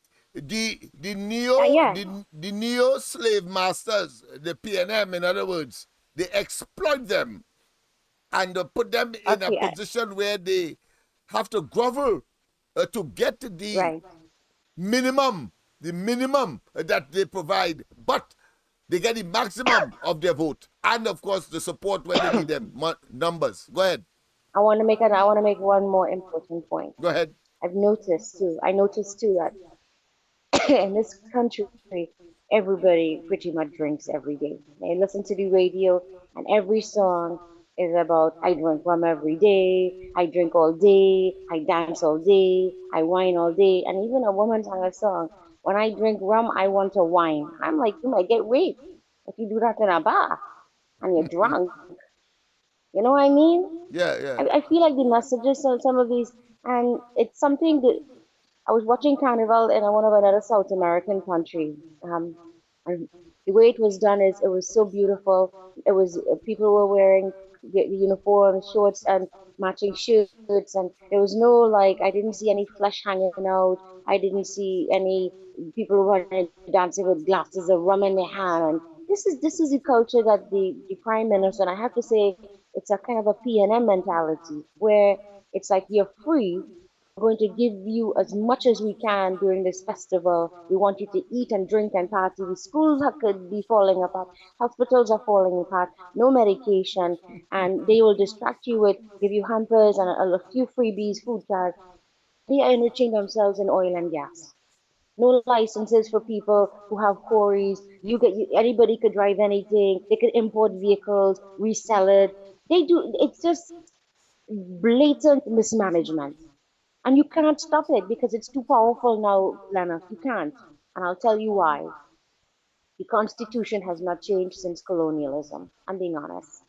neo slave masters, the PNM, in other words, they exploit them and put them in a position where they have to grovel to get the minimum that they provide, but they get the maximum of their vote and, of course, the support when they need them. Numbers. Go ahead. I want to make one more important point. Go ahead. I noticed too that in this country, everybody pretty much drinks every day. They listen to the radio, and every song is about, I drink rum every day, I drink all day, I dance all day, I wine all day. And even a woman sang a song, when I drink rum, I want to wine. I'm like, you might get raped if you do that in a bar and you're drunk. You know what I mean? Yeah. I feel like the messages on some of these, and it's something that I was watching Carnival in one of another South American country. And the way it was done is, it was so beautiful. It was people were wearing the uniform, shorts and matching shirts, and there was no I didn't see any flesh hanging out. I didn't see any people running dancing with glasses of rum in their hand. And this is the culture that the prime minister, and I have to say, it's a kind of a PNM mentality where it's like, you're free. We're going to give you as much as we can during this festival. We want you to eat and drink and party. The schools could be falling apart. Hospitals are falling apart. No medication. And they will distract you with, give you hampers and a few freebies, food cards. They are enriching themselves in oil and gas. No licenses for people who have quarries. Anybody could drive anything. They could import vehicles, resell it. It's just blatant mismanagement. And you cannot stop it because it's too powerful now, Lennox. You can't. And I'll tell you why. The Constitution has not changed since colonialism. I'm being honest.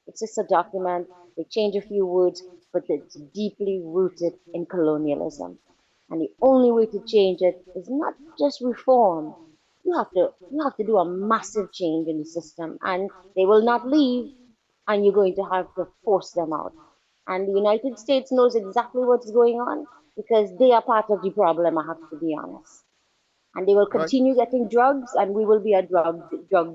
It's just a document. They change a few words, but it's deeply rooted in colonialism. And the only way to change it is not just reform. You have to do a massive change in the system, and they will not leave, and you're going to have to force them out. And the United States knows exactly what's going on because they are part of the problem, I have to be honest. And they will continue getting drugs, and we will be a drug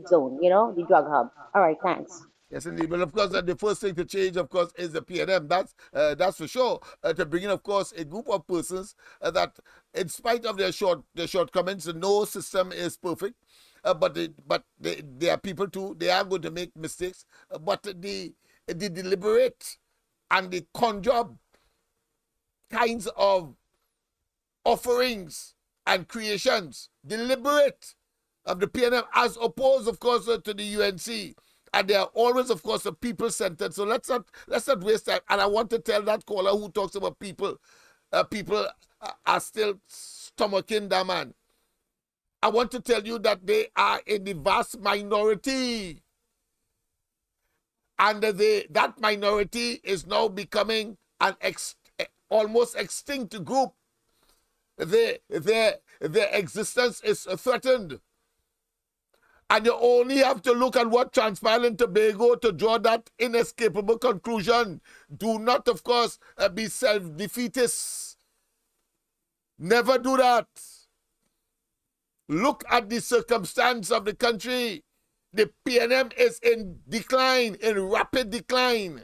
zone, the drug hub. All right, thanks. Yes, indeed. But of course, the first thing to change, of course, is the PNM. That's for sure. To bring in, of course, a group of persons that, in spite of their shortcomings, no system is perfect. but they are people too. They are going to make mistakes. But the deliberate and the conjure kinds of offerings and creations, deliberate, of the PNM, as opposed, of course, to the UNC. And they are always, of course, people-centered. So let's not waste time. And I want to tell that caller who talks about people, people are still stomaching that man. I want to tell you that they are in the vast minority. And that minority is now becoming an almost extinct group. Their existence is threatened. And you only have to look at what transpired in Tobago to draw that inescapable conclusion. Do not, of course, be self-defeatist. Never do that. Look at the circumstance of the country. The PNM is in decline, in rapid decline.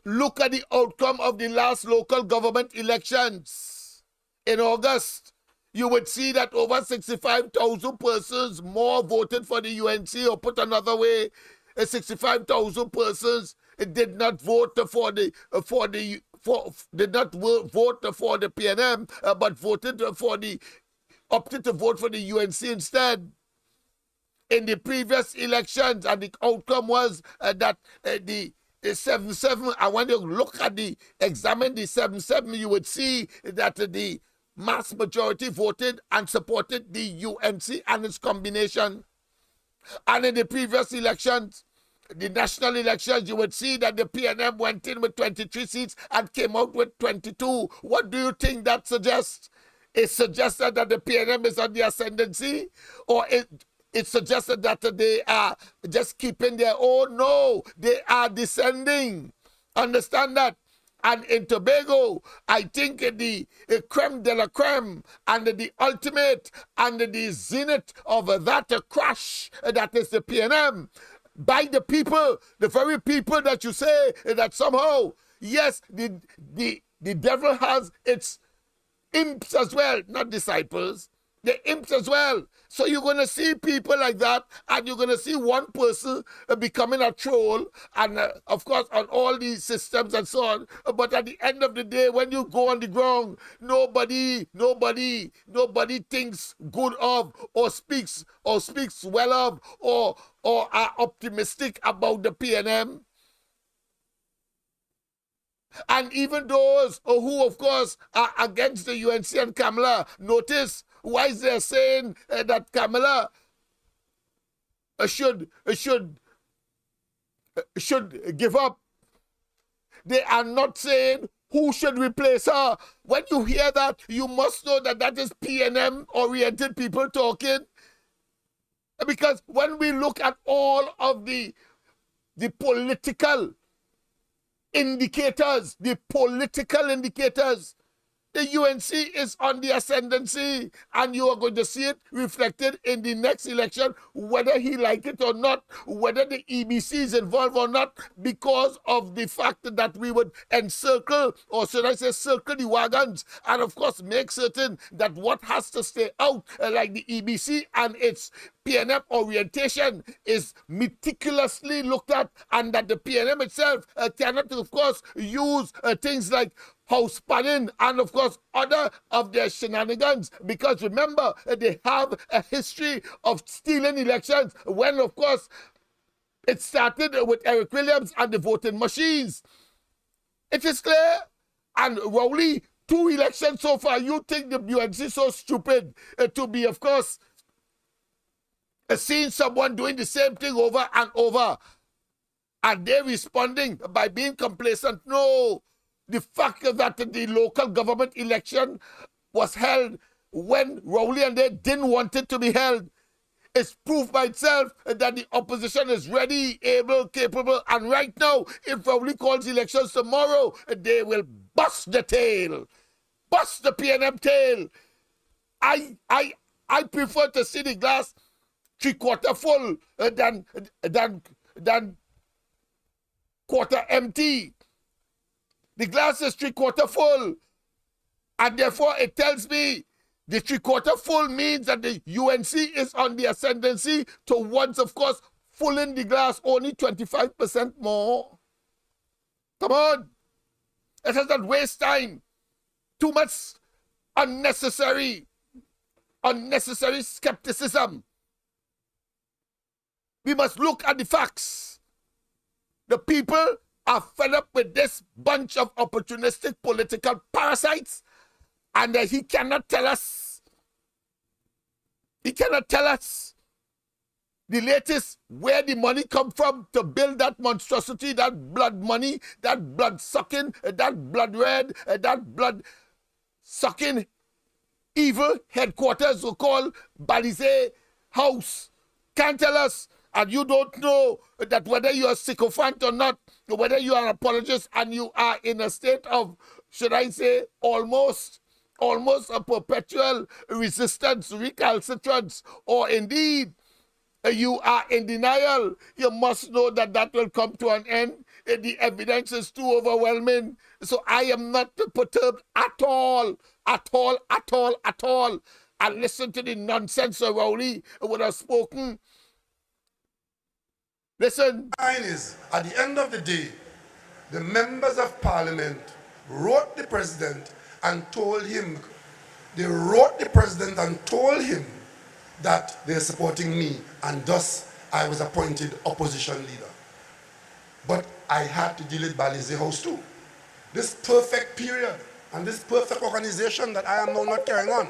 Look at the outcome of the last local government elections in August. You would see that over 65,000 persons more voted for the UNC, or put another way, 65,000 persons did not vote for the PNM, but opted to vote for the UNC instead. In the previous elections, and the outcome was that the 7-7, and when you examine the 7-7, you would see that the mass majority voted and supported the UNC and its combination. And in the previous elections, the national elections, you would see that the PNM went in with 23 seats and came out with 22. What do you think that suggests? It suggested that the PNM is on the ascendancy, or it suggested that they are just keeping their own? No, they are descending. Understand that. And in Tobago, I think the creme de la creme and the ultimate and the zenith of that crash that is the PNM, by the people, the very people that you say that somehow, yes, the devil has its imps as well, not disciples, the imps as well. So you're going to see people like that, and you're going to see one person becoming a troll, and of course on all these systems and so on. But at the end of the day, when you go on the ground, nobody thinks good of, or speaks well of, or are optimistic about the PNM. And even those who, of course, are against the UNC and Kamala, notice why is they saying that Kamala should give up. They are not saying who should replace her. When you hear that, you must know that that is PNM-oriented people talking. Because when we look at all of the political indicators, the UNC is on the ascendancy, and you are going to see it reflected in the next election, whether he like it or not, whether the EBC is involved or not, because of the fact that we would encircle, or should I say circle the wagons, and of course make certain that what has to stay out, like the EBC and its PNM orientation, is meticulously looked at, and that the PNM itself cannot, of course, use things like house planning and, of course, other of their shenanigans, because remember, they have a history of stealing elections when, of course, it started with Eric Williams and the voting machines. It is clear. And Rowley, 2 elections so far, you think the UNC is so stupid to be, of course, seeing someone doing the same thing over and over, and they're responding by being complacent? No. The fact that the local government election was held when Rowley and they didn't want it to be held is proof by itself that the opposition is ready, able, capable, and right now, if Rowley calls elections tomorrow, they will bust the tail, bust the PNM tail. I prefer to see the glass 3/4 full than quarter empty. The glass is 3/4 full, and therefore it tells me The 3/4 full means that the UNC is on the ascendancy towards, of course, filling the glass only 25% more. Come on. Let us not waste time. Too much unnecessary skepticism. We must look at the facts. The people are fed up with this bunch of opportunistic political parasites, and he cannot tell us. He cannot tell us the latest where the money come from to build that monstrosity, that blood money, that blood sucking, that blood red, that blood sucking evil headquarters so called Balize House. Can't tell us. And you don't know that whether you're a sycophant or not, whether you are an apologist and you are in a state of, should I say, almost a perpetual resistance, recalcitrance, or indeed you are in denial, you must know that that will come to an end. The evidence is too overwhelming. So I am not perturbed at all. And listen to the nonsense of Rowley would have spoken. Listen. Mine is, at the end of the day, the members of parliament wrote the president and told him, that they're supporting me, and thus I was appointed opposition leader. But I had to deal with Balize House too. This perfect period and this perfect organization that I am now not carrying on.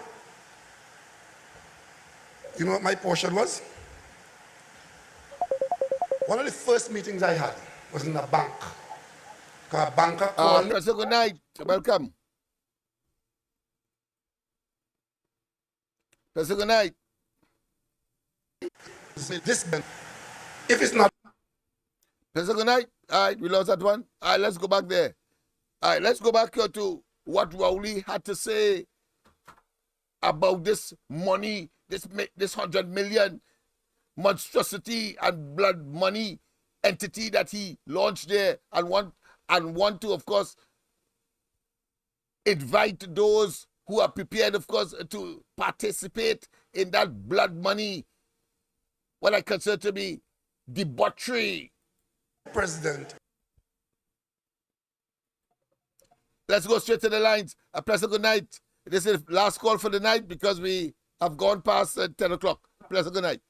You know what my portion was? One of the first meetings I had was in a bank. A banker called... Professor, good night. Welcome. Professor, good night. This, if it's not... Professor, good night. All right, we lost that one. All right, let's go back there. All right, let's go back to what Rowley had to say about this money, this 100 million monstrosity and blood money entity that he launched there, and want to, of course, invite those who are prepared, of course, to participate in that blood money, what I consider to be debauchery. President. Let's go straight to the lines. Professor, good night. This is the last call for the night because we have gone past 10 o'clock. Professor, good night.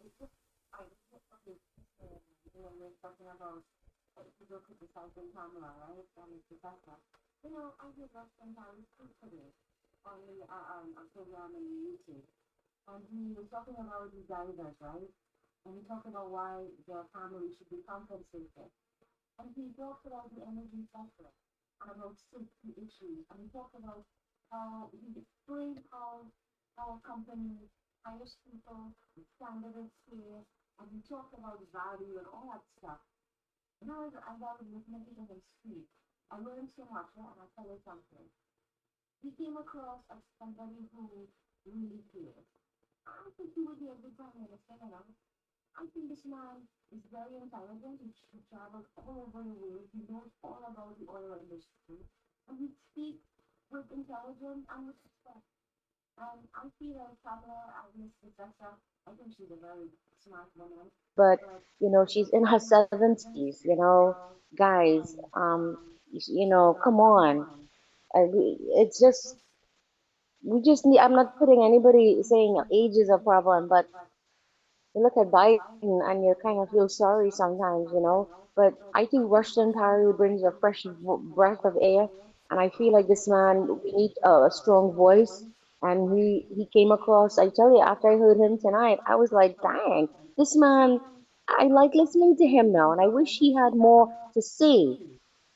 You know, I hear that sometimes today on the program on YouTube, and he was talking about the divers, right? And he talked about why their family should be compensated. And he talked about the energy sector and about safety issues. And he talked about how he explained how our company hires people, the candidates here, and he talked about value and all that stuff. And as I was listening to him speak, I learned so much, and I'll tell you something. He came across as somebody who really cares. I don't think he would be a good prime minister, you know. I think this man is very intelligent. He travels all over the world. He knows all about the oil industry. And he speaks with intelligence and with respect. And I feel like Kamala, as Miss Professor, I think she's a very smart woman. But, you know, she's in her 70s, you know, guys, you know, come on. It's just, we just need, I'm not putting anybody saying age is a problem, but you look at Biden and you kind of feel sorry sometimes, you know. But I think Rushton Perry brings a fresh breath of air, and I feel like this man, we need a strong voice. And he came across, I tell you, after I heard him tonight, I was like, dang, this man, I like listening to him now, and I wish he had more to say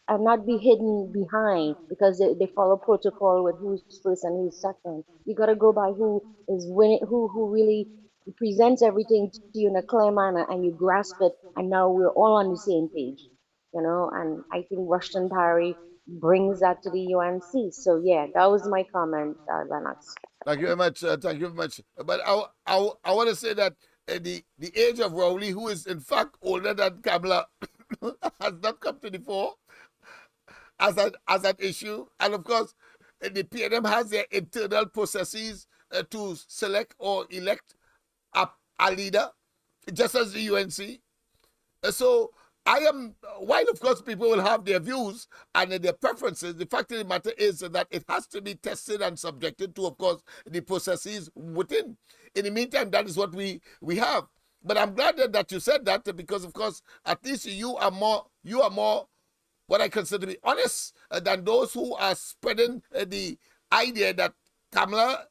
and not be hidden behind, because they follow protocol with who's first and who's second. You got to go by who is winning, who really presents everything to you in a clear manner, and you grasp it, and now we're all on the same page, you know. And I think Rushton Perry brings that to the UNC. So yeah, that was my comment, Lennox. Thank you very much. Thank you very much. But I want to say that the age of Rowley, who is in fact older than Kamala, has not come to the fore as an issue. And of course, the PNM has their internal processes to select or elect a leader, just as the UNC. So I am, while of course people will have their views and their preferences, the fact of the matter is that it has to be tested and subjected to, of course, the processes within. In the meantime, that is what we have. But I'm glad that you said that, because of course, at least you are more what I consider to be honest than those who are spreading the idea that Kamala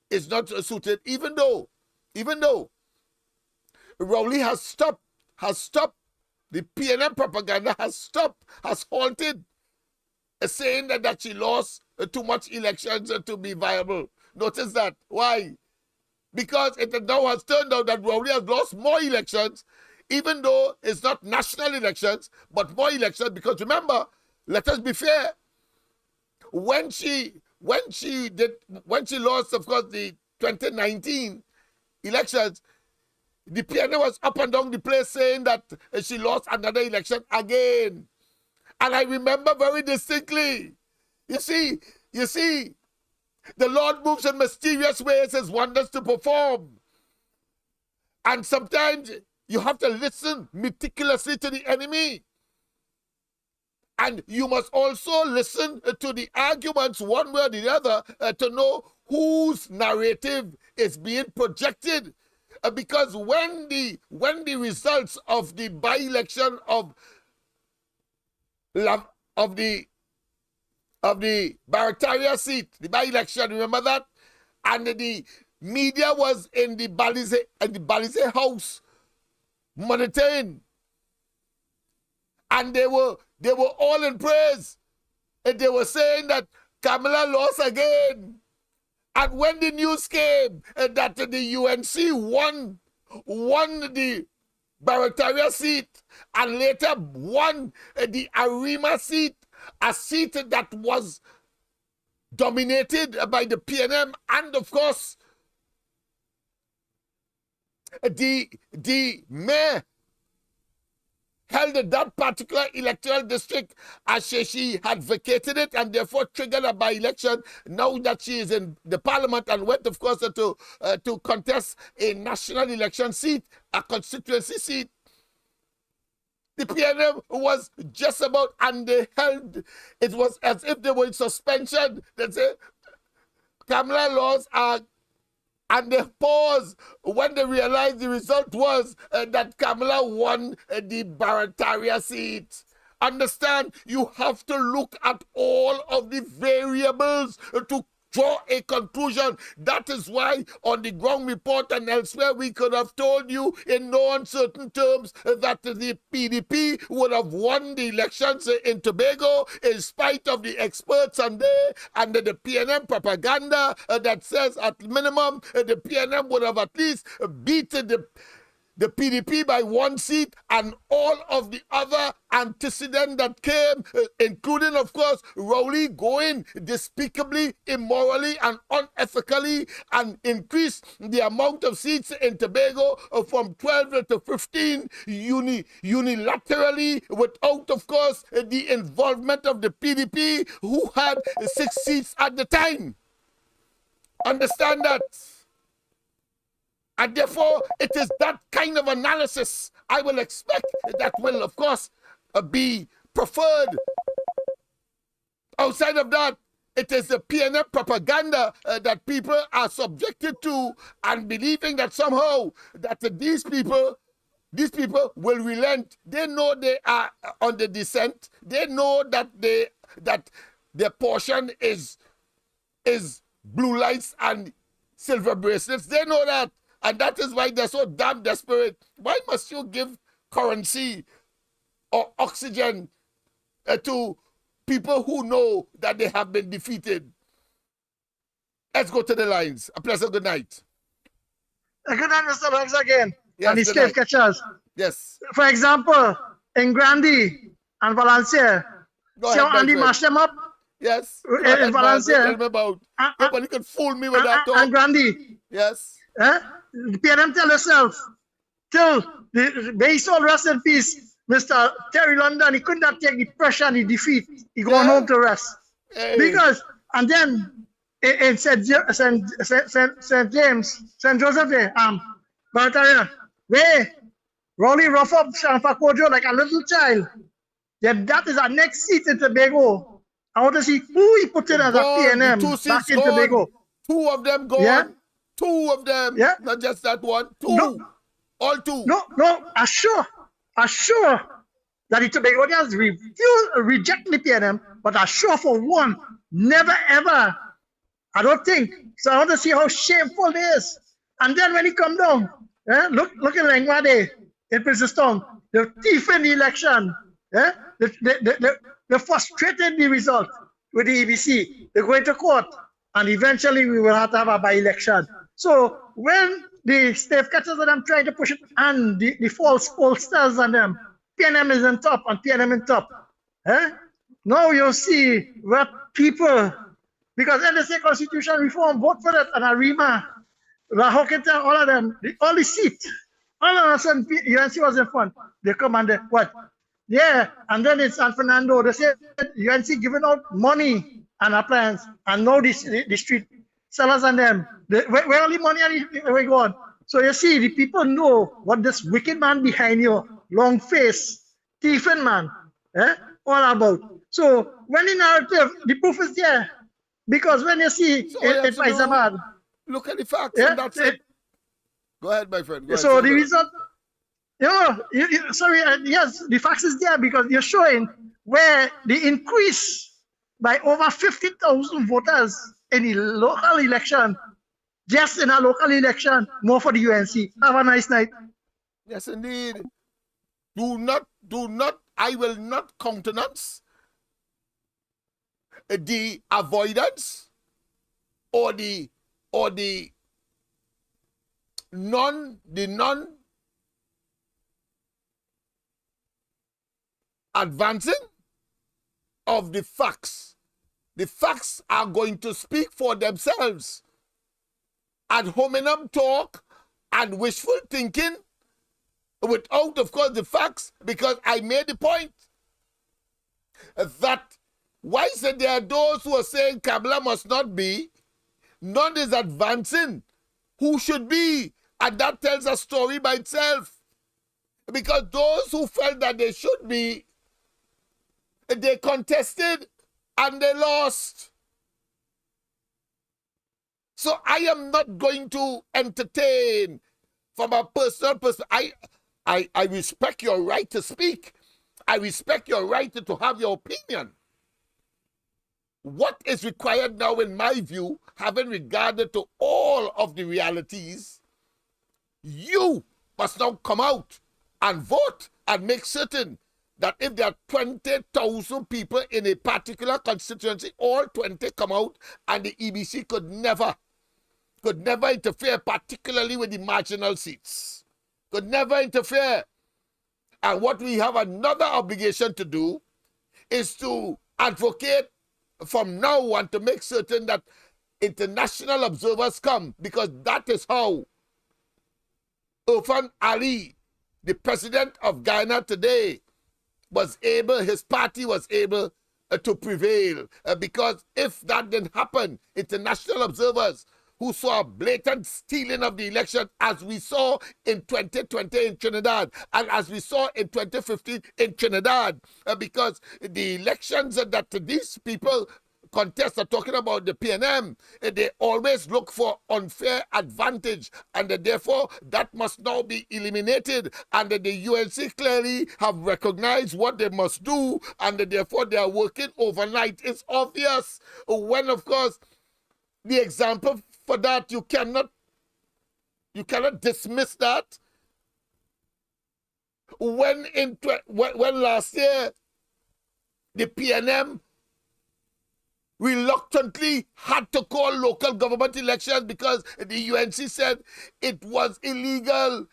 is not suited, even though Rowley has stopped the PNM propaganda, has halted, saying that she lost too much elections to be viable. Notice that. Why? Because it now has turned out that Rowley has lost more elections, even though it's not national elections, but more elections. Because remember, let us be fair, when she lost, of course, the 2019 elections, the PNA was up and down the place saying that she lost another election again. And I remember very distinctly. You see, the Lord moves in mysterious ways, his wonders to perform. And sometimes you have to listen meticulously to the enemy. And you must also listen to the arguments one way or the other to know whose narrative is being projected. Because when the results of the by-election of the Barataria seat, the by-election, remember that? And the media was in the Balize house monitoring. And they were all in praise. And they were saying that Kamala lost again. And when the news came that the UNC won the Barataria seat and later won the Arima seat, a seat that was dominated by the PNM, and of course the mayor held that particular electoral district as she had vacated it and therefore triggered a by-election. Now that she is in the parliament and went, of course, to contest a national election seat, a constituency seat, the PNM was just about, and they held, it was as if they were in suspension. They say, Kamala laws are, and they paused when they realized the result was that Kamala won the Barataria seat. Understand, you have to look at all of the variables to draw a conclusion. That is why on the ground report and elsewhere we could have told you in no uncertain terms that the PDP would have won the elections in Tobago in spite of the experts and the PNM propaganda that says at minimum the PNM would have at least beaten the PDP by one seat, and all of the other antecedents that came, including, of course, Rowley going despicably, immorally, and unethically, and increased the amount of seats in Tobago from 12 to 15 unilaterally, without, of course, the involvement of the PDP, who had 6 seats at the time. Understand that? And therefore, it is that kind of analysis I will expect that will, of course, be preferred. Outside of that, it is the PNM propaganda that people are subjected to, and believing that somehow that these people will relent. They know they are on the descent. They know that their portion is blue lights and silver bracelets. They know that. And that is why they're so damn desperate. Why must you give currency or oxygen to people who know that they have been defeated? Let's go to the lines. A pleasant good night. Good night, Mr. Banks again. Yes, and the good slave night. catchers. Yes. For example, in Grandi and Valencia, Go see how ahead, Andy my mashed them up? Yes. Go In ahead, man. Valencia. Tell me about. Yeah, but you can fool me with that talk. And Grandi. Yes. The PNM tell yourself, till they saw rest in peace, Mr. Terry London, he could not take the pressure and the defeat. He going home to rest. Hey. Because, and then in St. James, St. Joseph, Barataria, where Rowley rough up Sanfakojo like a little child. Then that is our next seat in Tobago. I want to see who he put in as a Gone. The PNM 2 back seats in Tobago. gone. 2 of them gone. Yeah. 2 of them. Yeah. Not just that one. 2. No. All 2. No, assure that the Tobagonians reject the PNM, but assure for one, never ever. I don't think. So I want to see how shameful it is. And then when he come down, look at Lengwade in Princeton, the thief in the election, they frustrated the result with the EBC. They're going to court, and eventually we will have to have a by-election. So when the staff catchers and them trying to push it, and the false pollsters and them, PNM is on top and PNM on top. Now you see what people, because NSA Constitution reform, vote for it, and Arima, Rahoketa, all of them, all the seat, all of a sudden UNC was in front. They come and they, what? Yeah, and then in San Fernando, they said UNC giving out money and appliance, and now the street sellers and them, where all the money are we going? So you see, the people know what this wicked man behind you, long face, thiefing man, all about. So when the narrative, the proof is there. Because when you see So in Faizabad, look at the facts, and that's it. Go ahead, my friend. Go ahead, so say the that. result, yes, the facts is there because you're showing where the increase by over 50,000 voters in the local election, just in a local election, more for the UNC. Have a nice night. Yes, indeed. I will not countenance the avoidance or the non advancing of the facts. The facts are going to speak for themselves. Ad hominem talk and wishful thinking without, of course, the facts, because I made the point that why is it there are those who are saying Kabbalah must not be, none is advancing who should be, and that tells a story by itself. Because those who felt that they should be, they contested and they lost. So I am not going to entertain from a personal perspective. I respect your right to speak. I respect your right to have your opinion. What is required now, in my view, having regarded to all of the realities, you must now come out and vote and make certain that if there are 20,000 people in a particular constituency, all 20 come out, and the EBC could never interfere, particularly with the marginal seats. Could never interfere. And what we have another obligation to do is to advocate from now on to make certain that international observers come, because that is how Irfan Ali, the president of Ghana today, his party was able to prevail. Because if that didn't happen, international observers who saw a blatant stealing of the election, as we saw in 2020 in Trinidad, and as we saw in 2015 in Trinidad, because the elections that these people contest are talking about, the PNM, they always look for unfair advantage, and therefore that must now be eliminated, and the UNC clearly have recognized what they must do, and therefore they are working overnight. It's obvious when, of course, the example for that, you cannot dismiss that. When last year the PNM reluctantly had to call local government elections because the UNC said it was illegal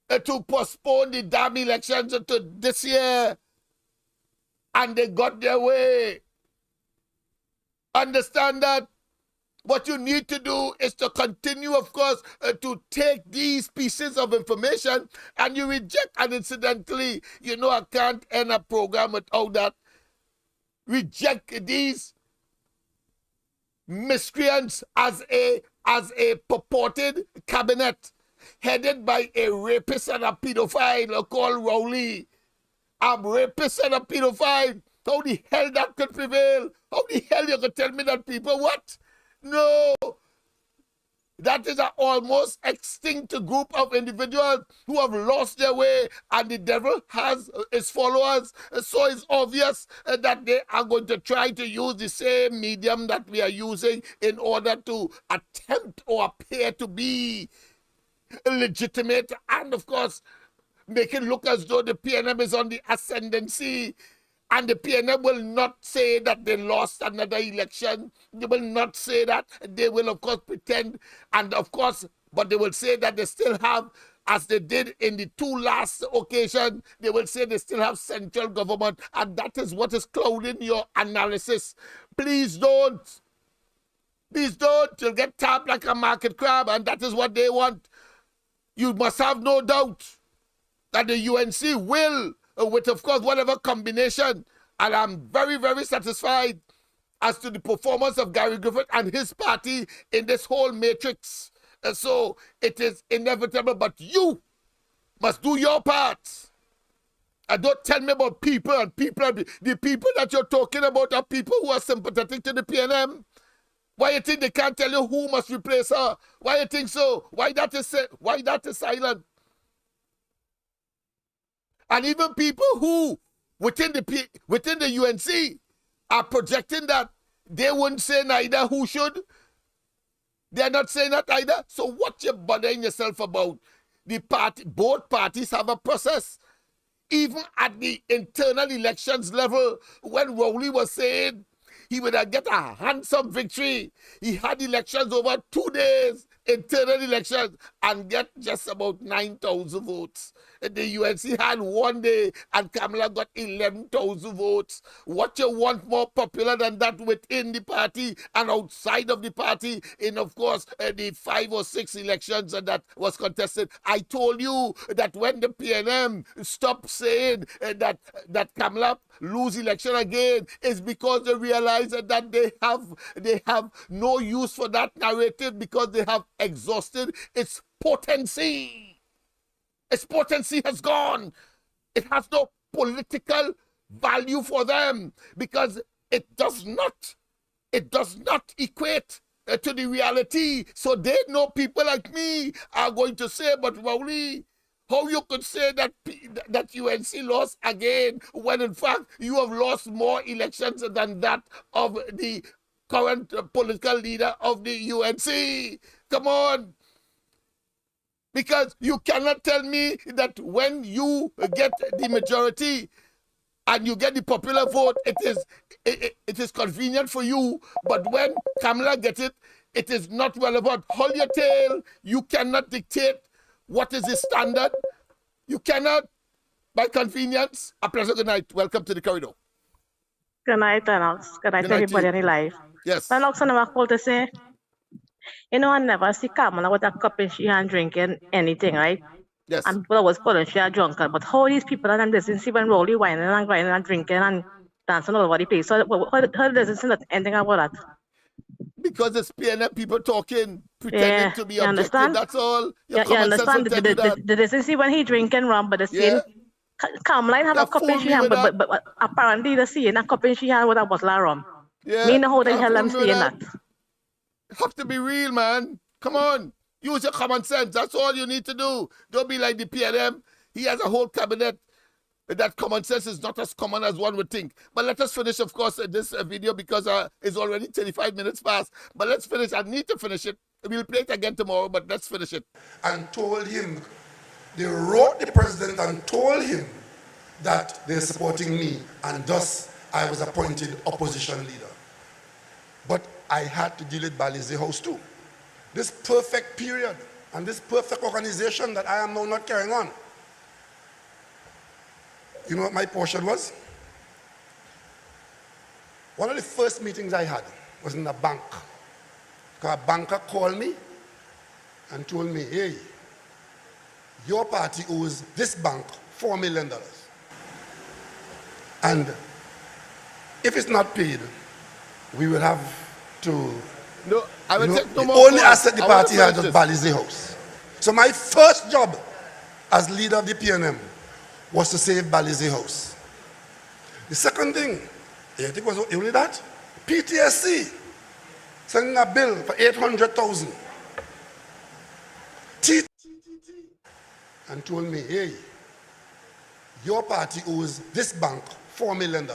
to postpone the damn elections to this year, and they got their way. Understand that? What you need to do is to continue, of course, to take these pieces of information and you reject. And incidentally, I can't end a program without that. Reject these miscreants as a purported cabinet headed by a rapist and a pedophile called Rowley. A rapist and a pedophile. How the hell that could prevail? How the hell you could tell me that people what? No. That is an almost extinct group of individuals who have lost their way, and the devil has his followers. So it's obvious that they are going to try to use the same medium that we are using in order to attempt or appear to be legitimate, and of course make it look as though the PNM is on the ascendancy. And the PNM will not say that they lost another election. They will not say that. They will, of course, pretend. And, of course, but they will say that they still have, as they did in the two last occasions, they will say they still have central government. And that is what is clouding your analysis. Please don't. Please don't. You'll get tapped like a market crab, and that is what they want. You must have no doubt that the UNC will, with, of course, whatever combination, and I'm very, very satisfied as to the performance of Gary Griffith and his party in this whole matrix. So it is inevitable, but you must do your part. And don't tell me about people and people. The people that you're talking about are people who are sympathetic to the PNM. Why you think they can't tell you who must replace her? Why you think so? Why that is silent? And even people who, within the UNC, are projecting that they wouldn't say neither who should. They're not saying that either. So what you bothering yourself about? Both parties have a process. Even at the internal elections level, when Rowley was saying he would get a handsome victory, he had elections over 2 days, internal elections, and get just about 9,000 votes. The UNC had 1 day, and Kamala got 11,000 votes. What you want more popular than that within the party and outside of the party in, of course, the 5 or 6 elections that was contested? I told you that when the PNM stopped saying that Kamala lose election again, is because they realize that they have no use for that narrative because they have exhausted its potency. Its potency has gone. It has no political value for them because it does not equate to the reality. So they know people like me are going to say, but Rowley, how you could say that UNC lost again when in fact you have lost more elections than that of the current political leader of the UNC? Come on. Because you cannot tell me that when you get the majority and you get the popular vote, it is convenient for you. But when Kamala gets it, it is not relevant. Hold your tail. You cannot dictate what is the standard. You cannot, by convenience. A pleasant good night. Welcome to the corridor. Good night, Lennox. Good night, everybody in life. Yes. Lennox, I call to say, you know, I never see Kamala with a cup in she hand drinking anything, right? Yes. And people always calling she a drunkard. But how these people and doesn't see when Rowley whining and grinding and drinking and dancing all over the place. So how doesn't see anything about that? Because it's PNM people talking, pretending to be objective. Understand? That's all. You understand? The doesn't see when he drinking rum, but the same. Kamala have a cup in she hand, but apparently the seeing a cup in she hand with a bottle of rum. Yeah. Me know how the hell I'm saying that. Have to be real, man. Come on. Use your common sense. That's all you need to do. Don't be like the PNM. He has a whole cabinet. That common sense is not as common as one would think. But let us finish, of course, this video because it's already 35 minutes past. But let's finish. I need to finish it. We'll play it again tomorrow, but let's finish it. And told him, they wrote the president and told him that they're supporting me, and thus I was appointed opposition leader. But I had to deal with Balize House too. This perfect period and this perfect organization that I am now not carrying on. You know what my portion was? One of the first meetings I had was in a bank. A banker called me and told me, hey, your party owes this bank $4 million. And if it's not paid, we will have to No, I will take no the more only calls. asset the I want party to had finish was this. Balize House. So my first job as leader of the PNM was to save Balize House. The second thing, I think was only that, PTSC sending a bill for 800,000. And told me, hey, your party owes this bank $4 million.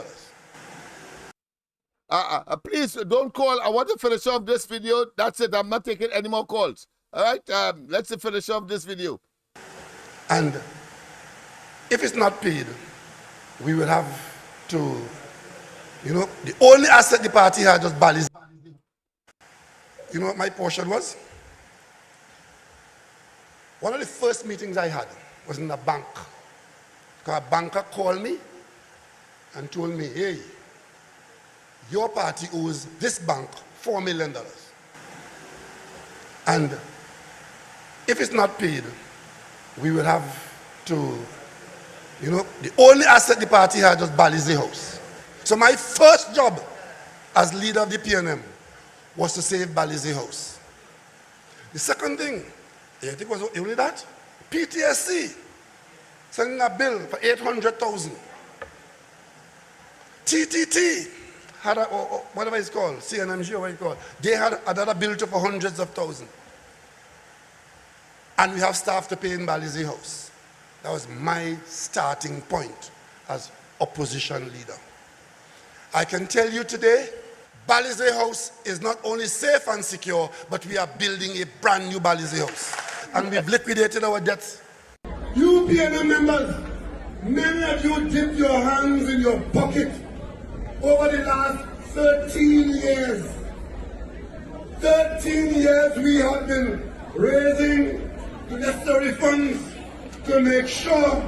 Please don't call. I want to finish off this video. That's it. I'm not taking any more calls. All right? Let's finish off this video. And if it's not paid, we will have to, the only asset the party had was Balize. You know what my portion was? One of the first meetings I had was in a bank. Because a banker called me and told me, hey, your party owes this bank $4 million. And if it's not paid, we will have to, the only asset the party had was Balize House. So my first job as leader of the PNM was to save Balize House. The second thing, I think was only that, PTSC sending a bill for 800,000. TTT had whatever it's called, CNMG or what it's called, they had another bill for hundreds of thousands. And we have staff to pay in Balize House. That was my starting point as opposition leader. I can tell you today, Balize House is not only safe and secure, but we are building a brand new Balize House. And we've liquidated our debts. You PNM members, many of you dipped your hands in your pocket over the last 13 years. 13 years we have been raising the necessary funds to make sure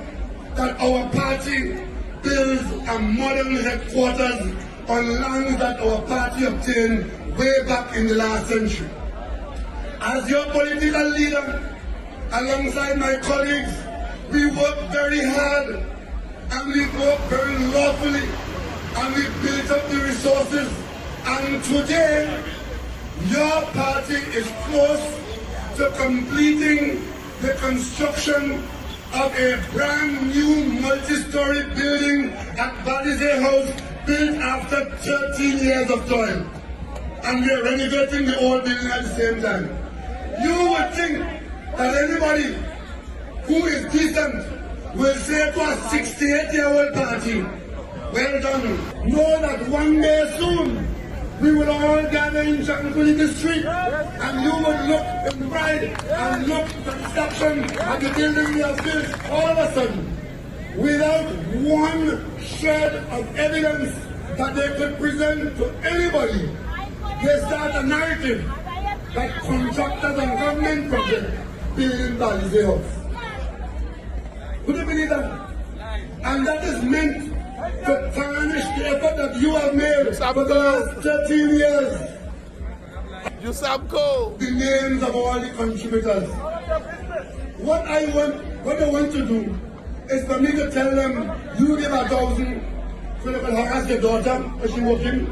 that our party builds a modern headquarters on lands that our party obtained way back in the last century. As your political leader, alongside my colleagues, we work very hard and we work very lawfully and we built up the resources, and today your party is close to completing the construction of a brand new multi-story building at Balize House, built after 13 years of toil. And we are renovating the old building at the same time. You would think that anybody who is decent will say to a 68-year-old party, well done. Know that one day soon we will all gather in Tranquility Street and you will look in pride and look satisfaction at the building we have built all of a sudden, without one shred of evidence that they could present to anybody. They start a narrative that contractors and government projects building Balize House. Could you believe that? And that is meant to tarnish the effort that you have made for the last 13 years. The names of all the contributors. What I want to do is for me to tell them, you give 1,000, so they can harass your daughter as she's working.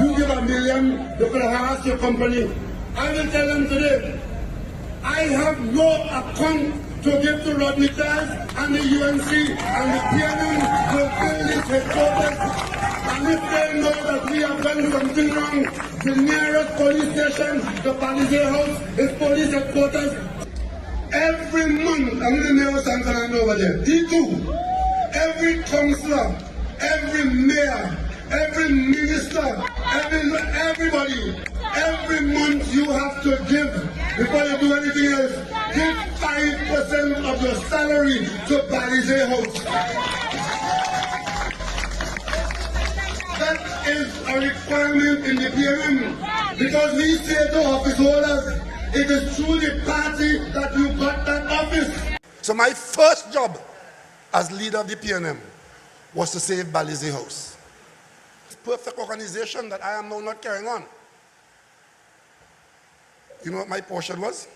You give 1 million, they can harass your company. I will tell them today, I have no account to give to Rodney Class and the UNC and the PNM will build this headquarters. And if they know that we have done something wrong, the nearest police station, the Balize House, is police headquarters. Every month, I'm in the mayor Santanan over there, D2, every councillor, every mayor, every minister, everybody, every month you have to give, before you do anything else, give 5% of your salary to Balize House. That is a requirement in the PNM, because we say to office holders, it is through the party that you got that office. So my first job as leader of the PNM was to save Balize House. Perfect organization that I am now not carrying on. You know what my portion was?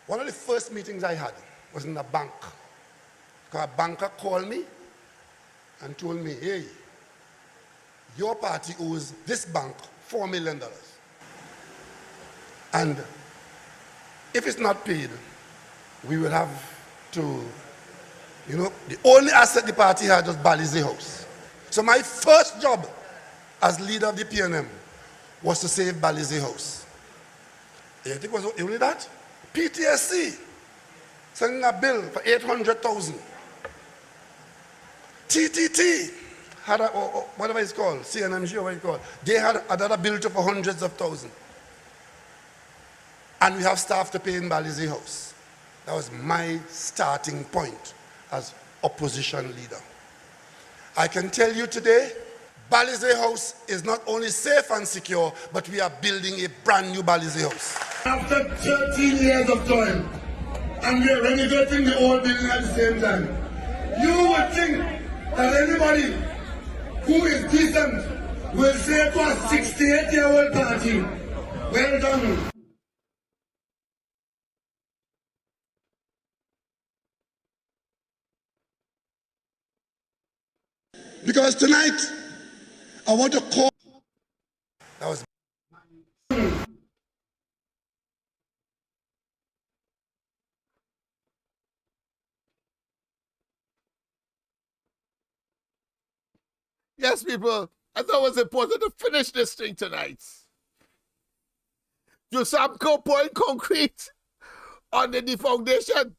One of the first meetings I had was in a bank. Because a banker called me and told me, hey, your party owes this bank $4 million. And if it's not paid, we will have to, the only asset the party had was Balize House. So my first job as leader of the PNM was to save Balize House. You think it was only that? PTSC sending a bill for 800,000. TTT had whatever it's called, CNMG or what it's called, they had another bill for hundreds of thousands. And we have staff to pay in Balize House. That was my starting point as opposition leader. I can tell you today, Balize House is not only safe and secure, but we are building a brand new Balize House. After 13 years of toil, and we are renovating the old building at the same time, you would think that anybody who is decent will say to a 68-year-old party, well done. Because tonight, I want to call. That was. Yes, people, I thought it was important to finish this thing tonight. Jusamco pouring concrete on the foundation.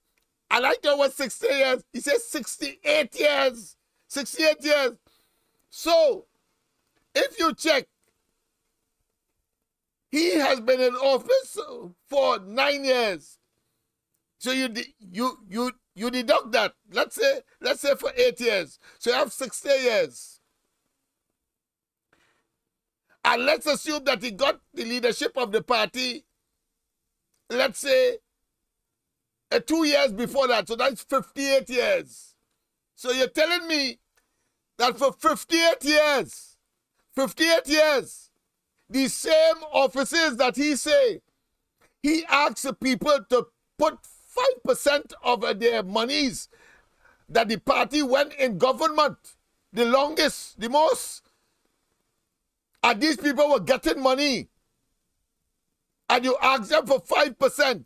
I like that was 60 years. He says 68 years. 68 years. So, if you check, he has been in office for 9 years. So you deduct that. Let's say for 8 years. So you have 60 years. And let's assume that he got the leadership of the party, let's say, 2 years before that. So that's 58 years. So you're telling me that for 58 years, these same offices that he say, he asks the people to put 5% of their monies that the party went in government, the longest, the most, and these people were getting money, and you ask them for 5%.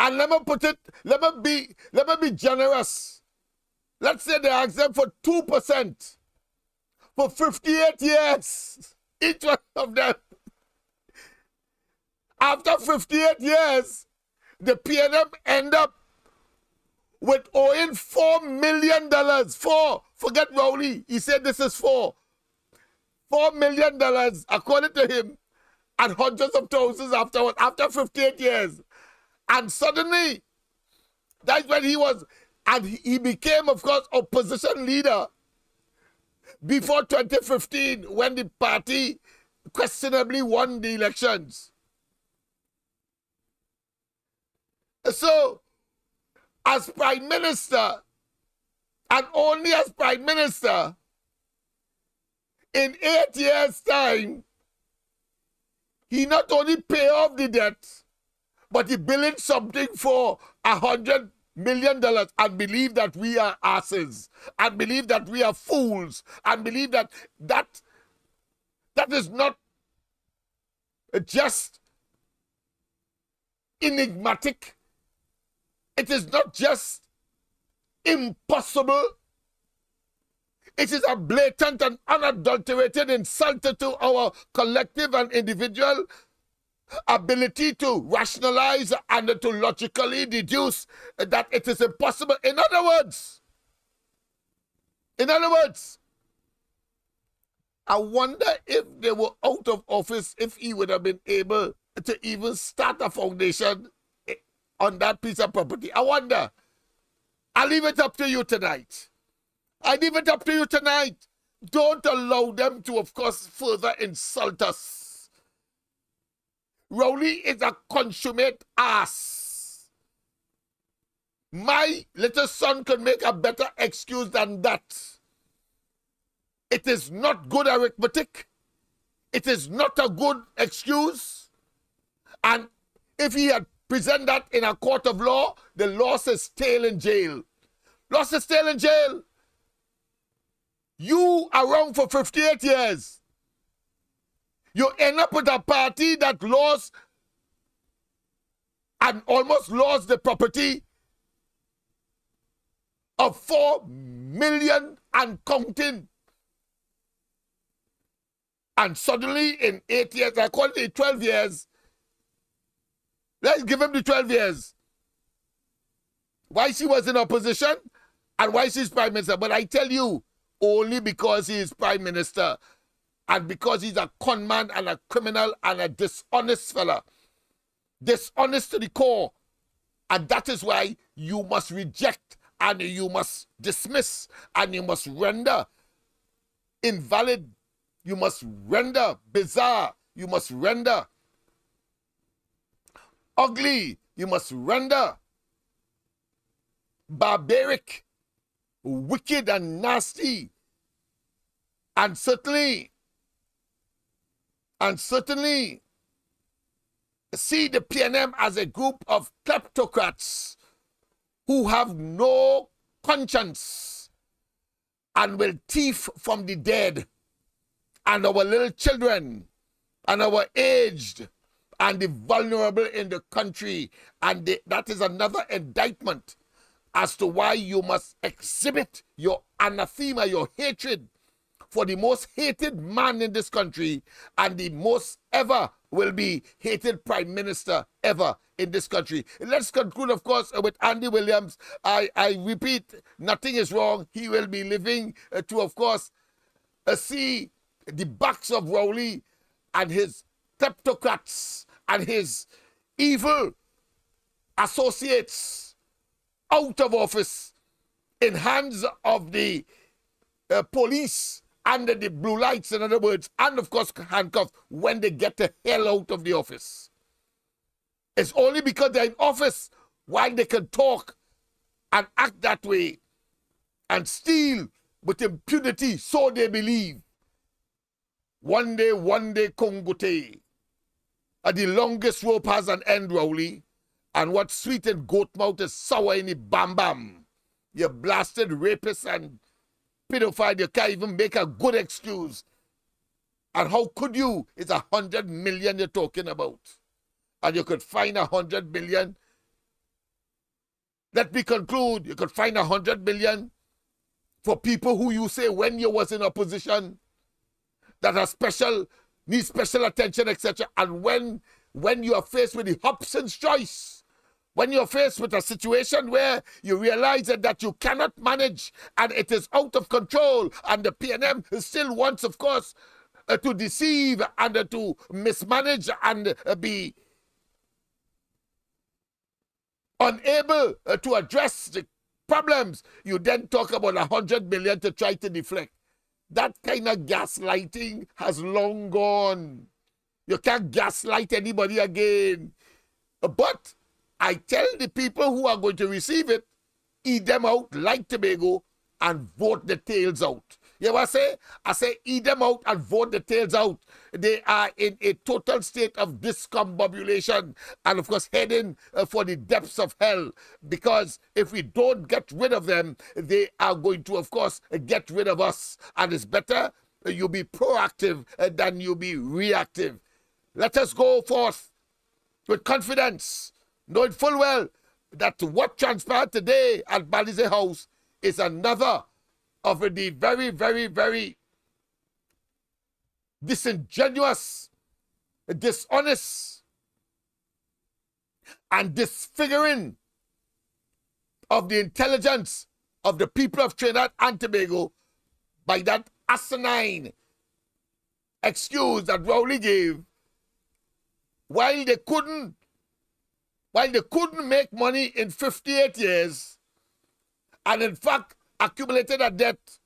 And let me be generous. Let's say they ask them for 2% for 58 years, each one of them. After 58 years, the PNM end up with owing $4 million. Forget Rowley. He said this is $4 million, according to him, and hundreds of thousands afterwards, after 58 years. And suddenly, that's when he was, and he became, of course, opposition leader before 2015, when the party questionably won the elections. So, as Prime Minister, and only as Prime Minister, in 8 years' time, he not only pay off the debt, but he billing something for $100 million and believe that we are asses, and believe that we are fools, and believe that is not just enigmatic. It is not just impossible. It is a blatant and unadulterated insult to our collective and individual ability to rationalize and to logically deduce that it is impossible. In other words, I wonder if they were out of office, if he would have been able to even start a foundation on that piece of property. I wonder. I'll leave it up to you tonight. Don't allow them to, of course, further insult us. Rowley is a consummate ass. My little son could make a better excuse than that. It is not good arithmetic. It is not a good excuse. And if he had presented that in a court of law, the law says stale in jail. Law says stale in jail. You are wrong for 58 years. You end up with a party that lost and almost lost the property of 4 million and counting. And suddenly in 8 years, I call it 12 years. Let's give him the 12 years. Why she was in opposition and why she's prime minister. But I tell you, only because he is prime minister and because he's a conman and a criminal and a dishonest fella. Dishonest to the core. And that is why you must reject and you must dismiss and you must render invalid. You must render bizarre. You must render ugly. You must render barbaric, wicked and nasty. And certainly see the PNM as a group of kleptocrats who have no conscience and will thief from the dead and our little children and our aged and the vulnerable in the country. And that is another indictment as to why you must exhibit your anathema, your hatred for the most hated man in this country and the most ever will be hated prime minister ever in this country. Let's conclude, of course, with Andy Williams. I repeat, nothing is wrong. He will be living to, of course, see the backs of Rowley and his kleptocrats and his evil associates out of office in hands of the police under the blue lights, in other words, and of course handcuffed when they get the hell out of the office. It's only because they're in office while they can talk and act that way and steal with impunity, so they believe. One day, Kongote. The longest rope has an end, Rowley. And what's sweet in goat mouth is sour in the bam bam. You blasted rapist and pedophile, you can't even make a good excuse. And how could you? It's 100 million you're talking about. And you could find 100 million. Let me conclude. You could find 100 million for people who you say when you was in opposition that are special, need special attention, etc. And when you are faced with the Hobson's choice, when you're faced with a situation where you realize that you cannot manage and it is out of control and the PNM still wants, of course, to deceive and to mismanage and be unable to address the problems, you then talk about 100 million to try to deflect. That kind of gaslighting has long gone. You can't gaslight anybody again. But I tell the people who are going to receive it, eat them out like Tobago and vote the tails out. You know what I say? I say eat them out and vote the tails out. They are in a total state of discombobulation and, of course, heading for the depths of hell. Because if we don't get rid of them, they are going to, of course, get rid of us. And it's better you be proactive than you be reactive. Let us go forth with confidence, knowing full well that what transpired today at Balize House is another of the very, very, very disingenuous, dishonest, and disfiguring of the intelligence of the people of Trinidad and Tobago by that asinine excuse that Rowley gave while they couldn't make money in 58 years and in fact accumulated a debt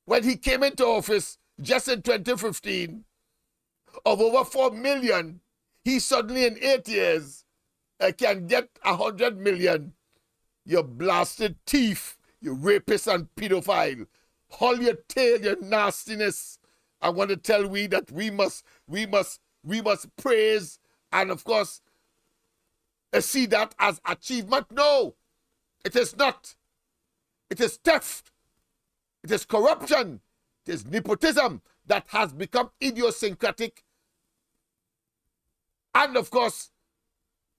when he came into office just in 2015 of over 4 million. He suddenly in 8 years can get 100 million. You blasted thief, you rapist and pedophile. Haul your tail, your nastiness. I want to tell we that we must praise and, of course, see that as achievement. No, it is not. It is theft. It is corruption. It is nepotism that has become idiosyncratic And of course,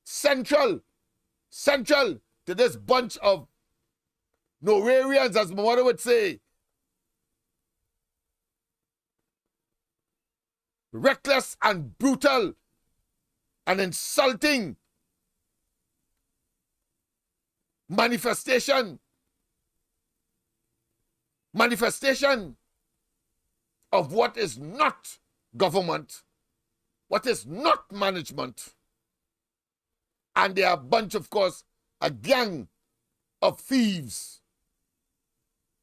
central to this bunch of Norarians, as my mother would say, reckless and brutal and insulting manifestation of what is not government, what is not management. And they are a bunch, of course, a gang of thieves.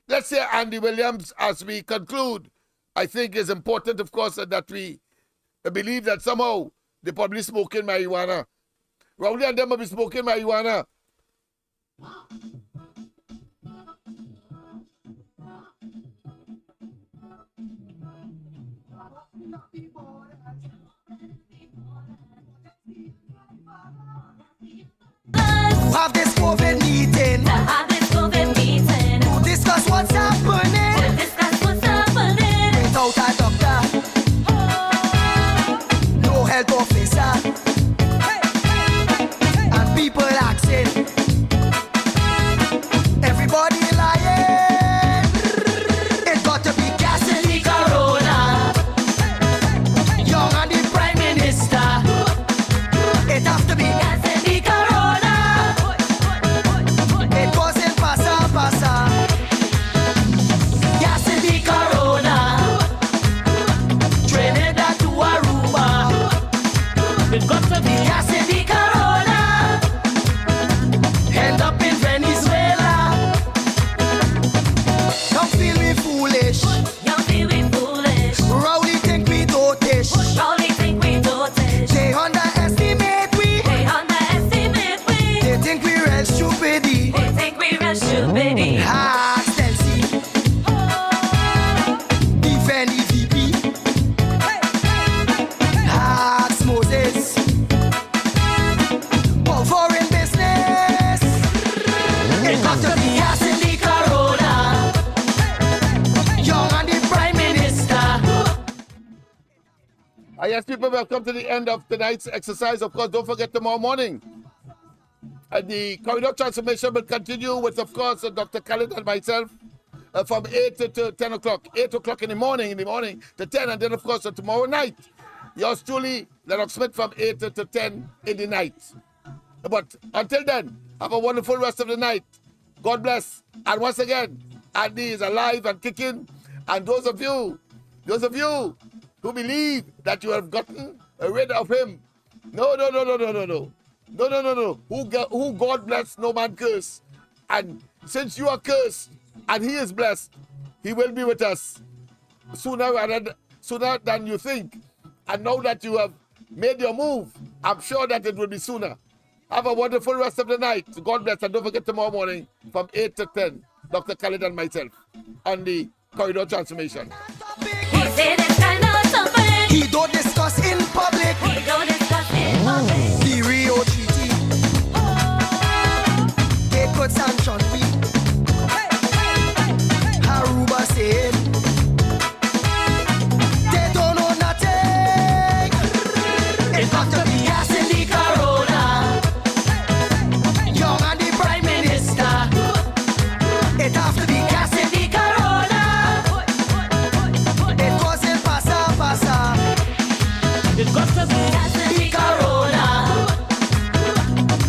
Let's say Andy Williams, as we conclude, I think it's important, of course, that we believe that somehow they probably smoking marijuana. Rowley and them will be smoking marijuana. Have this COVID meeting. To discuss what's happening. Without a doctor. No health officer. And people asking. Everybody lying. It got to be gas in the corona. Young and the prime minister. It have to be gas in the corona. It wasn't pasa. Gas in the corona. Trinidad to Aruba. It got to be gas in the corona. End up in Venezuela. Don't feel me foolish. Rowley think we dotish. They underestimate we. They think we real stupid. Ah, Stelzy. Defend EVP. Ask Moses. For foreign business. It got to be gas in the corona. Young and the prime minister. Yes, people, we have come to the end of tonight's exercise. Of course, don't forget tomorrow morning. The corridor transformation will continue with, of course, Dr. Khalid and myself from 8 to 10 o'clock. 8 o'clock in the morning to 10. And then, of course, tomorrow night, yours truly, Lennox Smith, from 8 to 10 in the night. But until then, have a wonderful rest of the night. God bless. And once again, Andy is alive and kicking. And those of you who believe that you have gotten rid of him, no. Who God bless, no man curse. And since you are cursed and he is blessed, he will be with us sooner than you think. And now that you have made your move, I'm sure that it will be sooner. Have a wonderful rest of the night. God bless. And don't forget tomorrow morning from 8 to 10, Dr. Khalid and myself on the corridor transformation. He don't discuss in public. The Rio Treaty. They could sanction we. Aruba saying they don't know nothing. It got to be gas in the corona. Young and the prime minister. It have to be gas in the corona. It wasn't pasa. It got to be gas in the corona.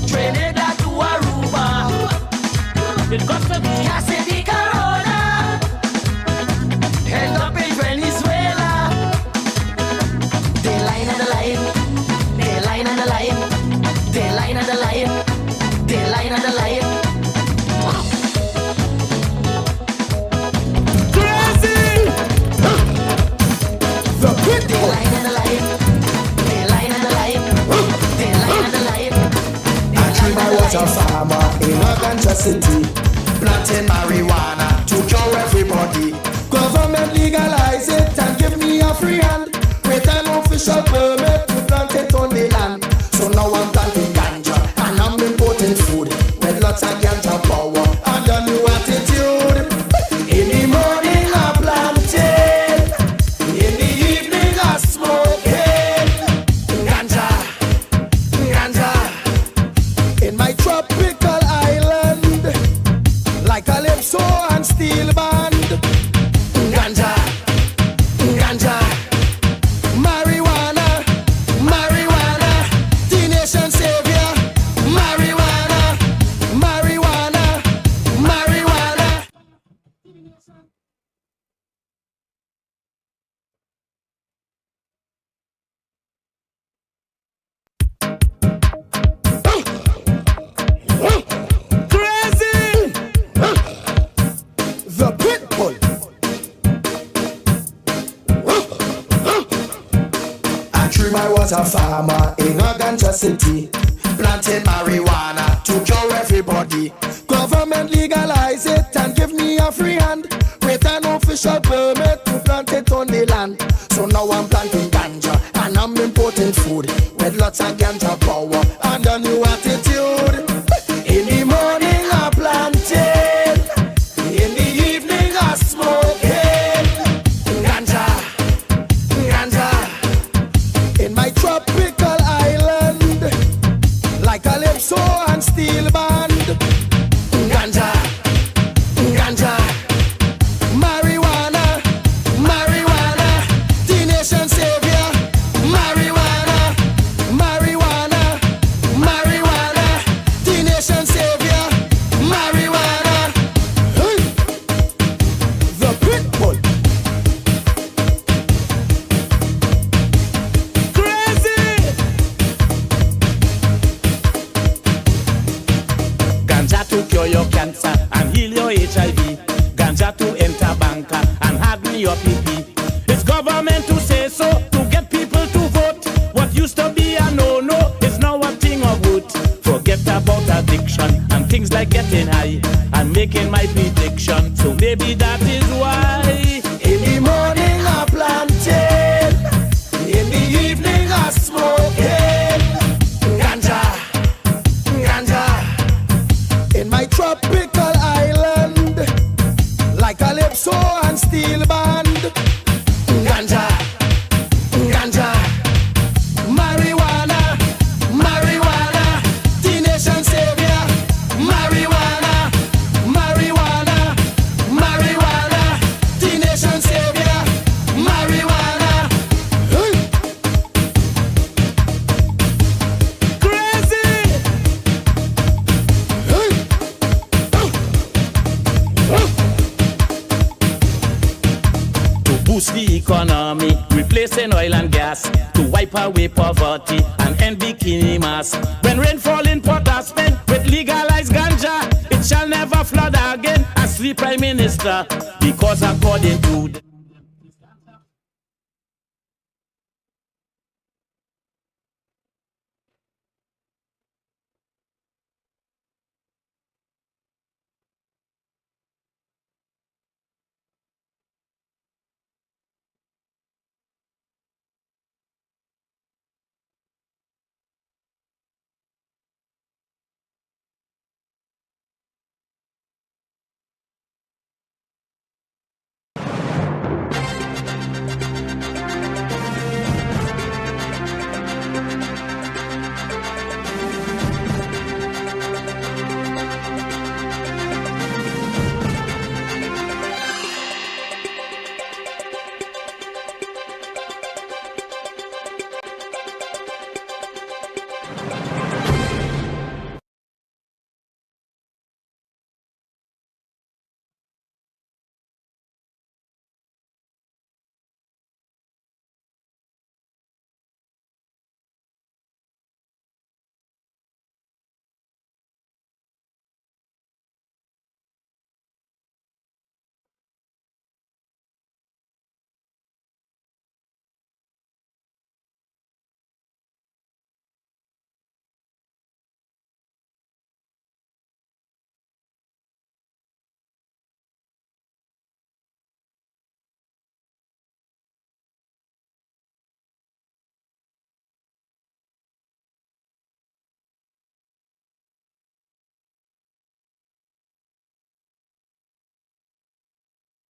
Trinidad to Aruba. It got to be gas in the corona. End up in Venezuela. They line and the line. They line and the line. They line and the line. They line and the line. Crazy! The good They line and the line. They line and the line. They line and the line. I was a farmer in a ganja city, planting marijuana to cure everybody. Government legalize it and give me a free hand with an official permit to plant it on the land. So now I'm planting ganja and I'm importing food with lots of ganja power and a new attitude. In the morning I'm planting, in the evening I'm smoking ganja. I was a farmer in a ganja city, planting marijuana to cure everybody. Government legalize it and give me a free hand with an official permit to plant it on the land. So now I'm planting ganja and I'm importing food with lots of ganja power and a new attitude. In the morning I planted, in the evening I smoking ganja, ganja. In my tropical island, like calypso and steel band, ganja, ganja. Marijuana, marijuana, the nation savior. Marijuana, marijuana, marijuana, the nation savior. Marijuana, hey. The pitbull. Ganja to cure your cancer and heal your HIV. Ganja to enter banker and harden your PP. It's government to say so to get people to vote. What used to be a no-no is now a thing of wood. Forget about addiction and things like getting high and making my prediction. So maybe that is why In the morning I planted, in the evening I smoking ganja, ganja. In my tropical island, like calypso and steel band, ganja, ganja. Marijuana, marijuana, the nation savior. Marijuana, marijuana, marijuana, the nation savior. Marijuana, hey. Crazy, hey. to boost the economy, replacing oil and gas, to wipe away poverty and end bikini mass. When rainfall in Port are spent with legalized ganja, it shall never flood again. As the Prime Minister, because according to